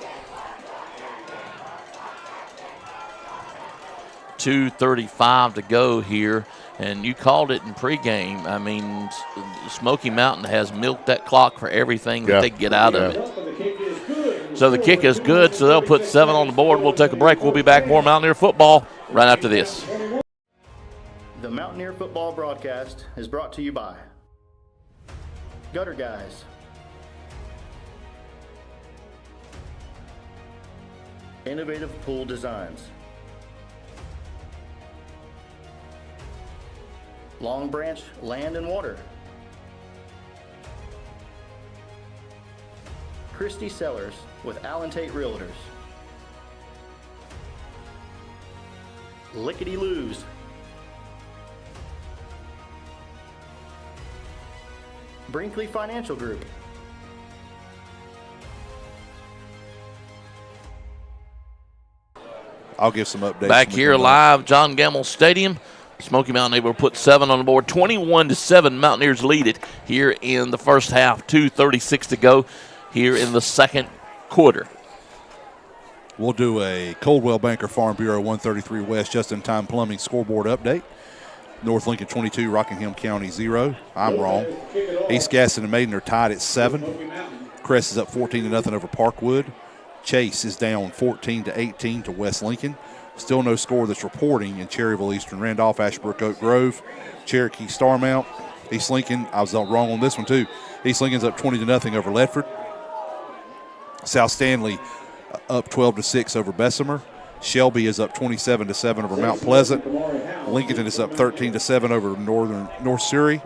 2:35 to go here, and you called it in pregame. I mean, Smoky Mountain has milked that clock for everything that they get out of it. So the kick is good, so they'll put 7 on the board. We'll take a break. We'll be back. More Mountaineer football right after this. The Mountaineer Football broadcast is brought to you by Gutter Guys, Innovative Pool Designs, Long Branch Land and Water, Christie Sellers with Allen Tate Realtors, Lickety Loos, Brinkley Financial Group, I'll give some updates. Back here live, John Gamble Stadium. Smoky Mountain able to put 7 on the board. 21-7, Mountaineers lead it here in the first half. 2:36 to go here in the second quarter. We'll do a Coldwell Banker Farm Bureau 133 West just-in-time plumbing scoreboard update. North Lincoln 22, Rockingham County 0. I'm wrong. East Gaston and Maiden are tied at 7. Crest is up 14-0 over Parkwood. Chase is down 14-18 to West Lincoln. Still no score that's reporting in Cherryville, Eastern Randolph, Ashbrook, Oak Grove, Cherokee, Starmount. East Lincoln, I was wrong on this one too. East Lincoln's up 20-0 over Ledford. South Stanley up 12-6 over Bessemer. Shelby is up 27-7 over Mount Pleasant. Lincoln is up 13-7 over North Surrey.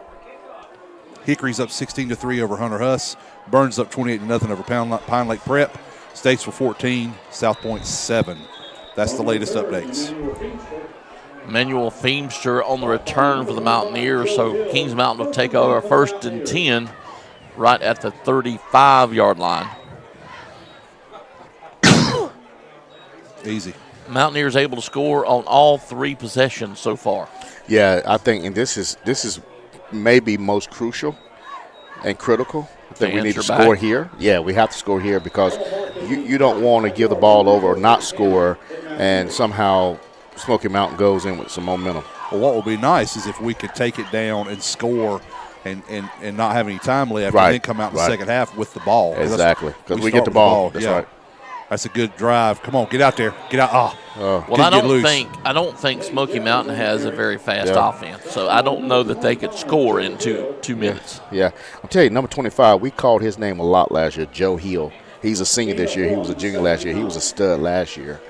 Hickory's up 16-3 over Hunter Huss. Burns up 28-0 over Pine Lake Prep. Statesville 14, South Point 7. That's the latest updates. Manuel Feemster on the return for the Mountaineers, so Kings Mountain will take over 1st and 10 right at the 35-yard line. Easy. Mountaineers able to score on all 3 possessions so far. Yeah, I think, and this is maybe most crucial and critical. I think we need to score here. Yeah, we have to score here because you don't want to give the ball over or not score and somehow Smoky Mountain goes in with some momentum. Well, what would be nice is if we could take it down and score and not have any time left right. and then come out in the second half with the ball. Exactly, because we get the ball. That's right. That's a good drive. Come on, get out there. Get out. Well, I don't think Smoky Mountain has a very fast offense, so I don't know that they could score in two minutes. Yeah. I'll tell you, number 25, we called his name a lot last year, Joe Hill. He's a senior this year. He was a junior last year. He was a stud last year.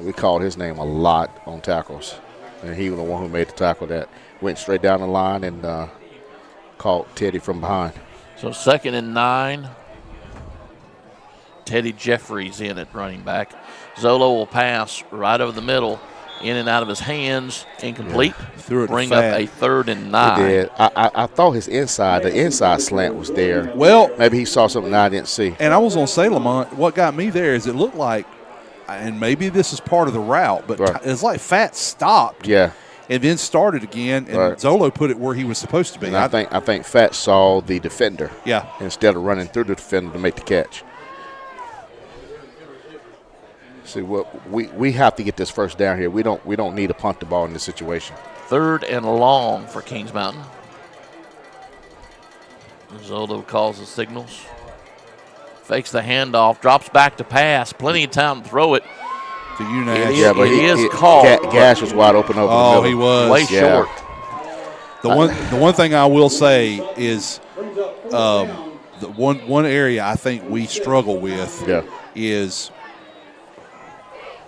We called his name a lot on tackles, and he was the one who made the tackle that went straight down the line and caught Teddy from behind. So 2nd and 9. Teddy Jeffries in at running back. Zolo will pass right over the middle, in and out of his hands, incomplete. Threw it Bring fat. up a 3rd and 9. He did. I thought the inside slant was there. Well, maybe he saw something I didn't see. And I was going to say, Lamont, what got me there is it looked like, and maybe this is part of the route, but it's like Fat stopped. Yeah. And then started again, and Zolo put it where he was supposed to be. And I think Fat saw the defender. Yeah. Instead of running through the defender to make the catch. See, what we have to get this first down here. We don't need to punt the ball in this situation. 3rd and long for Kings Mountain. Zolo calls the signals. Fakes the handoff, drops back to pass. Plenty of time to throw it. To you, Nash. Yeah, but he is caught. Gash was wide open over the middle. He was. Way short. The one thing I will say is the one area I think we struggle with is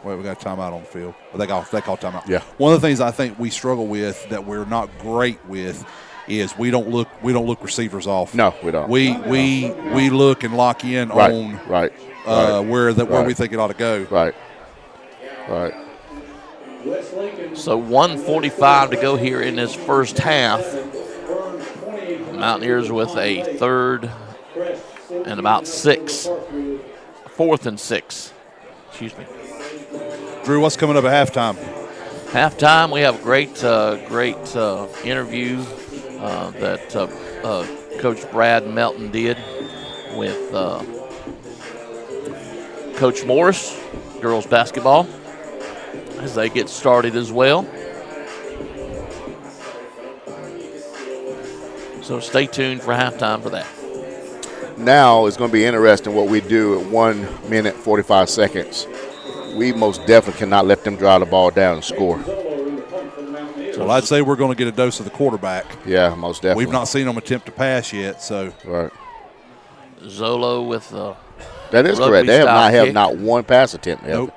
we got a timeout on the field. They call timeout. Yeah. One of the things I think we struggle with that we're not great with is we don't look receivers off. No, we don't. We look and lock in on where we think it ought to go. Right. So 1:45 to go here in this first half. Mountaineers with a 3rd and about 6. 4th and 6. Excuse me. Drew, what's coming up at halftime? Halftime, we have a great interview that Coach Brad Melton did with Coach Morris, girls basketball, as they get started as well. So stay tuned for halftime for that. Now it's going to be interesting what we do at 1 minute 45 seconds. We most definitely cannot let them drive the ball down and score. Well, I'd say we're going to get a dose of the quarterback. Yeah, most definitely. We've not seen them attempt to pass yet, so. Right. Zolo with that is correct. They have not one pass attempt. Nope.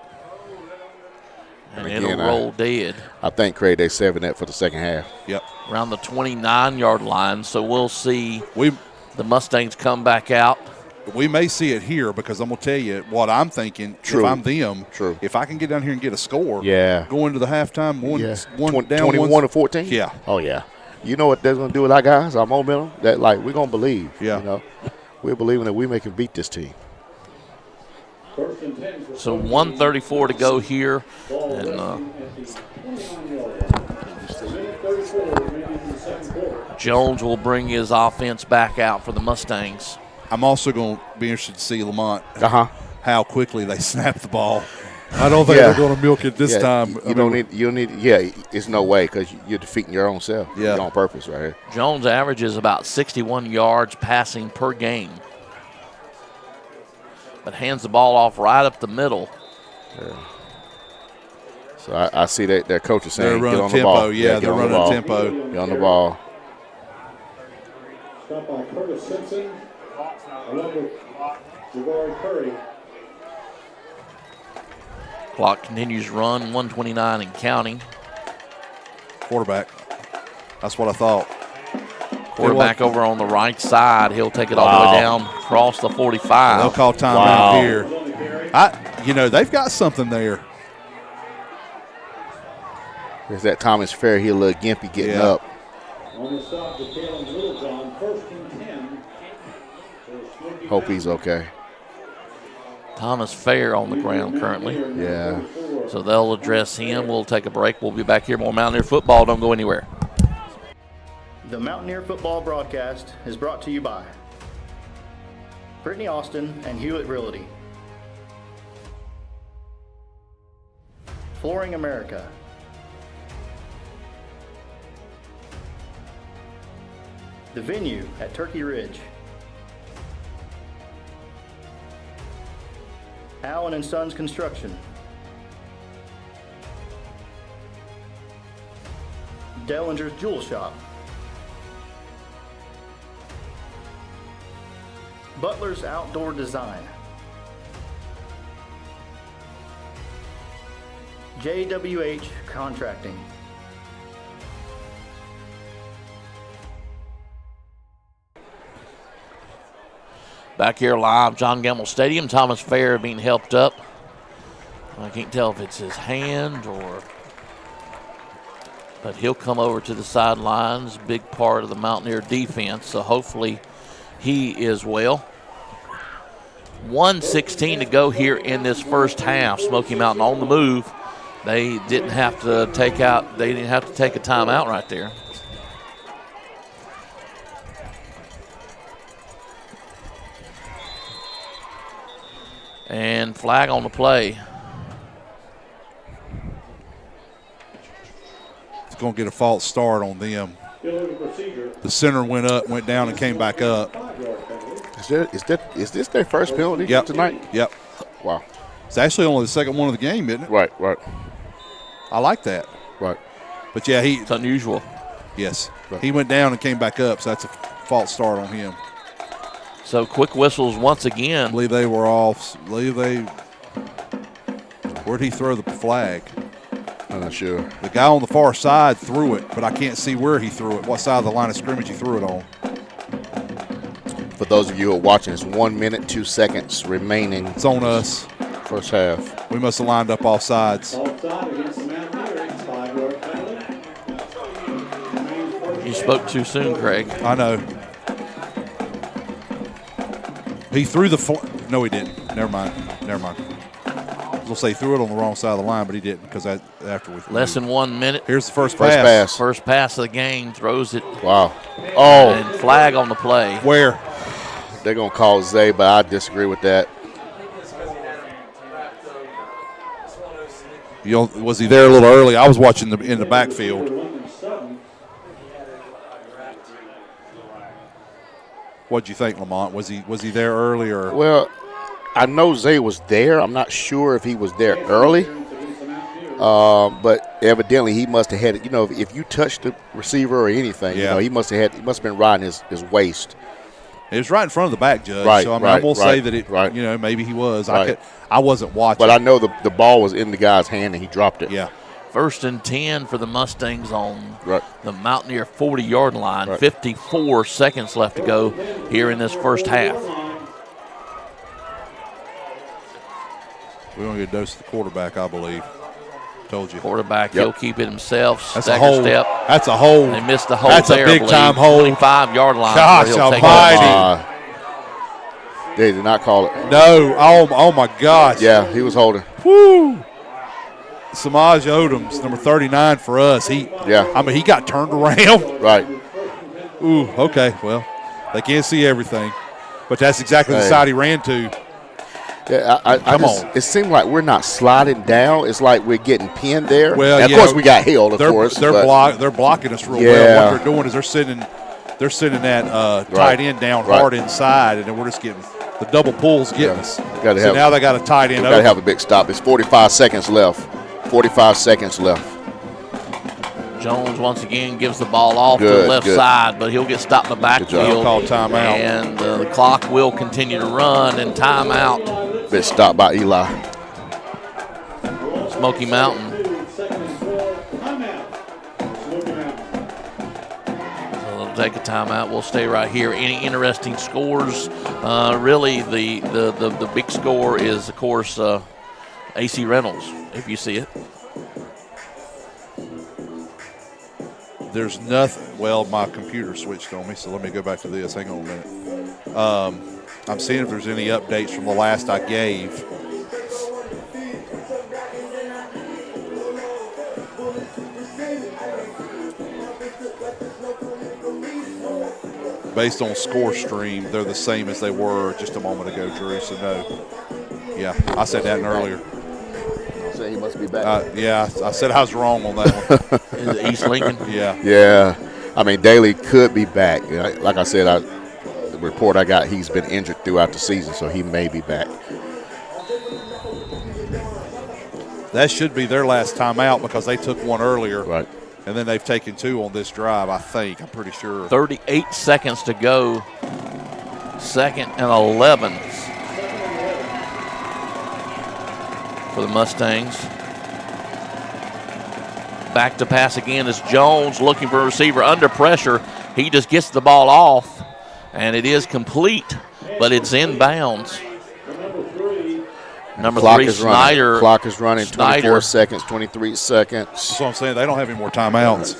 And it'll roll dead. I think, Craig, they 7 for the second half. Yep. Around the 29-yard line, so we'll see the Mustangs come back out. We may see it here because I'm going to tell you what I'm thinking. True. If I'm them, True. If I can get down here and get a score, go into the halftime, one down 21 to 14. Yeah. Oh yeah. You know what they're going to do with our guys, our momentum? That we're going to believe. Yeah. You know, we're believing that we can beat this team. So 1:34 to go here, and Jones will bring his offense back out for the Mustangs. I'm also going to be interested to see Lamont how quickly they snap the ball. I don't think they're going to milk it this time. You need. It's no way because you're defeating your own self. Yeah. You're on purpose right here. Jones averages about 61 yards passing per game, but hands the ball off right up the middle. Yeah. So I see that their coach is saying, they're running get on tempo. the ball. Yeah, they're running a tempo. Get on the ball. Stop by Curtis Simpson, along with Jabari Curry. Clock continues to run, 1:29 and counting. Quarterback. That's what I thought. Quarterback over on the right side. He'll take it all the way down, cross the 45. They'll call timeout here. They've got something there. There's that Thomas Fair. He a little gimpy getting up. On the stop to Caleb Littlejohn, 1st and 10. Hope he's okay. Thomas Fair on the ground currently. Yeah. So they'll address him. We'll take a break. We'll be back here. More Mountaineer football. Don't go anywhere. The Mountaineer football broadcast is brought to you by Brittany Austin and Hewlett Realty, Flooring America, The Venue at Turkey Ridge, Allen and Sons Construction, Dellinger's Jewel Shop, Butler's Outdoor Design, JWH Contracting, Back here live, John Gamble Stadium. Thomas Fair being helped up. I can't tell if it's his hand but he'll come over to the sidelines. Big part of the Mountaineer defense, so hopefully he is well. 1:16 to go here in this first half. Smoky Mountain on the move. They didn't have to take a timeout right there. And flag on the play. going to get a false start on them. The center went up, went down, and came back up. Is this their first penalty tonight? Yep. Wow. It's actually only the second one of the game, isn't it? Right. I like that. Right. But, yeah, It's unusual. Yes. Right. He went down and came back up, so that's a false start on him. So quick whistles once again. I believe they were off. Where'd he throw the flag? I'm not sure. The guy on the far side threw it, but I can't see where he threw it, what side of the line of scrimmage he threw it on. For those of you who are watching, it's 1 minute, 2 seconds remaining. It's on us. First half. We must have lined up off sides. Offside against the Mountaineers, 5-yard penalty. You spoke too soon, Craig. I know. He threw the no, he didn't. Never mind. I was going to say he threw it on the wrong side of the line, but he didn't because after we threw. Less than 1 minute. Here's the first First pass. pass. First pass of the game, throws it. Wow. Oh, And flag on the play. Where? they're going to call Zay, but I disagree with that. Was he there a little early? I was watching in the backfield. What'd you think, Lamont? Was he there early or? Well, I know Zay was there. I'm not sure if he was there early. But evidently he must have had it. You know, if you touch the receiver or anything, you know, he must have been riding his waist. It was right in front of the back, Judge. Right, so right, I will say that it. right. You know, maybe he was. Right. I wasn't watching. But I know the ball was in the guy's hand and he dropped it. Yeah. 1st and 10 for the Mustangs on Right. the Mountaineer 40-yard line. Right. 54 seconds left to go here in this first half. We're going to get a dose of the quarterback, I believe. Told you. Quarterback, Yep. he'll keep it himself. That's a Stagger hold. step. That's a hold. They missed the hold That's there, a big-time hold. 25-yard line. Gosh where he'll take almighty. They did not call it. No. Oh my gosh. Yeah, he was holding. Woo. Samaj Odoms, number 39 for us. He got turned around. Right. Ooh, okay. Well, they can't see everything. But that's exactly the side he ran to. Yeah, Come on. It seemed like we're not sliding down. It's like we're getting pinned there. Well, and of course we got held, of course. They're blocking us real well. What they're doing is they're sending that tight end down hard inside, and then we're just getting the double pulls getting us. So now they got a tight end. Got to have a big stop. It's 45 seconds left. 45 seconds left. Jones once again gives the ball off to Good, the left good. side, but he'll get stopped in the backfield. Call timeout. And the clock will continue to run, and timeout. Big stop by Eli. Smoky Mountain. Take a timeout. We'll stay right here. Any interesting scores? Really, the big score is, of course, AC Reynolds, if you see it. There's nothing. Well, my computer switched on me, so let me go back to this. Hang on a minute. I'm seeing if there's any updates from the last I gave. Based on score stream, they're the same as they were just a moment ago, Drew. So no, yeah, I said that earlier. Say he must be back. Yeah, I said I was wrong on that one. Is it East Lincoln? Yeah. Yeah. I mean, Daly could be back. You know, like I said, the report I got, he's been injured throughout the season, so he may be back. That should be their last timeout because they took one earlier. Right. And then they've taken two on this drive, I think. I'm pretty sure. 38 seconds to go. 2nd and 11 for the Mustangs. Back to pass again is Jones looking for a receiver under pressure. He just gets the ball off, and it is complete, but it's in bounds. Number Clock 3, is Snyder. running. Clock is running. 24 Snyder. seconds, 23 seconds. That's what I'm saying. They don't have any more timeouts.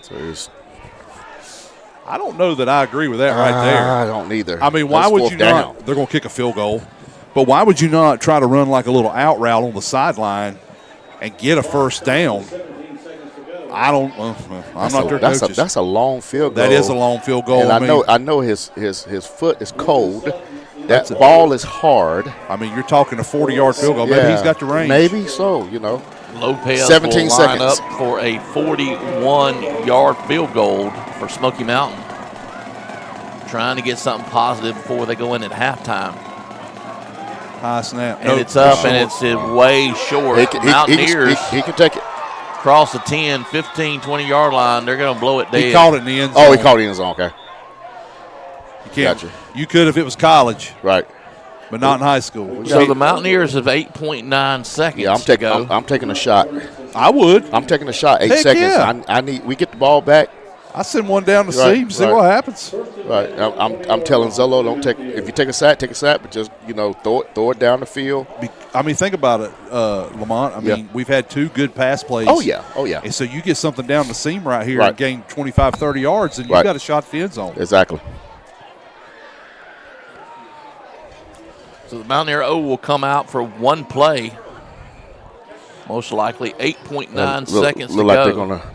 So it's, I don't know that I agree with that right there. I don't either. I mean, why That's would fourth you down. not? They're going to kick a field goal. But why would you not try to run like a little out route on the sideline and get a first down? I don't. I'm not their coaches. That's a long field goal. That is a long field goal. And I know his foot is cold. That ball is hard. I mean, you're talking a 40-yard field goal. Maybe he's got the range. Maybe so. You know. Lopez 17 will line seconds. up for a 41-yard field goal for Smoky Mountain. Trying to get something positive before they go in at halftime. High snap. And it's up, and it's way short. Mountaineers He can take it. cross the 10, 15, 20-yard line. They're going to blow it dead. He caught it in the end zone. Oh, he caught it in the end zone. Okay. You can't. Gotcha. You could if it was college, Right. but not in high school. So the Mountaineers have 8.9 seconds Yeah, to go. I'm taking a shot. I would. I'm taking a shot. 8 Heck seconds. yeah. I need. We get the ball back. I send one down the Right, seam, see right. what happens. Right. I'm telling Zello, don't take. If you take a sack, but just throw it down the field. I mean, think about it, Lamont. I mean, we've had 2 good pass plays. Oh yeah. And so you get something down the seam right here Right. and gain 25, 30 yards, and you've Right. got a shot at the end zone. Exactly. So the Mountaineer O will come out for one play. Most likely 8.9 seconds to look go. like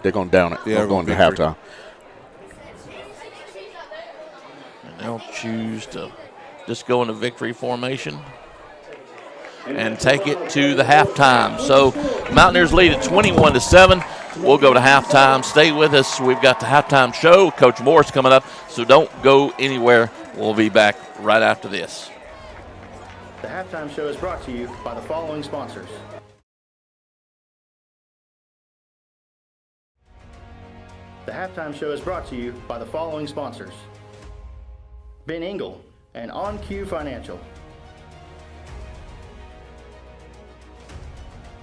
they're gonna down it. Yeah, They're going to victory. halftime. And they'll choose to just go into victory formation and take it to the halftime. So Mountaineers lead at 21-7. We'll go to halftime. Stay with us. We've got the halftime show. Coach Morris coming up, so don't go anywhere. We'll be back right after this. The halftime show is brought to you by the following sponsors. The halftime show is brought to you by the following sponsors. Ben Engel and On Cue Financial.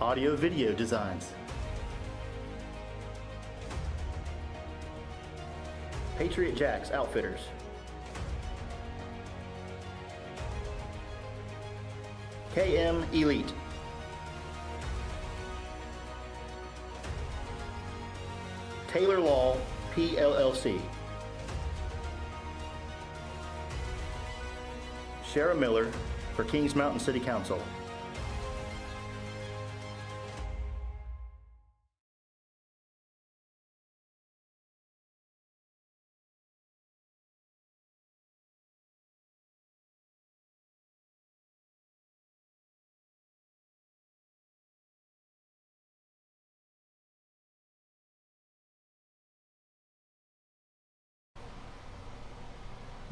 Audio Video Designs. Patriot Jacks Outfitters. KM Elite. Taylor Law, PLLC. Shara Miller for Kings Mountain City Council.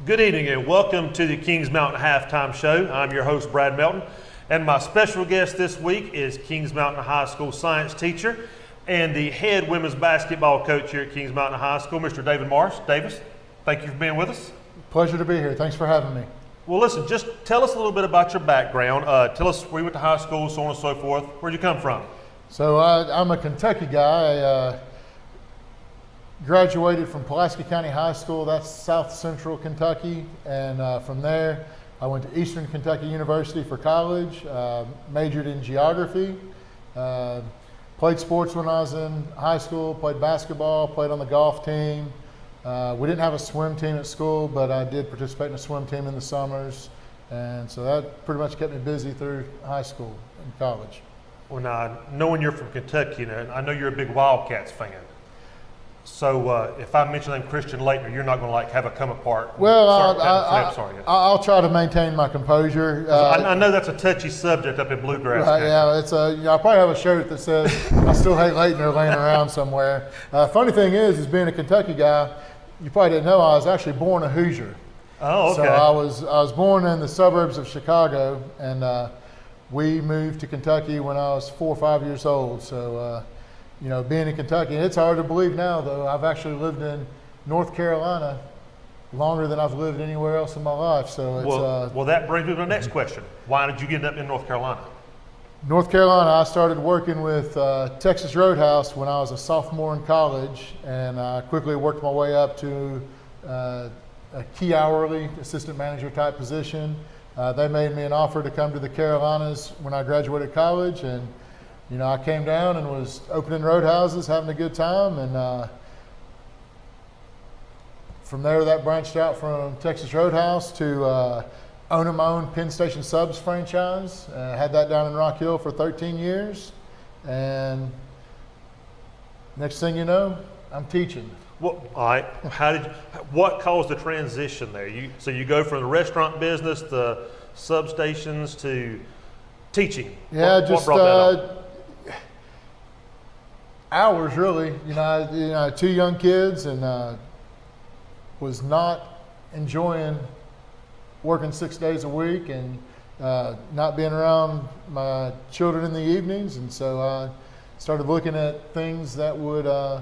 Good evening and welcome to the Kings Mountain Halftime Show. I'm your host, Brad Melton, and my special guest this week is Kings Mountain High School science teacher and the head women's basketball coach here at Kings Mountain High School, Mr. David Morris. Davis, thank you for being with us. Pleasure to be here. Thanks for having me. Well, listen, just tell us a little bit about your background. Tell us where you went to high school, so on and so forth. Where'd you come from? So I'm a Kentucky guy. I graduated from Pulaski County High School. That's South Central Kentucky. And from there, I went to Eastern Kentucky University for college, majored in geography, played sports when I was in high school, played basketball, played on the golf team. We didn't have a swim team at school, but I did participate in a swim team in the summers. And so that pretty much kept me busy through high school and college. Well, now, knowing you're from Kentucky, I know you're a big Wildcats fan. So if I mention them Christian Laettner, you're not going to have a come apart. Well, I'll I'll try to maintain my composure. I know that's a touchy subject up in Bluegrass. Right, yeah, it's I probably have a shirt that says "I still hate Laettner" laying around somewhere. Funny thing is being a Kentucky guy, you probably didn't know I was actually born a Hoosier. Oh, okay. So I was born in the suburbs of Chicago, and we moved to Kentucky when I was 4 or 5 years old. So. Being in Kentucky, and it's hard to believe now, though, I've actually lived in North Carolina longer than I've lived anywhere else in my life. So it's, well, that brings me to the next question. Why did you get up in North Carolina? North Carolina, I started working with Texas Roadhouse when I was a sophomore in college, and I quickly worked my way up to a key hourly assistant manager type position. They made me an offer to come to the Carolinas when I graduated college, and I came down and was opening roadhouses, having a good time, and from there that branched out from Texas Roadhouse to owning my own Penn Station Subs franchise. Had that down in Rock Hill for 13 years, and next thing you know, I'm teaching. Well, all right. What caused the transition there? So you go from the restaurant business, the substations, to teaching. Yeah, what brought that on? hours really. I had 2 young kids and was not enjoying working 6 days a week and not being around my children in the evenings, and so I started looking at things that would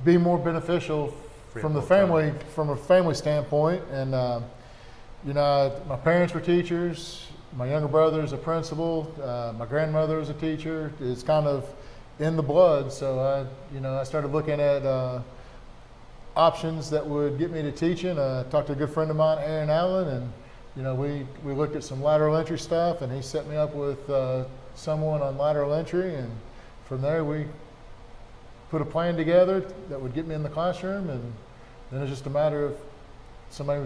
be more beneficial from a family standpoint. And my parents were teachers. My younger brother is a principal. My grandmother is a teacher. It's kind of in the blood. So I started looking at options that would get me to teaching. I talked to a good friend of mine, Aaron Allen, and we looked at some lateral entry stuff, and he set me up with someone on lateral entry, and from there we put a plan together that would get me in the classroom, and then it's just a matter of somebody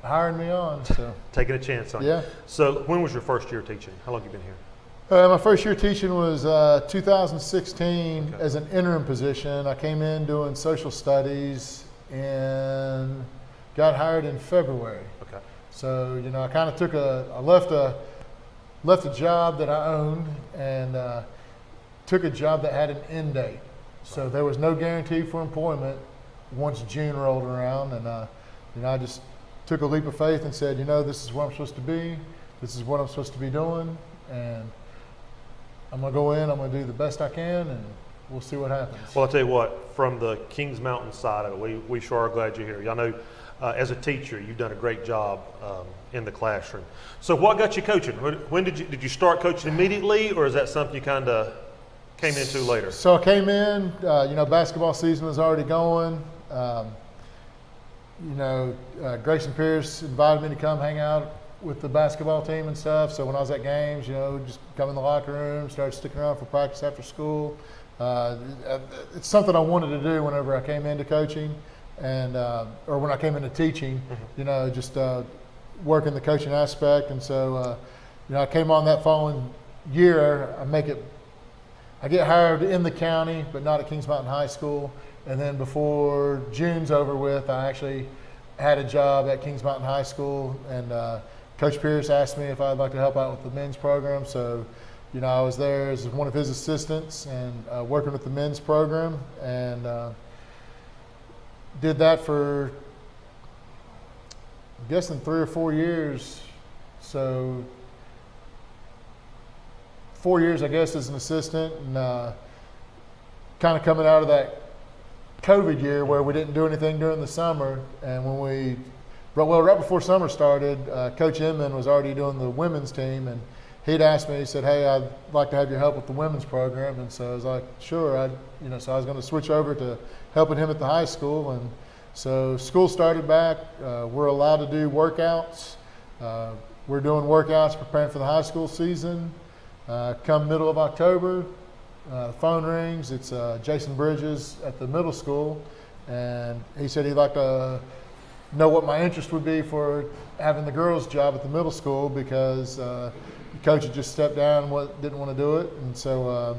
hiring me on. So Taking a chance on yeah. you. So when was your first year teaching? How long have you been here? My first year teaching was 2016 as an interim position. I came in doing social studies and got hired in February. Okay. So I kind of left a job that I owned and took a job that had an end date. So there was no guarantee for employment once June rolled around, and I just took a leap of faith and said, this is where I'm supposed to be. This is what I'm supposed to be doing, and I'm gonna go in. I'm gonna do the best I can, and we'll see what happens. Well, I'll tell you what, from the Kings Mountain side of it, we sure are glad you're here. I know as a teacher, you've done a great job in the classroom. So what got you coaching? When did you start coaching immediately, or is that something you kind of came into later? So I came in, basketball season was already going. Grayson Pierce invited me to come hang out with the basketball team and stuff. So when I was at games, just come in the locker room, started sticking around for practice after school. It's something I wanted to do whenever I came into coaching, and or when I came into teaching. Just working the coaching aspect. And so I came on that following year. I get hired in the county, but not at Kings Mountain High School. And then before June's over with, I actually had a job at Kings Mountain High School, and Coach Pierce asked me if I'd like to help out with the men's program. So, I was there as one of his assistants and working with the men's program, and did that for, I'm guessing, 3 or 4 years. So 4 years, I guess, as an assistant, and kind of coming out of that COVID year where we didn't do anything during the summer. And when right before summer started, Coach Inman was already doing the women's team, and he'd asked me, he said, hey, I'd like to have your help with the women's program. And so I was like, sure. So I was going to switch over to helping him at the high school. And so school started back. We're allowed to do workouts. We're doing workouts preparing for the high school season. Come middle of October, the phone rings. It's Jason Bridges at the middle school, and he said he'd like to know what my interest would be for having the girls' job at the middle school, because the coach had just stepped down and didn't want to do it. And so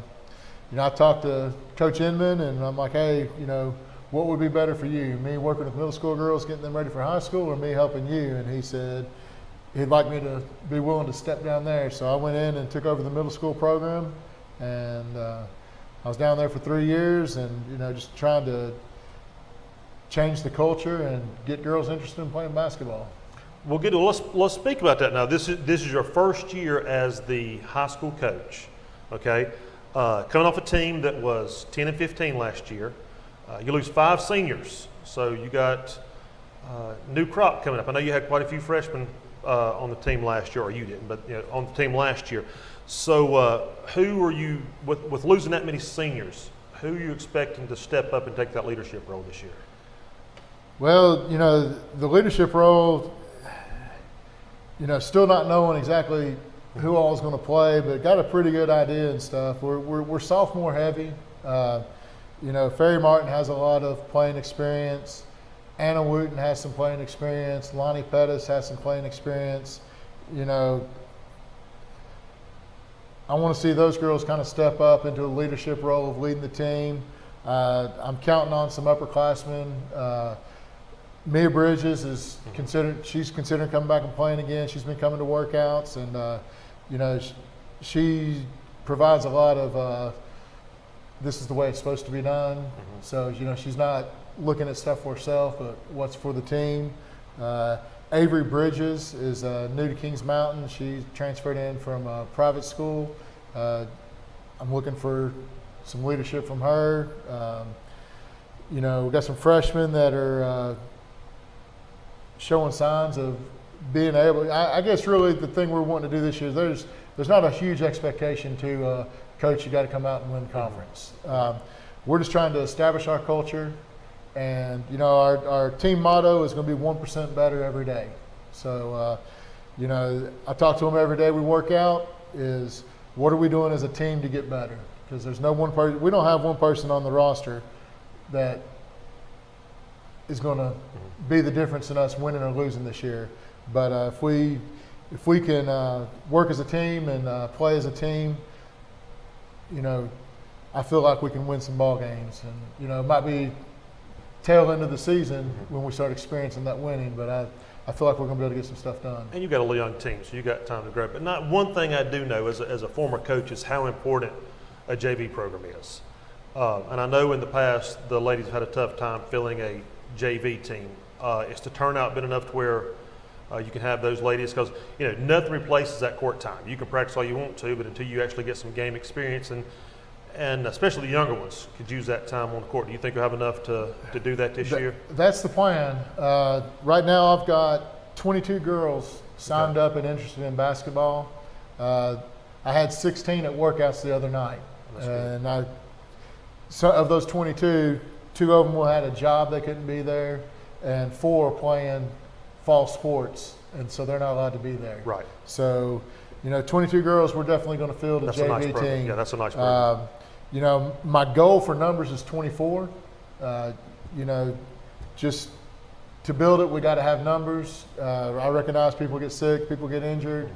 I talked to Coach Inman, and I'm like, hey, what would be better for you, me working with middle school girls, getting them ready for high school, or me helping you? And he said he'd like me to be willing to step down there. So I went in and took over the middle school program, and I was down there for 3 years, and just trying to change the culture and get girls interested in playing basketball. Well, good. Well, let's speak about that now. This is your first year as the high school coach, okay? Coming off a team that was 10 and 15 last year. You lose 5 seniors, so you got new crop coming up. I know you had quite a few freshmen on the team last year, or you didn't, but on the team last year. So who are you, with losing that many seniors, who are you expecting to step up and take that leadership role this year? Well, the leadership role, still not knowing exactly who all is going to play, but got a pretty good idea and stuff. We're sophomore heavy. Ferry Martin has a lot of playing experience. Anna Wooten has some playing experience. Lonnie Pettis has some playing experience. I want to see those girls kind of step up into a leadership role of leading the team. I'm counting on some upperclassmen. Mia Bridges is she's considering coming back and playing again. She's been coming to workouts, and she provides a lot of this is the way it's supposed to be done. So, you know, she's not looking at stuff for herself, but what's for the team. Avery Bridges is new to Kings Mountain. She transferred in from a private school. I'm looking for some leadership from her. You know, we've got some freshmen that are showing signs of being able. I guess really the thing we're wanting to do this year, there's not a huge expectation to coach. You got to come out and win conference. We're just trying to establish our culture, and you know, our team motto is going to be 1% better every day. So, you know, I talk to them every day we work out. Is what are we doing as a team to get better? Because there's no one person. We don't have one person on the roster that is going to be the difference in us winning or losing this year. But if we can work as a team and play as a team, you know, I feel like we can win some ball games. And you know, it might be tail end of the season when we start experiencing that winning. But I feel like we're going to be able to get some stuff done. And you got a young team, so you got time to grow. But not one thing I do know as a former coach is how important a JV program is. And I know in the past the ladies have had a tough time filling a JV team. Is the turnout been enough to where you can have those ladies? Because you know, nothing replaces that court time. You can practice all you want to, but until you actually get some game experience, and especially the younger ones could use that time on the court. Do you think you'll have enough to do that this year? That's the plan. Right now I've got 22 girls signed up and interested in basketball. I had 16 at workouts the other night. And so of those 22, 2 of them had a job, they couldn't be there, and 4 are playing fall sports, and so they're not allowed to be there. Right. So, you know, 22 girls, we're definitely going to field a JV team. Yeah, that's a nice program. You know, my goal for numbers is 24. You know, just to build it, we got to have numbers. I recognize people get sick, people get injured.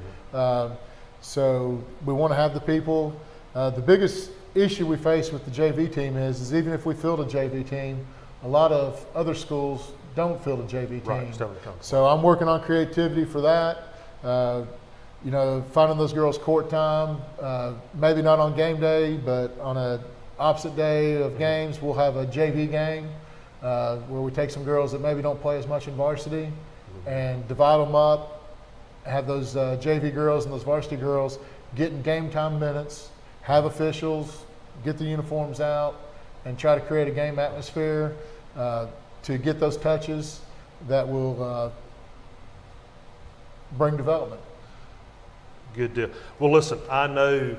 So we want to have the people. The biggest issue we face with the JV team is even if we field a JV team, a lot of other schools don't field a JV team. Right, so I'm working on creativity for that. You know, finding those girls court time, maybe not on game day, but on a opposite day of games, we'll have a JV game where we take some girls that maybe don't play as much in varsity and divide them up, have those JV girls and those varsity girls getting game time minutes, have officials, get the uniforms out, and try to create a game atmosphere to get those touches that will bring development. Good deal. Well, listen, I know,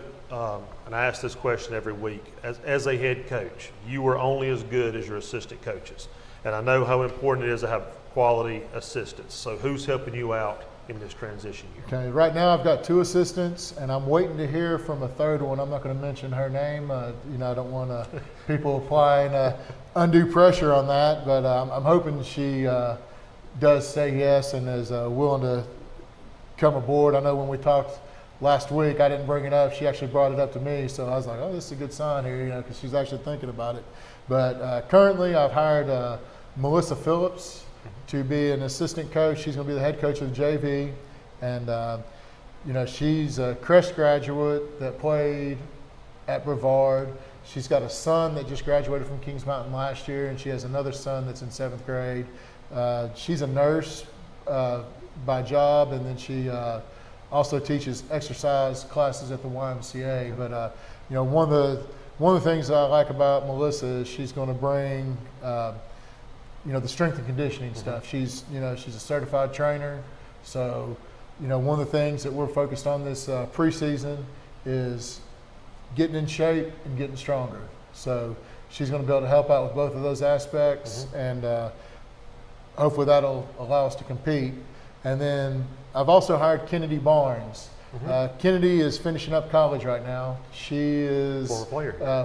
and I ask this question every week, as a head coach, you are only as good as your assistant coaches. And I know how important it is to have quality assistants. So who's helping you out in this transition year? Okay, right now I've got 2 assistants, and I'm waiting to hear from a third one. I'm not going to mention her name. You know, I don't want people applying undue pressure on that, but I'm hoping she does say yes and is willing to come aboard. I know when we talked last week, I didn't bring it up. She actually brought it up to me, so I was like, oh, this is a good sign here, you know, because she's actually thinking about it. But currently I've hired Melissa Phillips to be an assistant coach. She's going to be the head coach of the JV. And, you know, she's a Crest graduate that played at Brevard. She's got a son that just graduated from Kings Mountain last year, and she has another son that's in 7th grade. She's a nurse by job, and then she also teaches exercise classes at the YMCA. But, you know, one of the things I like about Melissa is she's going to bring you know, the strength and conditioning stuff. She's a certified trainer. So, you know, one of the things that we're focused on this preseason is getting in shape and getting stronger. So she's going to be able to help out with both of those aspects, and hopefully that'll allow us to compete. And then I've also hired Kennedy Barnes. Kennedy is finishing up college right now. She is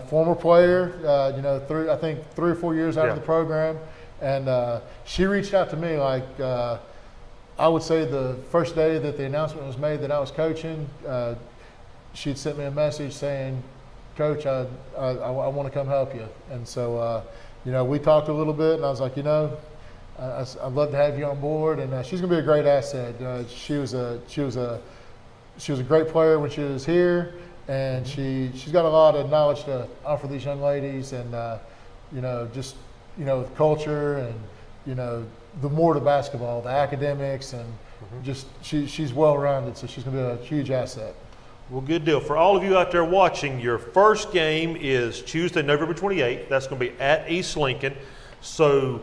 former player. You know, I think 3 or 4 years out of the program. And she reached out to me like, I would say the first day that the announcement was made that I was coaching, she'd sent me a message saying, Coach, I want to come help you. And so, you know, we talked a little bit, and I was like, you know, I'd love to have you on board, and she's going to be a great asset. She was a great player when she was here, and she's got a lot of knowledge to offer these young ladies, and just the culture, and the more to basketball, the academics, and just she's well rounded, so she's going to be a huge asset. Well, good deal. For all of you out there watching, your first game is Tuesday, November 28th. That's going to be at East Lincoln. So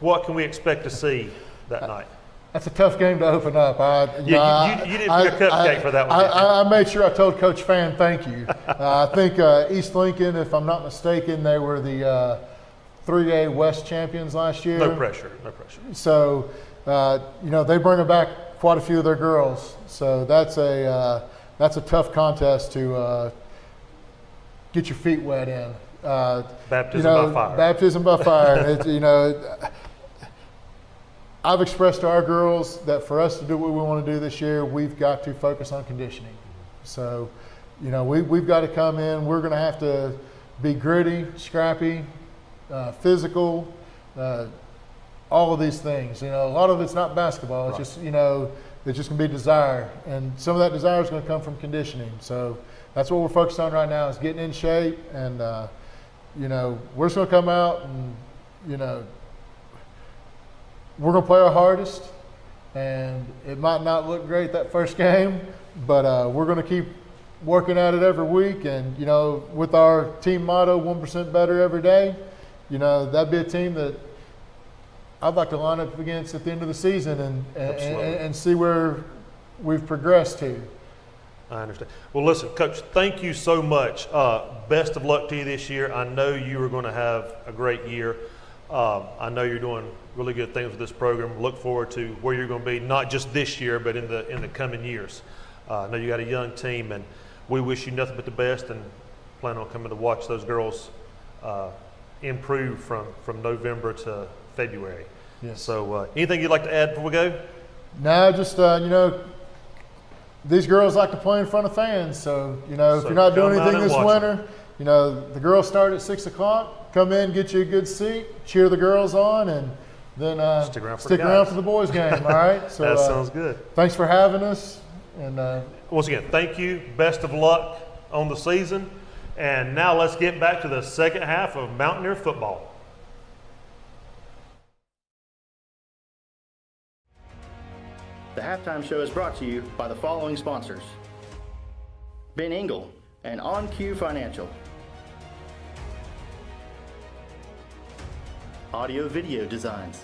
what can we expect to see that night? That's a tough game to open up. You didn't pick a cupcake for that one, did you? I made sure I told Coach Fan thank you. I think East Lincoln, if I'm not mistaken, they were the 3A West champions last year. No pressure. So, they bring back quite a few of their girls. So that's a tough contest to get your feet wet in. Baptism by fire. Baptism by fire. I've expressed to our girls that for us to do what we want to do this year, we've got to focus on conditioning. So, we've got to come in. We're going to have to be gritty, scrappy, physical, all of these things. A lot of it's not basketball. It's just, it's just going to be desire. And some of that desire is going to come from conditioning. So that's what we're focused on right now, is getting in shape. And, we're just going to come out and, we're going to play our hardest. And it might not look great that first game, but we're going to keep working at it every week. And, with our team motto, 1% better every day, that'd be a team that I'd like to line up against at the end of the season and see where we've progressed to. I understand. Well, listen, Coach, thank you so much. Best of luck to you this year. I know you are going to have a great year. I know you're doing really good things with this program. Look forward to where you're going to be, not just this year, but in the coming years. I know you got a young team, and we wish you nothing but the best, and plan on coming to watch those girls improve from November to February. Yes. So anything you'd like to add before we go? No, just, these girls like to play in front of fans. So, if you're not doing anything this winter, the girls start at 6 o'clock. Come in, get you a good seat, cheer the girls on, and then stick around for the boys' game, all right? So, that sounds good. Thanks for having us. And once again, thank you. Best of luck on the season. And now let's get back to the second half of Mountaineer football. The halftime show is brought to you by the following sponsors: Ben Engel and On Cue Financial, Audio Video Designs,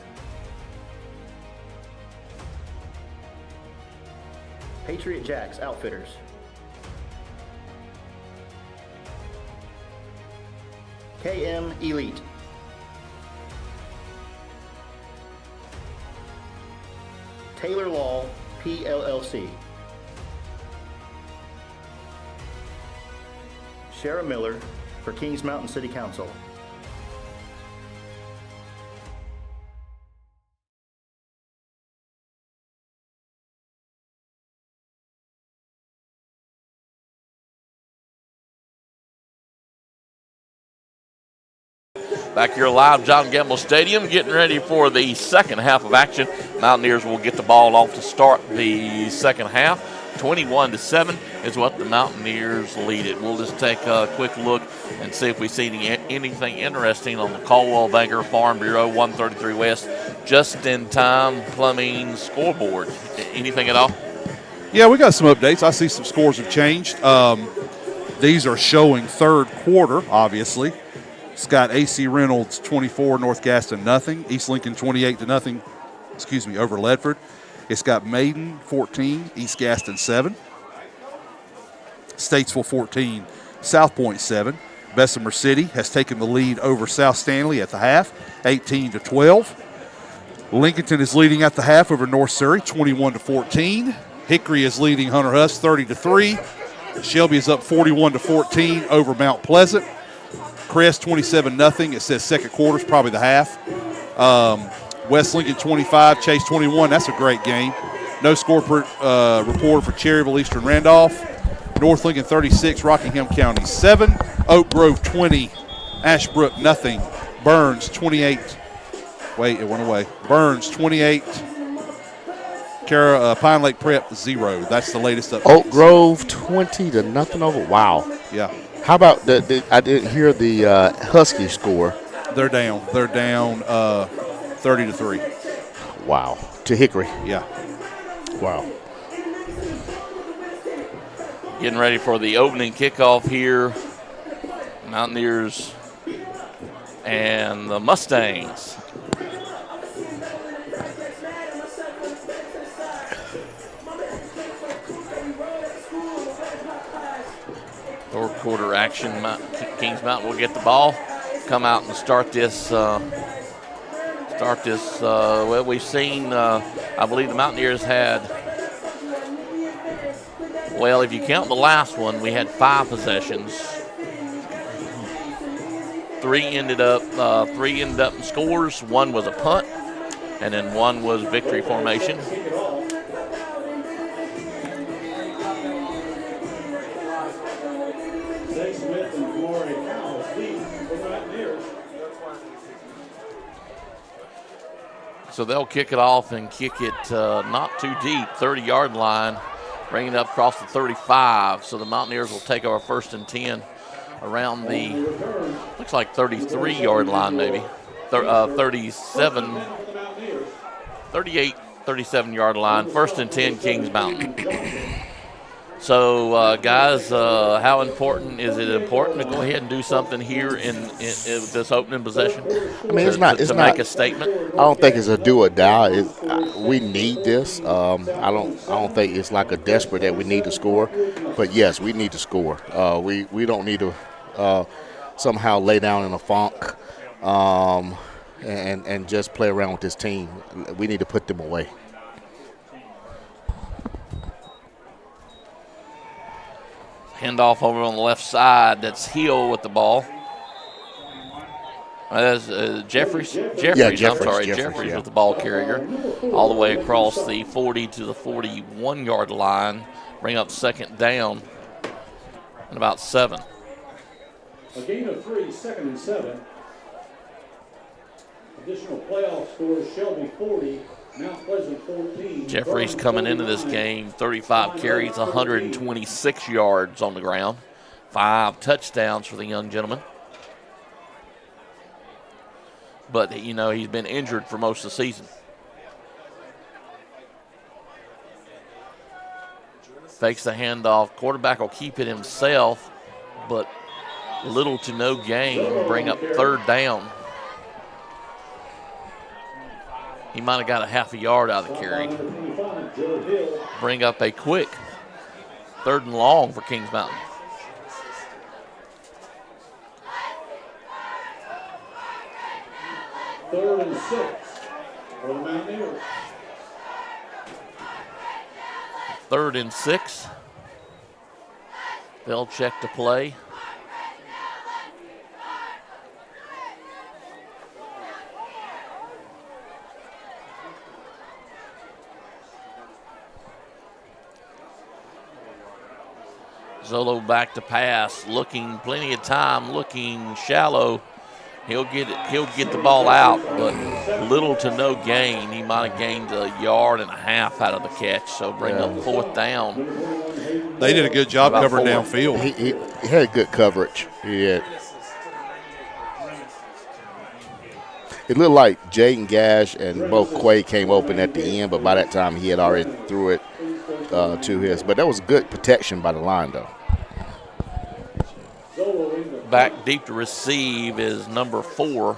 Patriot Jacks Outfitters, KM Elite, Taylor Law, PLLC, Shara Miller for Kings Mountain City Council, Back here live, John Gamble Stadium, getting ready for the second half of action. Mountaineers will get the ball off to start the second half. 21-7 is what the Mountaineers lead it. We'll just take a quick look and see if we see anything interesting on the Caldwell Banker Farm Bureau 133 West just-in-time plumbing scoreboard. Anything at all? Yeah, we got some updates. I see some scores have changed. These are showing third quarter, obviously. It's got AC Reynolds 24, North Gaston nothing. East Lincoln 28-0, over Ledford. It's got Maiden 14, East Gaston 7. Statesville 14, South Point 7. Bessemer City has taken the lead over South Stanley at the half, 18-12. Lincolnton is leading at the half over North Surrey, 21-14. Hickory is leading Hunter Huss 30-3. Shelby is up 41-14 over Mount Pleasant. Crest 27-0. It says second quarter is probably the half. West Lincoln 25, Chase 21. That's a great game. No score reported for Cherryville, Eastern Randolph. North Lincoln 36, Rockingham County 7. Oak Grove 20, Ashbrook nothing. Burns 28. Wait, it went away. Burns 28, Pine Lake Prep 0. That's the latest update. Oak Grove 20-0 over. Wow. Yeah. How about I didn't hear the Husky score. They're down. They're down 30-3. Wow. To Hickory. Yeah. Wow. Getting ready for the opening kickoff here. Mountaineers and the Mustangs. Third quarter action. Kings Mountain will get the ball, come out and start this. Well, we've seen. I believe the Mountaineers had. Well, if you count the last one, we had 5 possessions. Three ended up in scores. One was a punt, and then one was victory formation. So they'll kick it off and kick it not too deep, 30-yard line, bring it up across the 35. So the Mountaineers will take our 1st and 10 around the, looks like 33-yard line maybe, 37-yard line, 1st and 10 Kings Mountain. So, guys, how important is it important to go ahead and do something here in this opening possession? I mean, it's not make a statement. I don't think it's a do or die. We need this. I don't think it's like a desperate that we need to score, but yes, we need to score. We don't need to somehow lay down in a funk and just play around with this team. We need to put them away. Handoff over on the left side. That's Hill with the ball. That's Jeffries. Jeffries with the ball carrier. All the way across the 40 to the 41-yard line. Bring up 2nd down and about 7. A gain of 3, 2nd and 7. Additional playoff scores: Shelby 40, Mount Pleasant 14. Jeffries coming into this game, 35 carries, 126 yards on the ground, 5 touchdowns for the young gentleman. But, you know, he's been injured for most of the season. Fakes the handoff. Quarterback will keep it himself, but little to no gain. Bring up 3rd down. He might have got a half a yard out of the carry. Bring up a quick 3rd and long for Kings Mountain. Third and 6 for the Mountaineers. 3rd and 6. They'll check the play. Zolo back to pass, looking plenty of time, looking shallow. He'll get the ball out, but little to no gain. He might have gained a yard and a half out of the catch, so bring up 4th down. They did a good job covering downfield. He had good coverage. He did. It looked like Jaden Gash and both Quay came open at the end, but by that time he had already threw it to his. But that was good protection by the line, though. Back deep to receive is number 4.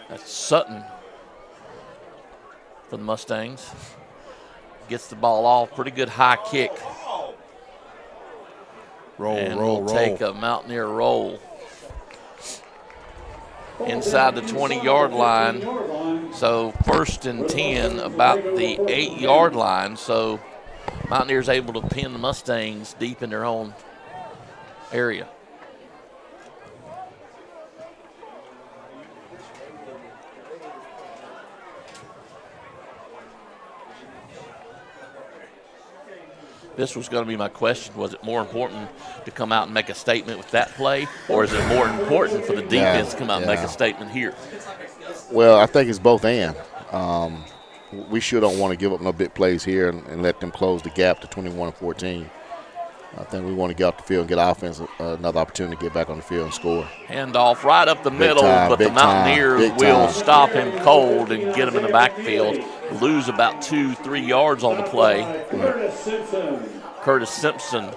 That's Sutton for the Mustangs. Gets the ball off. Pretty good high kick. Roll. Take a Mountaineer roll. Inside the 20-yard line. So 1st and 10, about the 8-yard line. So Mountaineers able to pin the Mustangs deep in their own area. This was going to be my question. Was it more important to come out and make a statement with that play, or is it more important for the defense to come out and make a statement here? Well, I think it's both and. We sure don't want to give up no big plays here and let them close the gap to 21-14. I think we want to get off the field and get offense another opportunity to get back on the field and score. Handoff right up the middle, but the Mountaineers will stop him cold and get him in the backfield. Lose about 2-3 yards on the play. Curtis Simpson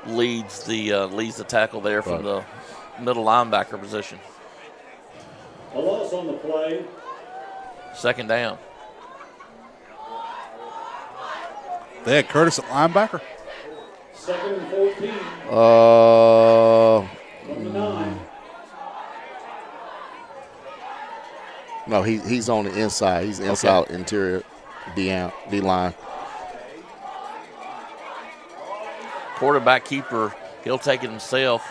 leads the tackle there from the middle linebacker position. A loss on the play. Second down. They had Curtis at linebacker? 2nd and 14. From the 9. No, he's on the inside. He's inside interior D-line. Quarterback keeper, he'll take it himself.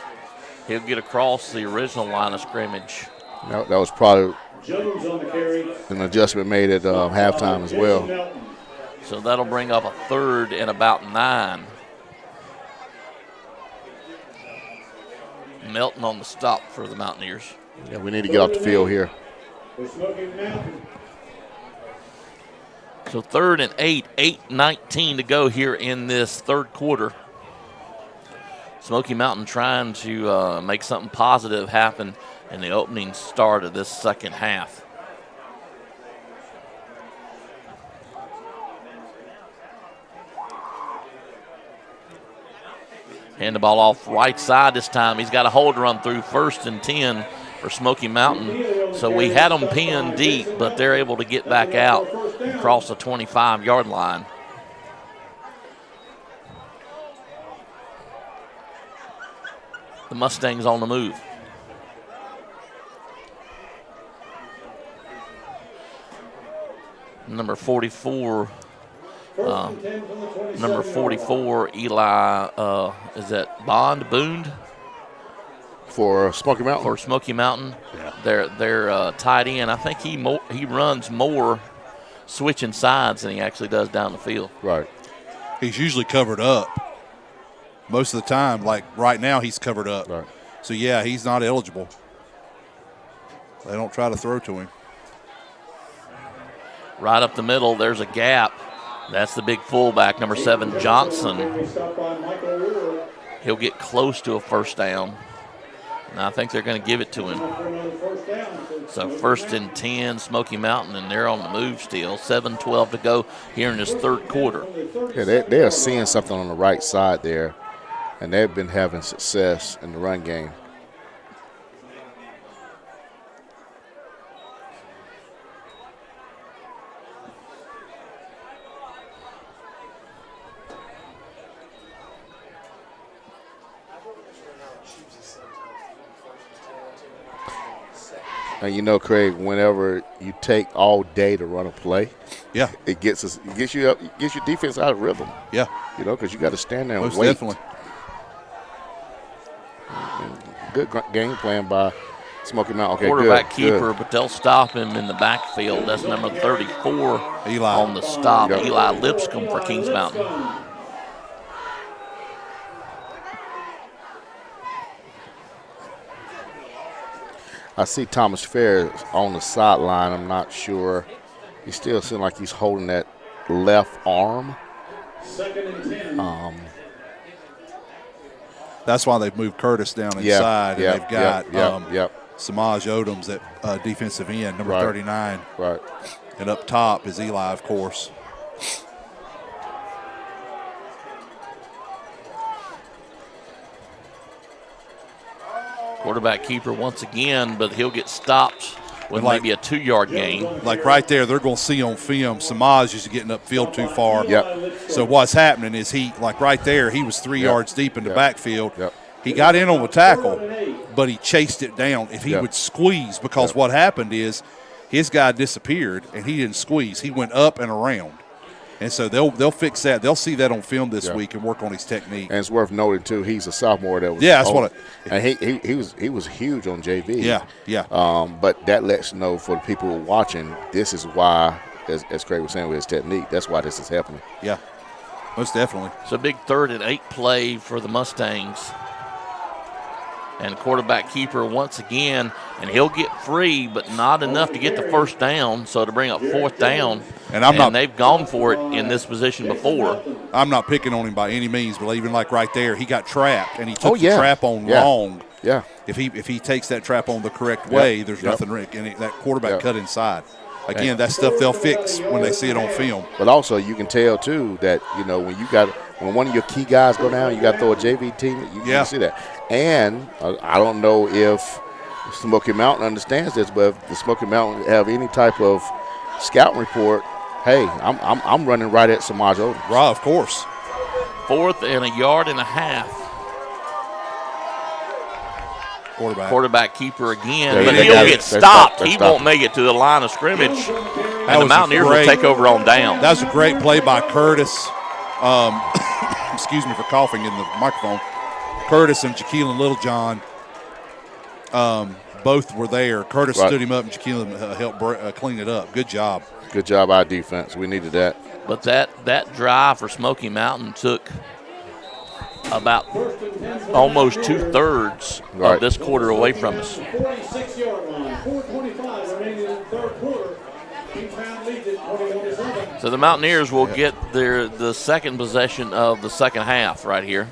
He'll get across the original line of scrimmage. That was probably Jones on the carry. an adjustment made at halftime as well. So that'll bring up a 3rd and about 9. Melton on the stop for the Mountaineers. Yeah, we need to get off the field here. For Smoky Mountain. So 3rd and 8, 8:19 to go here in this third quarter. Smoky Mountain trying to make something positive happen in the opening start of this second half. Hand the ball off right side this time. He's got a hold run through 1st and 10 for Smoky Mountain. So we had them pinned deep, but they're able to get back out and cross the 25-yard line. The Mustangs on the move. Number 44, Eli, is that Boone? For Smoky Mountain? For Smoky Mountain. Yeah. They're tight end. I think he runs more switching sides than he actually does down the field. Right. He's usually covered up. Most of the time, like right now, he's covered up. Right. So, yeah, he's not eligible. They don't try to throw to him. Right up the middle, there's a gap. That's the big fullback, number 7, Johnson. He'll get close to a first down. And I think they're going to give it to him. So 1st and 10, Smoky Mountain, and they're on the move still. 7:12 to go here in this third quarter. Yeah, they are seeing something on the right side there, and they've been having success in the run game. And you know, Craig, whenever you take all day to run a play, yeah, it gets your defense out of rhythm. Yeah, you know, because you got to stand there and most wait. Definitely. Good game plan by Smoky Mountain. Okay, quarterback good, keeper, but they'll stop him in the backfield. That's number 34 Eli on the stop. Yep. Eli Lipscomb for Kings Mountain. I see Thomas Fair on the sideline. I'm not sure. He still seems like he's holding that left arm. 2nd and 10. That's why they've moved Curtis down inside, and they've got Samaj Odoms at defensive end, number 39. Right. And up top is Eli, of course. Quarterback keeper once again, but he'll get stopped with maybe a 2-yard gain. Like right there, they're going to see on film, Samaj is getting upfield too far. Yep. So what's happening is right there, he was 3 yards deep in the backfield. Yep. He got in on the tackle, but he chased it down. If he would squeeze, because what happened is his guy disappeared, and he didn't squeeze. He went up and around. And so they'll fix that. They'll see that on film this week and work on his technique. And it's worth noting too, he's a sophomore that was that's what. And he was huge on JV. Yeah. But that lets you know for the people watching, this is why, as Craig was saying with his technique, that's why this is happening. Yeah, most definitely. It's a big 3rd and 8 play for the Mustangs. And quarterback keeper once again, and he'll get free, but not enough to get the first down, so to bring up fourth down. And they've gone for it in this position before. I'm not picking on him by any means, but even like right there, he got trapped, and he took the trap on wrong. Yeah. If he takes that trap on the correct way, there's nothing. And that quarterback cut inside. Again, that stuff they'll fix when they see it on film. But also, you can tell too that when one of your key guys go down, you got to throw a JV team. You can see that. And I don't know if Smoky Mountain understands this, but if the Smoky Mountain have any type of scout report, hey, I'm running right at Samaj Odom. Right, of course. 4th and 1.5 yards. Quarterback keeper again, but he'll get stopped. He won't make it to the line of scrimmage, and the Mountaineers will take over on down. That was a great play by Curtis. Excuse me for coughing in the microphone. Curtis and Jaqueline Littlejohn both were there. Curtis stood him up, and Jaqueline helped clean it up. Good job. Good job, our defense. We needed that. But that drive for Smoky Mountain took about almost 2/3 of this quarter away from us. 46-yard line, 4:25 remaining in the third quarter. Kings Mountain leads it 21-7. So the Mountaineers will get the second possession of the second half right here.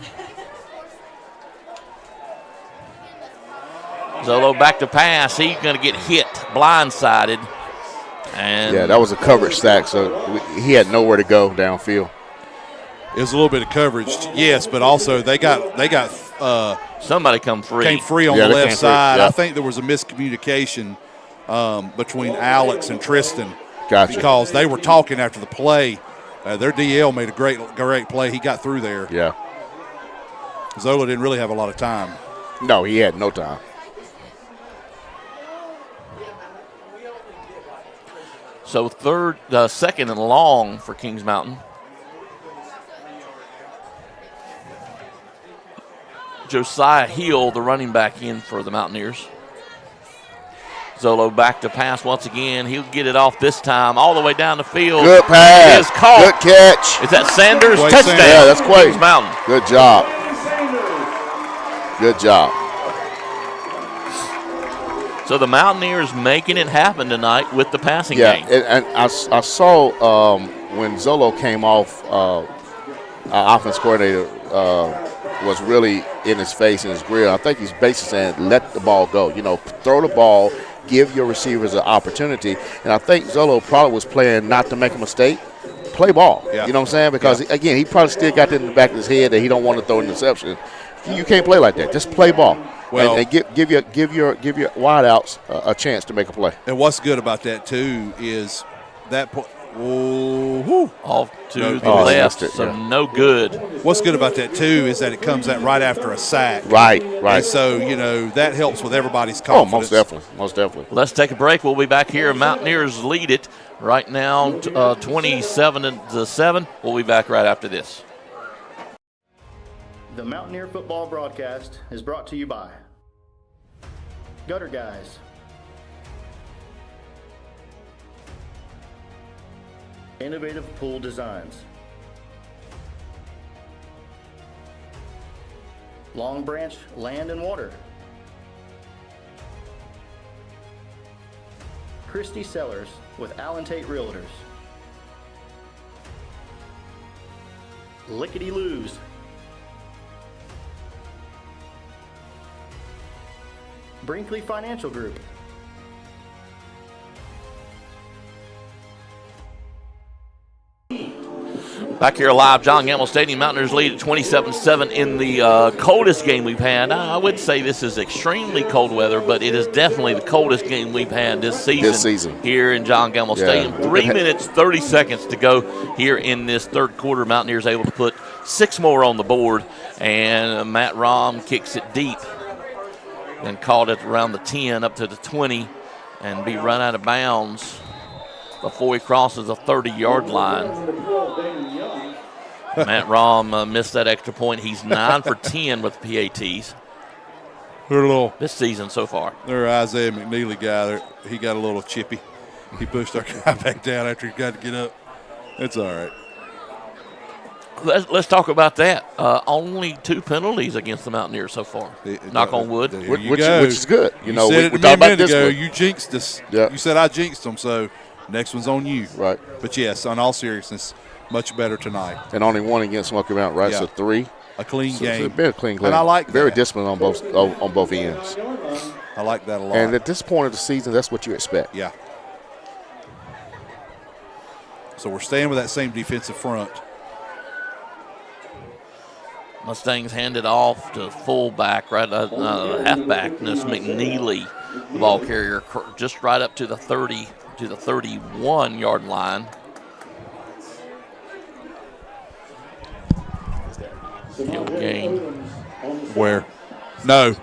Zolo back to pass. He's going to get hit, blindsided. And that was a coverage sack, so he had nowhere to go downfield. It was a little bit of coverage, yes, but also they got somebody came free on the left side. I think there was a miscommunication between Alex and Tristan because they were talking after the play. Their DL made a great play. He got through there. Yeah. Zola didn't really have a lot of time. No, he had no time. So second and long for Kings Mountain. Josiah Hill, the running back, in for the Mountaineers. Zolo back to pass once again. He'll get it off this time all the way down the field. Good pass. It is caught. Good catch. Is that Sanders? Touchdown. Yeah, that's Quay. Kings Mountain. Good job. Good job. So the Mountaineers making it happen tonight with the passing game. And I saw when Zolo came off, our offense coordinator was really in his face and his grill. I think he's basically saying, let the ball go. Throw the ball, give your receivers an opportunity. And I think Zolo probably was playing not to make a mistake. Play ball. Yeah. You know what I'm saying? Because, again, he probably still got that in the back of his head that he don't want to throw an interception. You can't play like that. Just play ball. Well, and give your wideouts a chance to make a play. And what's good about that, too, is that – off to the left, no good. What's good about that, too, is that it comes out right after a sack. Right. And so, that helps with everybody's confidence. Most definitely. Let's take a break. We'll be back here. Mountaineers lead it right now 27-7. We'll be back right after this. The Mountaineer Football broadcast is brought to you by Gutter Guys, Innovative Pool Designs, Long Branch Land and Water, Christie Sellers with Allen Tate Realtors, Lickety Loos, Brinkley Financial Group, Back here live, John Gamble Stadium. Mountaineers lead at 27-7 in the coldest game we've had. I would say this is extremely cold weather, but it is definitely the coldest game we've had this season here in John Gamble Stadium. 3 minutes, 30 seconds to go here in this third quarter. Mountaineers able to put 6 more on the board, and Matt Rom kicks it deep and caught it around the 10 up to the 20 and be run out of bounds before he crosses the 30-yard line. Matt Rom missed that extra point. He's 9 for 10 with PATs this season so far. Their Isaiah McNeely guy, he got a little chippy. He pushed our guy back down after he got to get up. It's all right. Let's talk about that. Only 2 penalties against the Mountaineers so far. Knock on wood. Which is good. You said it we to me talked a about minute this ago. one. You jinxed us. Yeah. You said I jinxed them, so next one's on you. Right. But, yes, on all seriousness, much better tonight. And only one against Smoky Mountain, right? Yeah. So 3. A clean So game. it's been a clean game. And I like very that. disciplined on both ends. I like that a lot. And at this point of the season, that's what you expect. Yeah. So we're staying with that same defensive front. Mustangs handed off to fullback, right, halfback, and it's McNeely, the ball carrier, just right up to the 30, to the 31-yard line. Field gain. Where? No.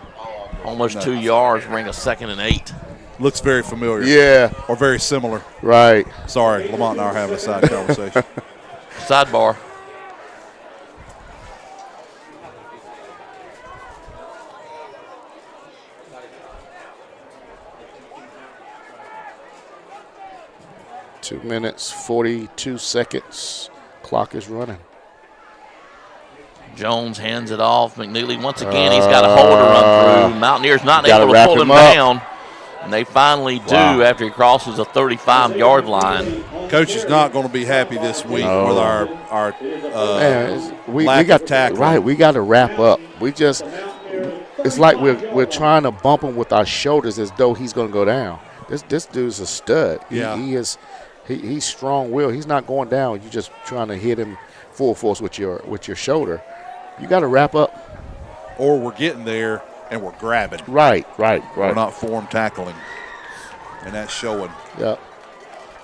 Almost 2 yards, bring a 2nd and 8. Looks very familiar. Yeah. Or very similar. Right. Sorry, Lamont and I are having a side conversation. Sidebar. Two minutes, 42 seconds. Clock is running. Jones hands it off. McNeely, once again, he's got a hole to run through. Mountaineers not able to pull him down. And they finally do after he crosses the 35-yard line. Coach is not going to be happy this week with our we lack got of tackling. Right, we got to wrap up. It's like we're trying to bump him with our shoulders as though he's going to go down. This dude's a stud. Yeah. He's strong-willed. He's not going down. You're just trying to hit him full force with your shoulder. You got to wrap up. Or we're getting there and we're grabbing. Right. We're not form tackling. And that's showing. Yeah.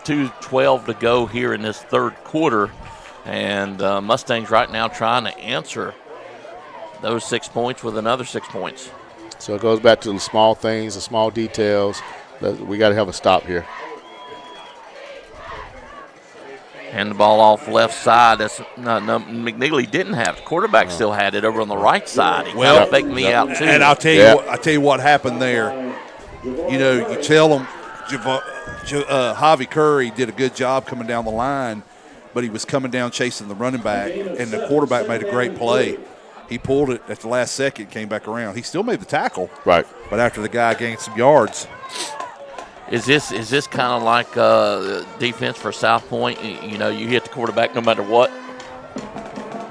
2:12 to go here in this third quarter. And Mustangs right now trying to answer those 6 points with another 6 points. So it goes back to the small things, the small details. We got to have a stop here. Hand the ball off left side. That's McNeely didn't have. The quarterback still had it over on the right side. He kind of faked me out too. And I'll tell you what happened there. You know, you tell them Javi Curry did a good job coming down the line, but he was coming down chasing the running back, and the quarterback made a great play. He pulled it at the last second, came back around. He still made the tackle. Right. But after the guy gained some yards. Is this kind of like defense for South Point? You know, you hit the quarterback no matter what?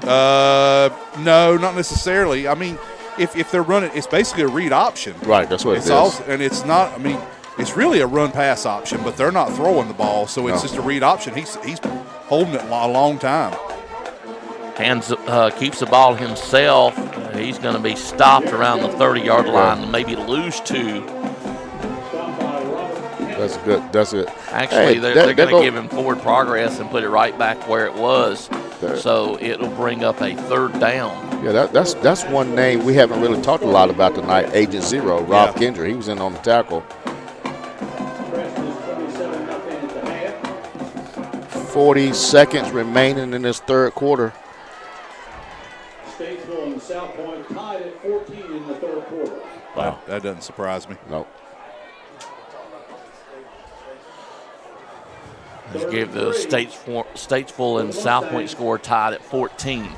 No, not necessarily. I mean, if they're running, it's basically a read option. Right, that's what it is. Also, and it's not, I mean, it's really a run-pass option, but they're not throwing the ball, so it's just a read option. He's holding it a long time. Keeps the ball himself. He's going to be stopped around the 30-yard line and maybe lose 2. That's good. That's it. Actually, they're going to give him forward progress and put it right back where it was. So it'll bring up a 3rd down. Yeah, that's one name we haven't really talked a lot about tonight. Agent Zero, Rob Kendra. He was in on the tackle. 40 seconds remaining in this third quarter. Statesville and South Point tied at 14 in the third quarter. Wow. That doesn't surprise me. Nope. Let's give the Statesville and South Point score tied at 14.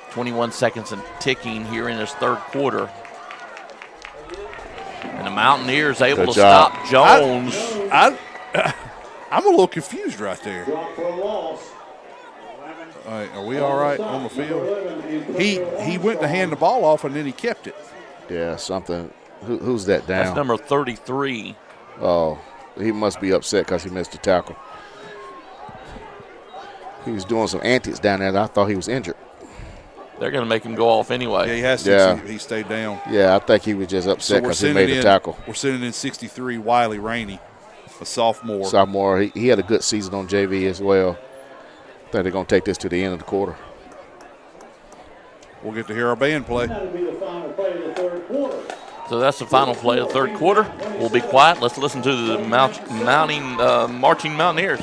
21 seconds and ticking here in this third quarter. And the Mountaineers able to stop Jones. I'm a little confused right there. All right, are we all right on the field? He went to hand the ball off and then he kept it. Yeah, something. Who's that down? That's number 33. Oh, he must be upset because he missed the tackle. He was doing some antics down there. I thought he was injured. They're going to make him go off anyway. Yeah, he has to. Yeah. He stayed down. Yeah, I think he was just upset because he made the tackle. We're sending in 63, Wiley Rainey, a sophomore. He had a good season on JV as well. I think they're going to take this to the end of the quarter. We'll get to hear our band play. So that's the final play of the third quarter. We'll be quiet. Let's listen to the marching Mountaineers.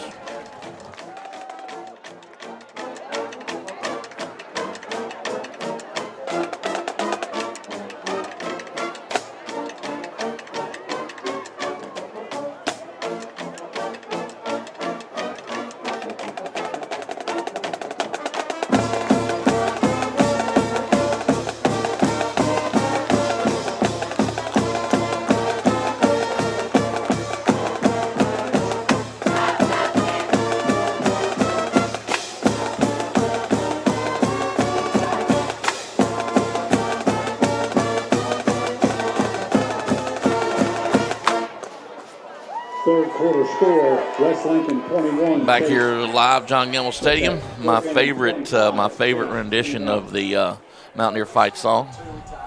Third quarter score, West Lincoln 21. Back State. here live, John Gamble Stadium. My favorite rendition of the Mountaineer Fight song.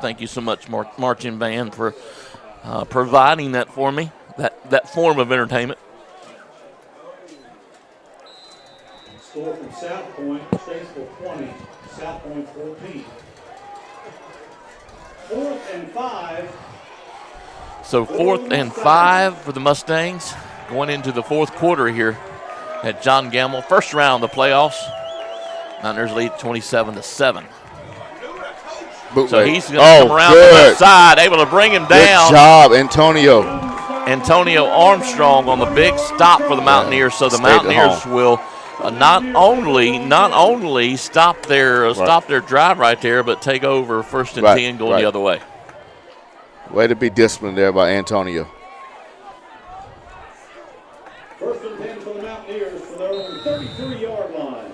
Thank you so much, marching band, for providing that for me. That form of entertainment. Score from South Point, Statesville 20, South Point 14. 4th and 5. So 4th and 5 for the Mustangs going into the fourth quarter here at John Gamble. First round of the playoffs. Mountaineers lead 27-7. So he's going to come around the left side, able to bring him down. Good job, Antonio. Antonio Armstrong on the big stop for the Mountaineers. So the Mountaineers will not only stop their drive right there, but take over 1st and 10 going the other way. Way to be disciplined there by Antonio. 1st and 10 for the Mountaineers from their own 33-yard line.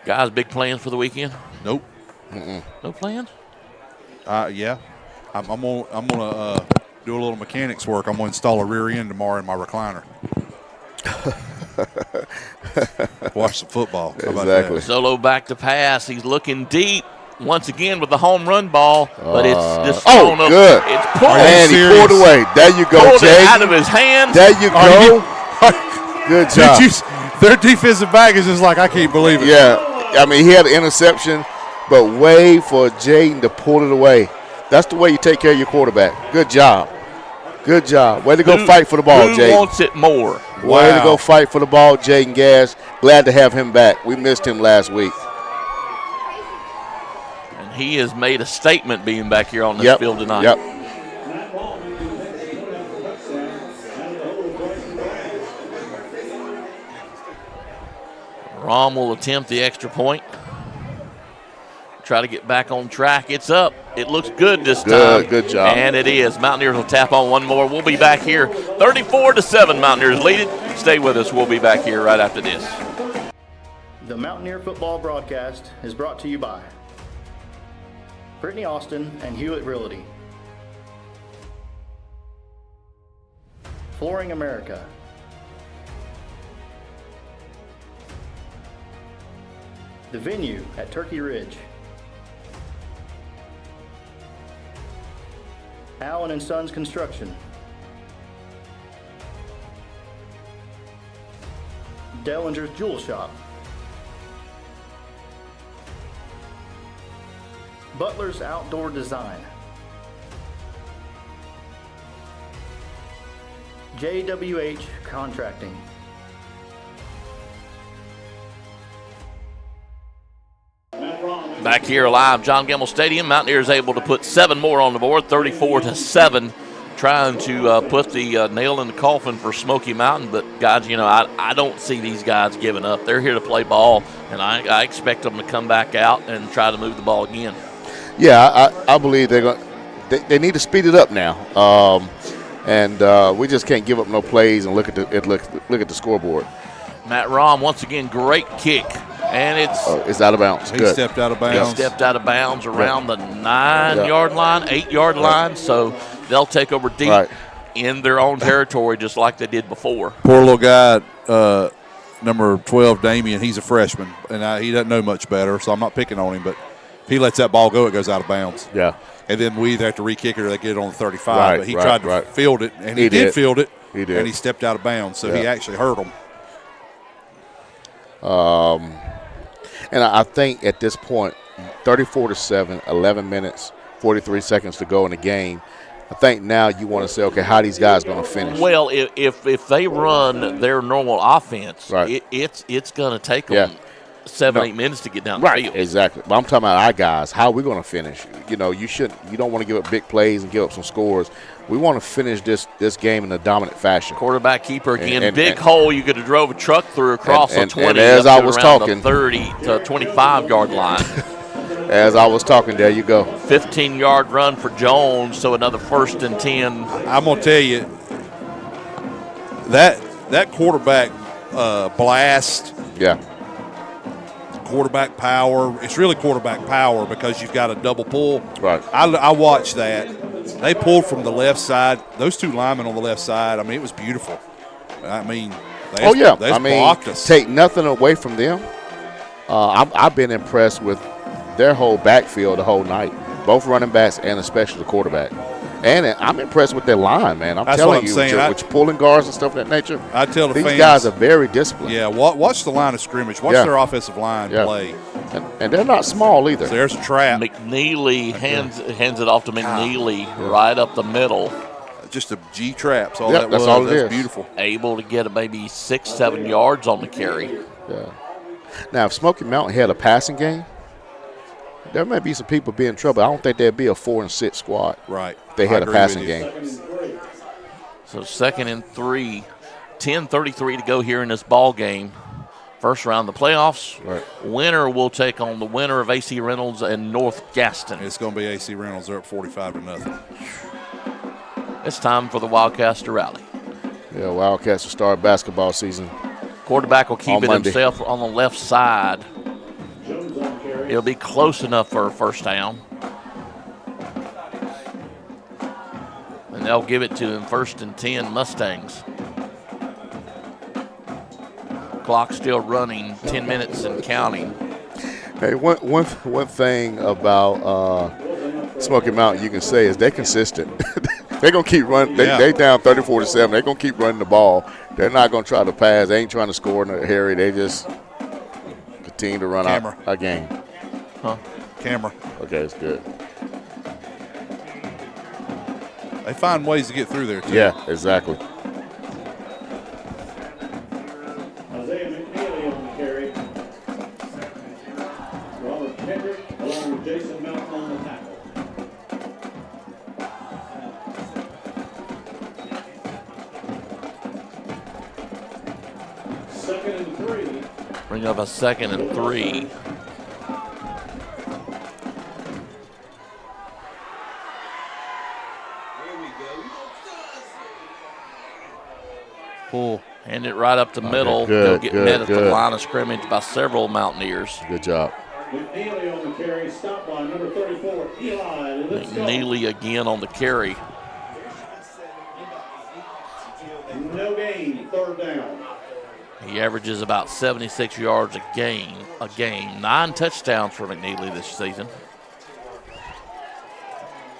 Guys, big plans for the weekend? Nope. No plans? Yeah. I'm gonna do a little mechanics work. I'm gonna install a rear end tomorrow in my recliner. Watch some football. How about Exactly. that? Solo back to pass. He's looking deep once again with the home run ball, but it's just oh, thrown up. good. It's pulled. And he pulled away. There you go, Pulled Jay. it out of his hands. There you go. Good job. Their defensive back is just like, I can't believe it. Yeah. I mean, he had an interception, but wait for Jaden to pull it away. That's the way you take care of your quarterback. Good job. Good job. Way to go fight for the ball, Jaden. Who wants it more? Way to go fight for the ball, Jaden Gass. Glad to have him back. We missed him last week. And he has made a statement being back here on this field tonight. Yep. Rom will attempt the extra point. Try to get back on track. It's up. It looks good this time. Good job. And it is. Mountaineers will tap on one more. We'll be back here. 34-7. Mountaineers lead it. Stay with us. We'll be back here right after this. The Mountaineer football broadcast is brought to you by Brittany Austin and Hewitt Realty, Flooring America, The Venue at Turkey Ridge, Allen and Sons Construction, Dellinger's Jewel Shop, Butler's Outdoor Design, JWH Contracting, Back here live, John Gamble Stadium. Mountaineers able to put 7 more on the board, 34-7, trying to put the nail in the coffin for Smoky Mountain. But, guys, you know, I don't see these guys giving up. They're here to play ball, and I expect them to come back out and try to move the ball again. Yeah, I believe they need to speed it up now. And we just can't give up no plays and look at the scoreboard. Matt Rom, once again, great kick. And it's out of bounds. He Good. stepped out of bounds. He stepped out of bounds around the 9-yard line, 8-yard line. So they'll take over deep in their own territory just like they did before. Poor little guy, number 12, Damian, he's a freshman, and he doesn't know much better, so I'm not picking on him. But if he lets that ball go, it goes out of bounds. Yeah. And then we either have to re-kick it or they get it on the 35. But he tried to field it, and he did field it. He did. And he stepped out of bounds, so he actually hurt him. And I think at this point, 34-7, 11 minutes, 43 seconds to go in the game. I think now you want to say, okay, how are these guys going to finish? Well, if they run their normal offense, it's going to take them 7-8 minutes to get down the field. Exactly. But I'm talking about our guys. How are we going to finish? You know, you don't want to give up big plays and give up some scores. We want to finish this game in a dominant fashion. Quarterback keeper again, big hole you could have drove a truck through across the 20. And as I was talking, the 30 to 25-yard line. As I was talking, there you go. 15-yard run for Jones, so another 1st and 10. I'm going to tell you, that quarterback blast. Yeah. Quarterback power. It's really quarterback power because you've got a double pull. Right. I watched that. They pulled from the left side. Those two linemen on the left side, I mean, it was beautiful. I mean, they blocked us. Take nothing away from them. I've been impressed with their whole backfield the whole night, both running backs and especially the quarterback. And I'm impressed with their line, man. I'm telling you, with your pulling guards and stuff of that nature. I tell the these fans, guys are very disciplined. Yeah, watch the line of scrimmage. Watch their offensive line play. And they're not small either. So there's a trap. McNeely hands it off to McNeely right up the middle. Just a G trap. That's all that's all it is. Beautiful. Able to get maybe 6-7 yards on the carry. Yeah. Now, if Smoky Mountain had a passing game, there may be some people be in trouble. I don't think there'd be a 4-6 squad. Right. If they had a passing game. So 2nd and 3, 10:33 to go here in this ball game. First round of the playoffs. Right. Winner will take on the winner of AC Reynolds and North Gaston. It's going to be AC Reynolds. They're up 45-0. It's time for the Wildcats to rally. Yeah, Wildcats will start basketball season. Quarterback will keep it Monday. himself on the left side. It'll be close enough for a first down. And they'll give it to them 1st and 10 Mustangs. Clock still running, 10 minutes and counting. Hey, one thing about Smoky Mountain you can say is they're consistent. They're going to keep running. They down 34-7. They're going to keep running the ball. They're not going to try to pass. They ain't trying to score in a hurry. They just continue to run out a game. Huh? Camera. Okay, it's good. They find ways to get through there, too. Yeah, exactly. Isaiah McNeely on the carry. Robert Hendrick along with Jason Melton on the tackle. Second and 3. Bring up a 2nd and 3. Hand it right up the middle. They'll get met at the line of scrimmage by several Mountaineers. Good job. McNeely on the carry, stop by number 34, Eli. McNeely again on the carry. No gain, 3rd down. He averages about 76 yards a game. 9 touchdowns for McNeely this season.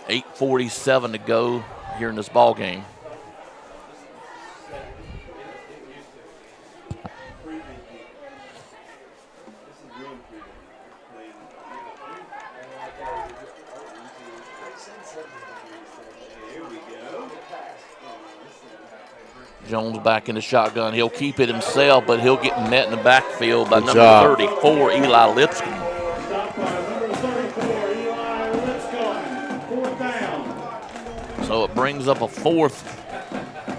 8:47 to go here in this ball game. Jones back in the shotgun. He'll keep it himself, but he'll get met in the backfield by number 34, Eli Lipscomb. Stop by number 34, Eli Lipscomb. 4th down. So it brings up a 4th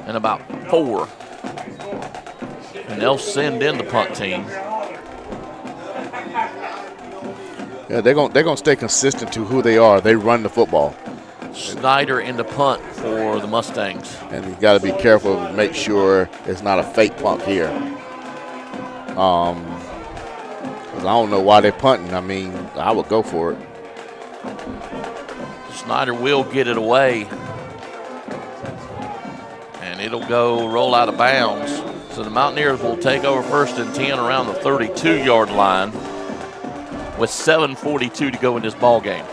and about 4. And they'll send in the punt team. Yeah, they're gonna stay consistent to who they are. They run the football. Snyder in the punt for the Mustangs. And you got to be careful to make sure it's not a fake punt here. 'Cause I don't know why they're punting. I mean, I would go for it. Snyder will get it away. And it'll go roll out of bounds. So the Mountaineers will take over 1st and 10 around the 32-yard line with 7:42 to go in this ball game.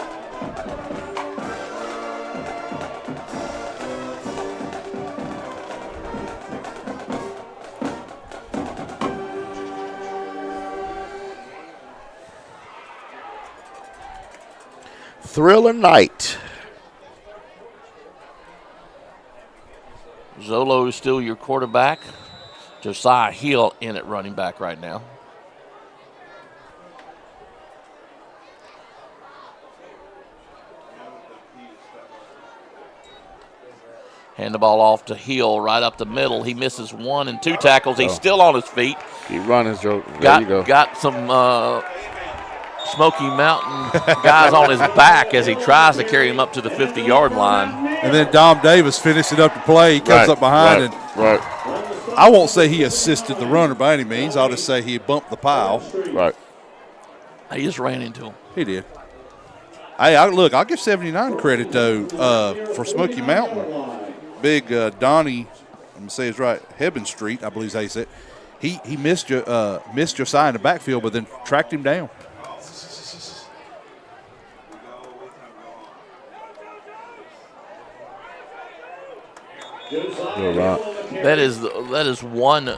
Thriller night. Zolo is still your quarterback. Josiah Hill in at running back right now. Hand the ball off to Hill right up the middle. He misses 1 and 2 tackles. He's still on his feet. Keep running, Joe. There you go. Got some Smoky Mountain guys on his back as he tries to carry him up to the 50-yard line. And then Dom Davis finished it up to play. He comes up behind I won't say he assisted the runner by any means. I'll just say he bumped the pile. Right. He just ran into him. He did. Hey, I'll give 79 credit, though, for Smoky Mountain. Big Donnie, I'm going to say it's right, Hebben Street, I believe is how you say it. He missed Josiah in the backfield, but then tracked him down. That is one,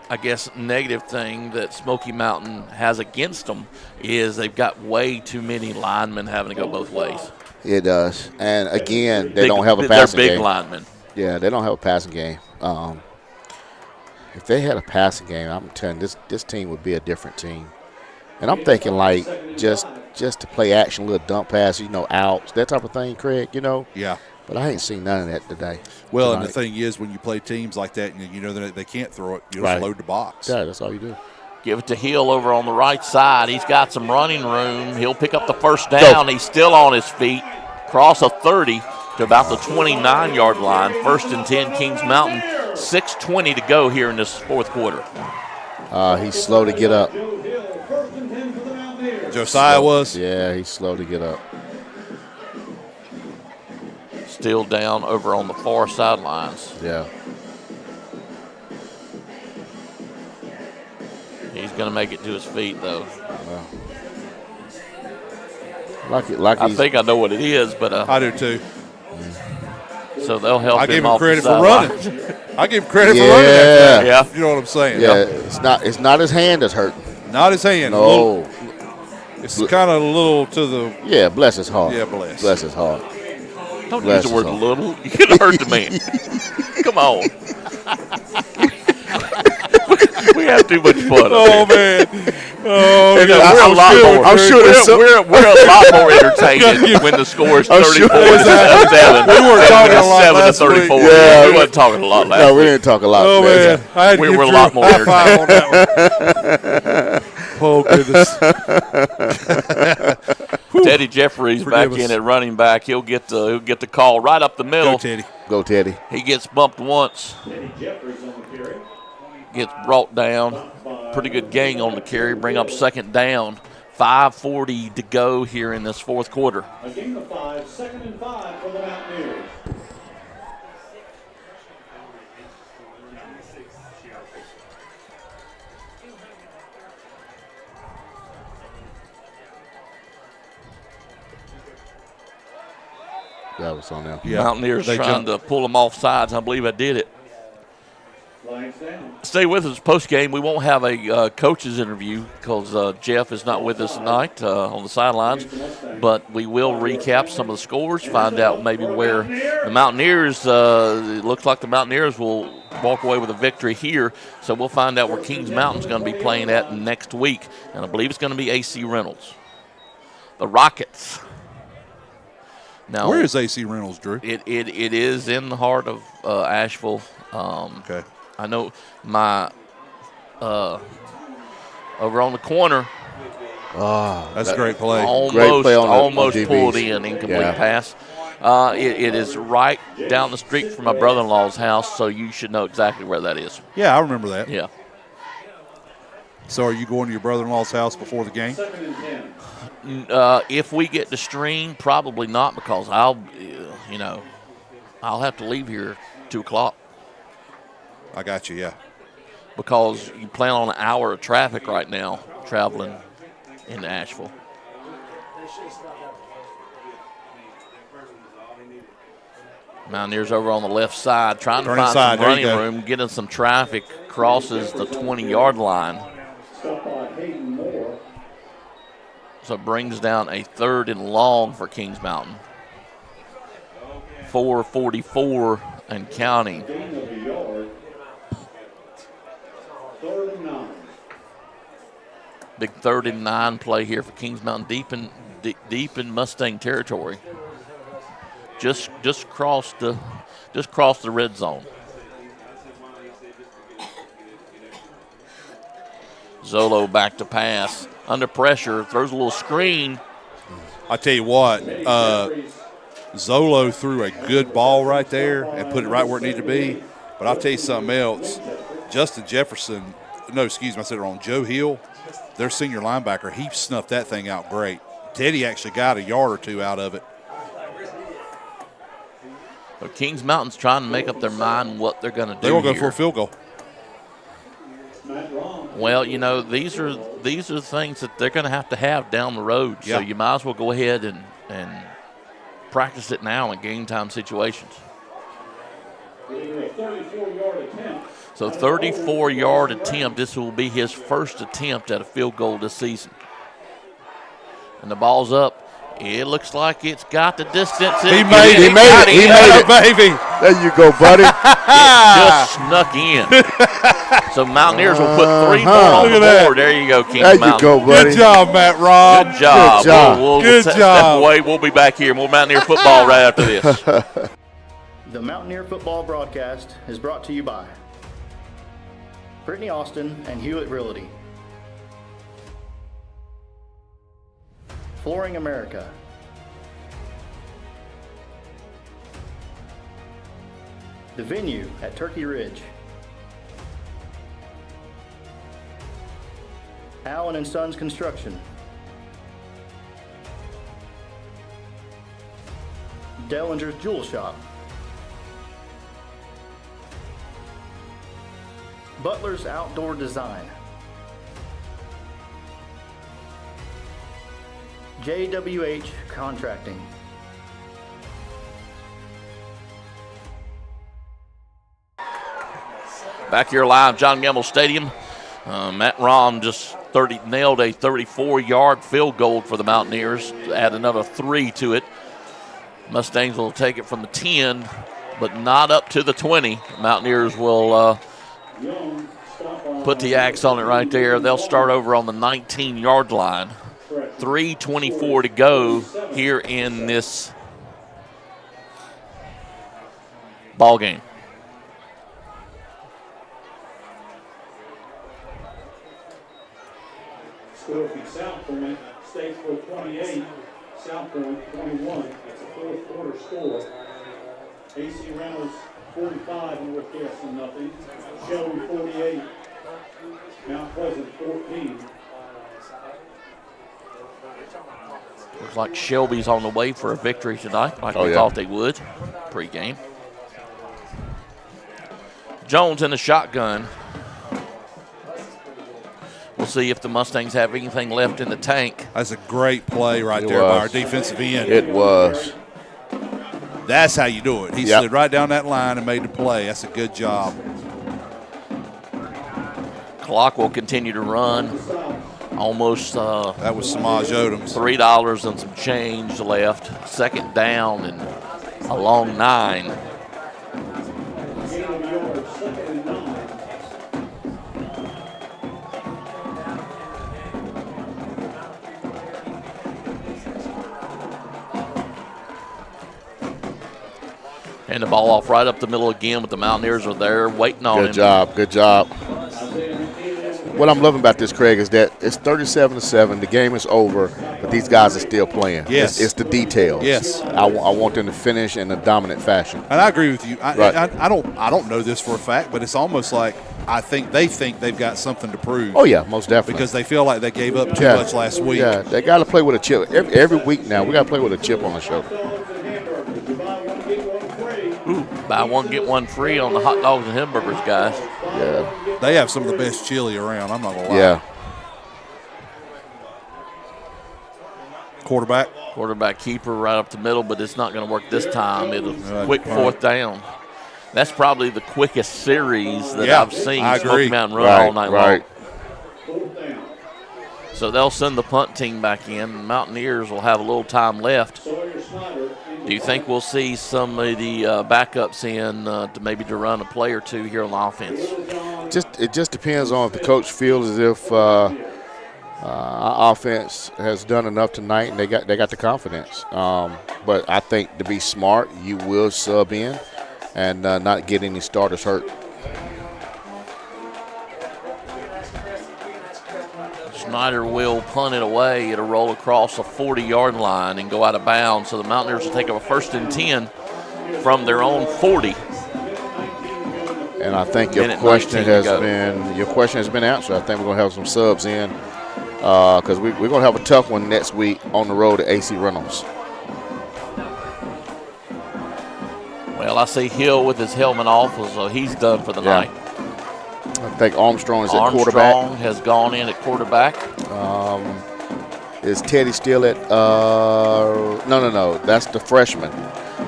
I guess, negative thing that Smoky Mountain has against them is they've got way too many linemen having to go both ways. It does. And, again, they don't have a passing game. They're big linemen. Yeah, they don't have a passing game. If they had a passing game, I'm telling you, this team would be a different team. And I'm thinking, like, just to play action, little dump passes, outs, that type of thing, Craig, Yeah. But I ain't seen none of that today. Well, tonight. And the thing is, when you play teams like that, you know that they can't throw it, you Right. just load the box. Yeah, that's all you do. Give it to Hill over on the right side. He's got some running room. He'll pick up the first down. He's still on his feet. Cross a 30 to about the 29-yard line. 1st and 10, Kings Mountain. 6:20 to go here in this fourth quarter. He's slow to get up. Josiah was? Yeah, he's slow to get up. Still down over on the far sidelines. Yeah. He's going to make it to his feet, though. Like I think I know what it is, but I do too. So they'll help I him give him off credit the for running. sideline. I give him credit for running that thing. Yeah. You know what I'm saying? Yeah, it's not his hand that's hurting. Not his hand. No. It's kind of a little to the. Yeah, bless his heart. Yeah, bless. Bless his heart. Don't Bless use the word his heart. little. You could hurt the man. Come on. We have too much fun. Oh, man. Oh, And, yeah, we're a lot more. I'm sure there's some- We're a lot more entertaining when the score is 34 to 7. We weren't talking a lot 7 to last 34. week. Yeah. We wasn't talking a lot last No, we week. didn't talk a lot. Oh, man. I had to We give were a Drew lot more high five on that one. Oh, goodness. Teddy Jeffries Forgive back us. in at running back. He'll get the call right up the middle. Go, Teddy. Go, Teddy. He gets bumped once. Gets brought down. Pretty good gain on the carry. Bring up 2nd down. 5:40 to go here in this fourth quarter. A gain of 5, 2nd and 5 for the Mountaineers. That was on there. Yeah. Mountaineers They trying jumped. to pull them off sides. I believe I did it. Lions down. Stay with us post game. We won't have a coach's interview because Jeff is not with us tonight on the sidelines, but we will recap some of the scores, find out maybe where the Mountaineers. It looks like the Mountaineers will walk away with a victory here, so we'll find out where Kings Mountain's going to be playing at next week, and I believe it's going to be AC Reynolds. The Rockets. Now, Where is AC Reynolds, Drew? It is in the heart of Asheville. Okay. I know my over on the corner That's a great play. almost play on almost DBs. pulled in, incomplete Yeah. pass. It is right down the street from my brother-in-law's house, so you should know exactly where that is. Yeah, I remember that. Yeah. So are you going to your brother-in-law's house before the game? 2nd and 10. If we get the stream, probably not, because I'll have to leave here 2:00 I got you, yeah. because you plan on an hour of traffic right now traveling into Asheville. Mountaineers over on the left side trying to Turn find inside. some There you running go. room, getting some traffic, crosses the 20-yard line. Stop by Hayden Moore. So it brings down a 3rd and long for Kings Mountain. 4:44 and counting. Gain of a yard. 3rd and 9. Big 3rd and 9 play here for Kings Mountain, deep in Mustang territory. Just crossed the red zone. Zolo back to pass. Under pressure, throws a little screen. I tell you what, Zolo threw a good ball right there and put it right where it needed to be. But I'll tell you something else. Justin Jefferson, no, excuse me, I said it wrong. Joe Hill, their senior linebacker, he snuffed that thing out great. Teddy actually got a yard or two out of it. But Kings Mountain's trying to make up their mind what they're going to do. They will go here. for a field goal. Well, you know, these are the things that they're going to have down the road. Yeah. So you might as well go ahead and practice it now in game time situations. So 34-yard attempt. This will be his first attempt at a field goal this season. And the ball's up. It looks like it's got the distance. He made it, baby. There you go, buddy. It just snuck in. So Mountaineers will put 3 more on Look the at board. There you go, Kings There you Mountain. go, buddy. Good job, Matt Robb. Good job. Good job. We'll Good step job. away. We'll be back here. More Mountaineer football right after this. The Mountaineer Football broadcast is brought to you by Brittany Austin and Hewlett Realty, Flooring America, the venue at Turkey Ridge, Allen and Sons Construction, Dellinger's Jewel Shop, Butler's Outdoor Design, JWH Contracting, Back here live, John Gamble Stadium. Matt Rom just nailed a 34-yard field goal for the Mountaineers. Add another 3 to it. Mustangs will take it from the 10, but not up to the 20. Mountaineers will put the axe on it right there. They'll start over on the 19-yard line. 3:24 to go here in this ball game. Scofield South Point, Statesville 28, South Point 21. That's a fourth quarter score. AC Reynolds 45, North Carolina nothing. Shelby 48, Mount Pleasant 14. Looks like Shelby's on the way for a victory tonight, like Oh, we yeah. thought they would pregame. Jones in the shotgun. We'll see if the Mustangs have anything left in the tank. That's a great play right It there by our was. defensive end. It was. That's how you do it. He Yep. slid right down that line and made the play. That's a good job. Clock will continue to run. Almost That was Samaj Odoms. $3 and some change left. Second down and a long 9. Gain of yards, 2nd and 9. And the ball off right up the middle again, but the Mountaineers are there waiting on him. Good job. Good job. What I'm loving about this, Craig, is that it's 37-7. The game is over, but these guys are still playing. Yes. It's the details. Yes. I want them to finish in a dominant fashion. And I agree with you. Right. I don't know this for a fact, but it's almost like I think they've got something to prove. Oh, yeah, most definitely. Because they feel like they gave up too Yeah. much last week. Yeah, they got to play with a chip. Every week now, we got to play with a chip on the shoulder. Buy one, get one free on the hot dogs and hamburgers, guys. Yeah. They have some of the best chili around. I'm not gonna lie. Yeah. Quarterback. Keeper right up the middle, but it's not going to work this time. It'll quick right. 4th down. That's probably the quickest series that Yeah, I've seen I Smoky agree. Mountain run all night Right. long. So they'll send the punt team back in. Mountaineers will have a little time left. Do you think we'll see some of the backups in to run a play or two here on the offense? It just depends on if the coach feels as if our offense has done enough tonight and they got the confidence. But I think to be smart, you will sub in and not get any starters hurt. Snyder will punt it away. It'll roll across the 40-yard line and go out of bounds. So the Mountaineers will take up a 1st and 10 from their own 40. And I think your Minute question 19 to has go. been answered. I think we're going to have some subs in because we're going to have a tough one next week on the road at AC Reynolds. Well, I see Hill with his helmet off, so he's done for the night. I think Armstrong is at quarterback. Armstrong has gone in at quarterback. Is Teddy still at no, that's the freshman.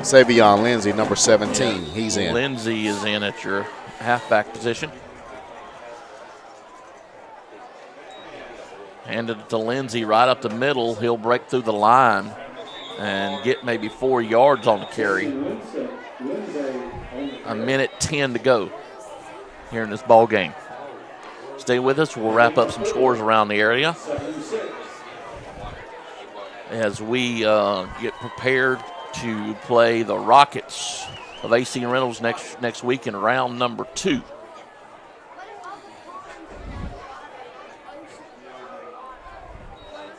Savion Lindsay, number 17. He's in. Lindsay is in at your halfback position. Handed it to Lindsay right up the middle. He'll break through the line and get maybe 4 yards on the carry. A minute 10 to go here in this ball game. Stay with us. We'll wrap up some scores around the area as we get prepared to play the Rockets of AC Reynolds next week in round number 2.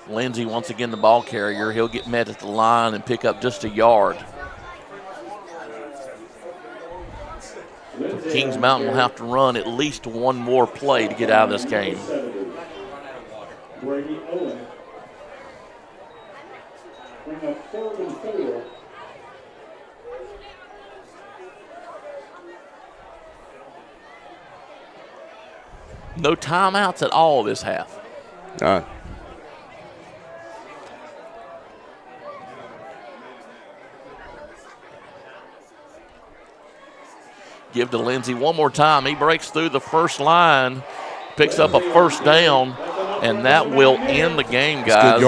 Lindsay, once again, the ball carrier. He'll get met at the line and pick up just a yard. Kings Mountain will have to run at least one more play to get out of this game. No timeouts at all this half. All right. Give to Lindsay one more time. He breaks through the first line, picks up a first down, and that will end the game, guys.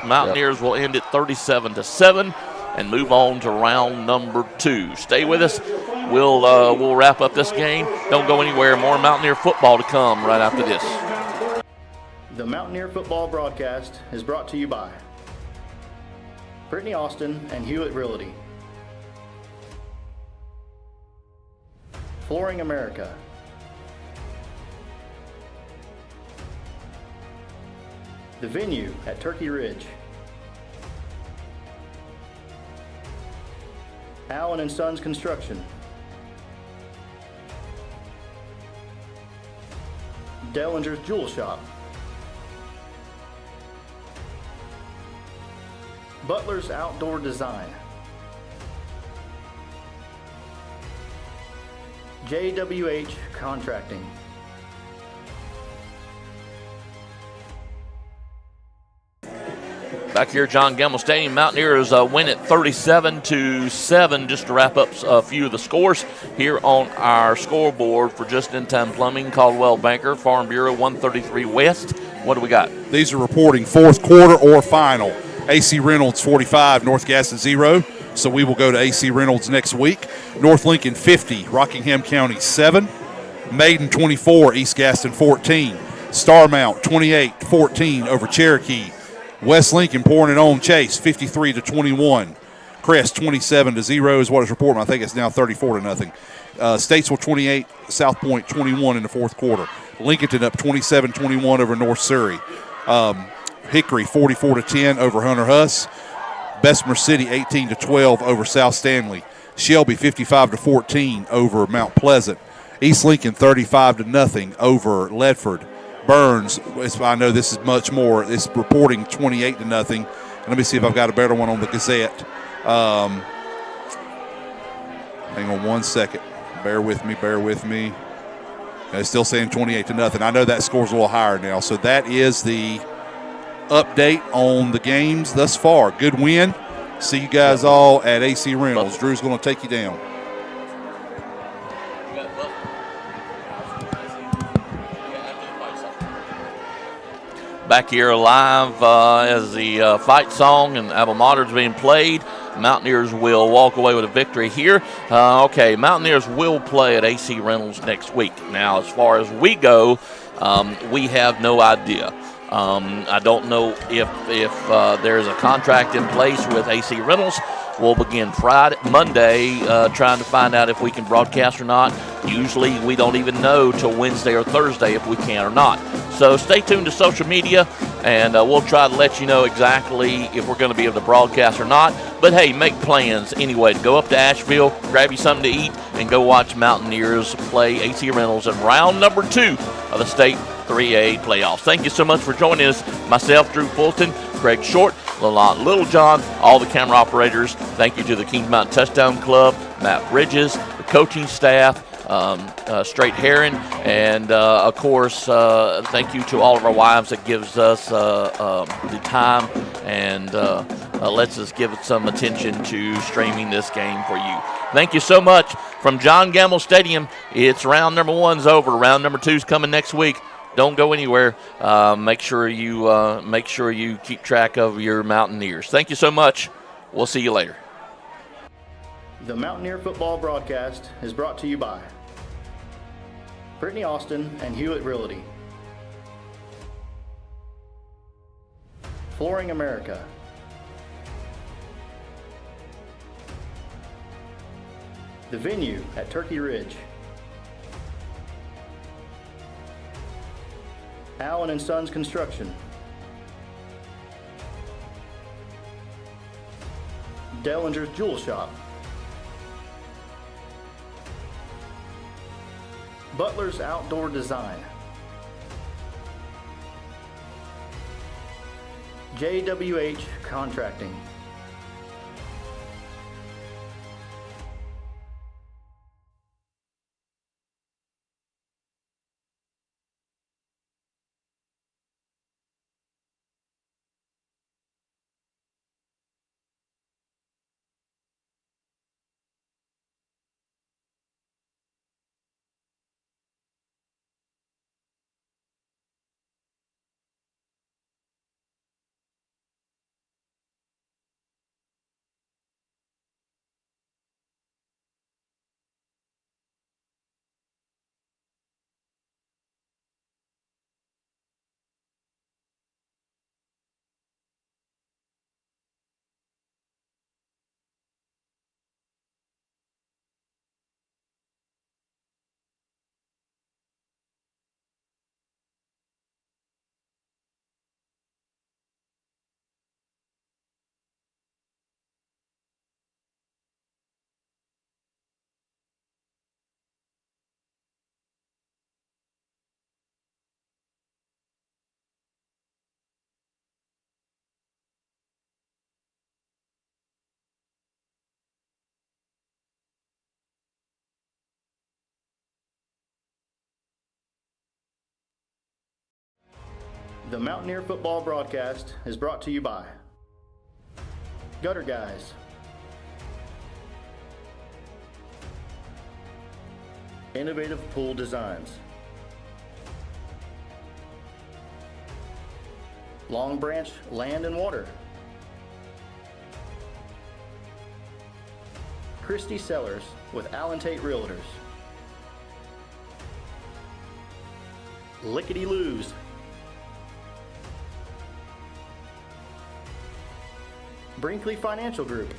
Mountaineers will end it 37-7 and move on to round number 2. Stay with us. We'll wrap up this game. Don't go anywhere. More Mountaineer football to come right after this. The Mountaineer football broadcast is brought to you by Brittany Austin and Hewitt Realty, Flooring America, the venue at Turkey Ridge, Allen and Sons Construction, Dellinger's Jewel Shop, Butler's Outdoor Design, JWH Contracting, back here at John Gamble Stadium, Mountaineers win it 37-7. Just to wrap up a few of the scores here on our scoreboard for Just In Time Plumbing, Caldwell Banker, Farm Bureau 133 West. What do we got? These are reporting fourth quarter or final. AC Reynolds 45, North Gaston 0. So we will go to AC Reynolds next week. North Lincoln 50, Rockingham County 7. Maiden 24, East Gaston 14. Starmount 28-14 over Cherokee. West Lincoln pouring it on Chase 53-21. Crest 27-0 is what is reported. I think it's now 34-0. Statesville 28, South Point 21 in the fourth quarter. Lincolnton up 27-21 over North Surrey. Hickory 44-10 over Hunter Huss. Bessemer City 18-12 over South Stanley. Shelby 55-14 over Mount Pleasant. East Lincoln 35-0 over Ledford. Burns, I know this is much more. It's reporting 28-0. Let me see if I've got a better one on the Gazette. Hang on one second. Bear with me. It's still saying 28-0. I know that score's a little higher now. So that is the update on the games thus far. Good win. See you guys all at AC Reynolds. Drew's going to take you down. Back here live as the fight song and Alma Mater is being played. Mountaineers will walk away with a victory here. Okay, Mountaineers will play at AC Reynolds next week. Now, as far as we go, we have no idea. I don't know if there's a contract in place with AC Reynolds. We'll begin Monday, trying to find out if we can broadcast or not. Usually we don't even know till Wednesday or Thursday if we can or not. So stay tuned to social media, and we'll try to let you know exactly if we're going to be able to broadcast or not. But hey, make plans anyway to go up to Asheville, grab you something to eat, and go watch Mountaineers play AC Reynolds in round number 2 of the state 3A playoffs. Thank you so much for joining us. Myself, Drew Fulton, Craig Short, Lalont Littlejohn, all the camera operators. Thank you to the Kings Mountain Touchdown Club, Matt Bridges, the coaching staff, Straight Heron, and of course, thank you to all of our wives that gives us the time and lets us give some attention to streaming this game for you. Thank you so much. From John Gamble Stadium, it's round number 1's over. Round number 2's coming next week. Don't go anywhere. Make sure you keep track of your Mountaineers. Thank you so much. We'll see you later. The Mountaineer football broadcast is brought to you by Brittany Austin and Hewitt Realty, Flooring America, the venue at Turkey Ridge, Allen and Sons Construction, Dellinger's Jewel Shop, Butler's Outdoor Design, JWH Contracting, The Mountaineer football broadcast is brought to you by Gutter Guys, Innovative Pool Designs, Long Branch Land and Water, Christie Sellers with Allen Tate Realtors, Lickety Loos, Brinkley Financial Group,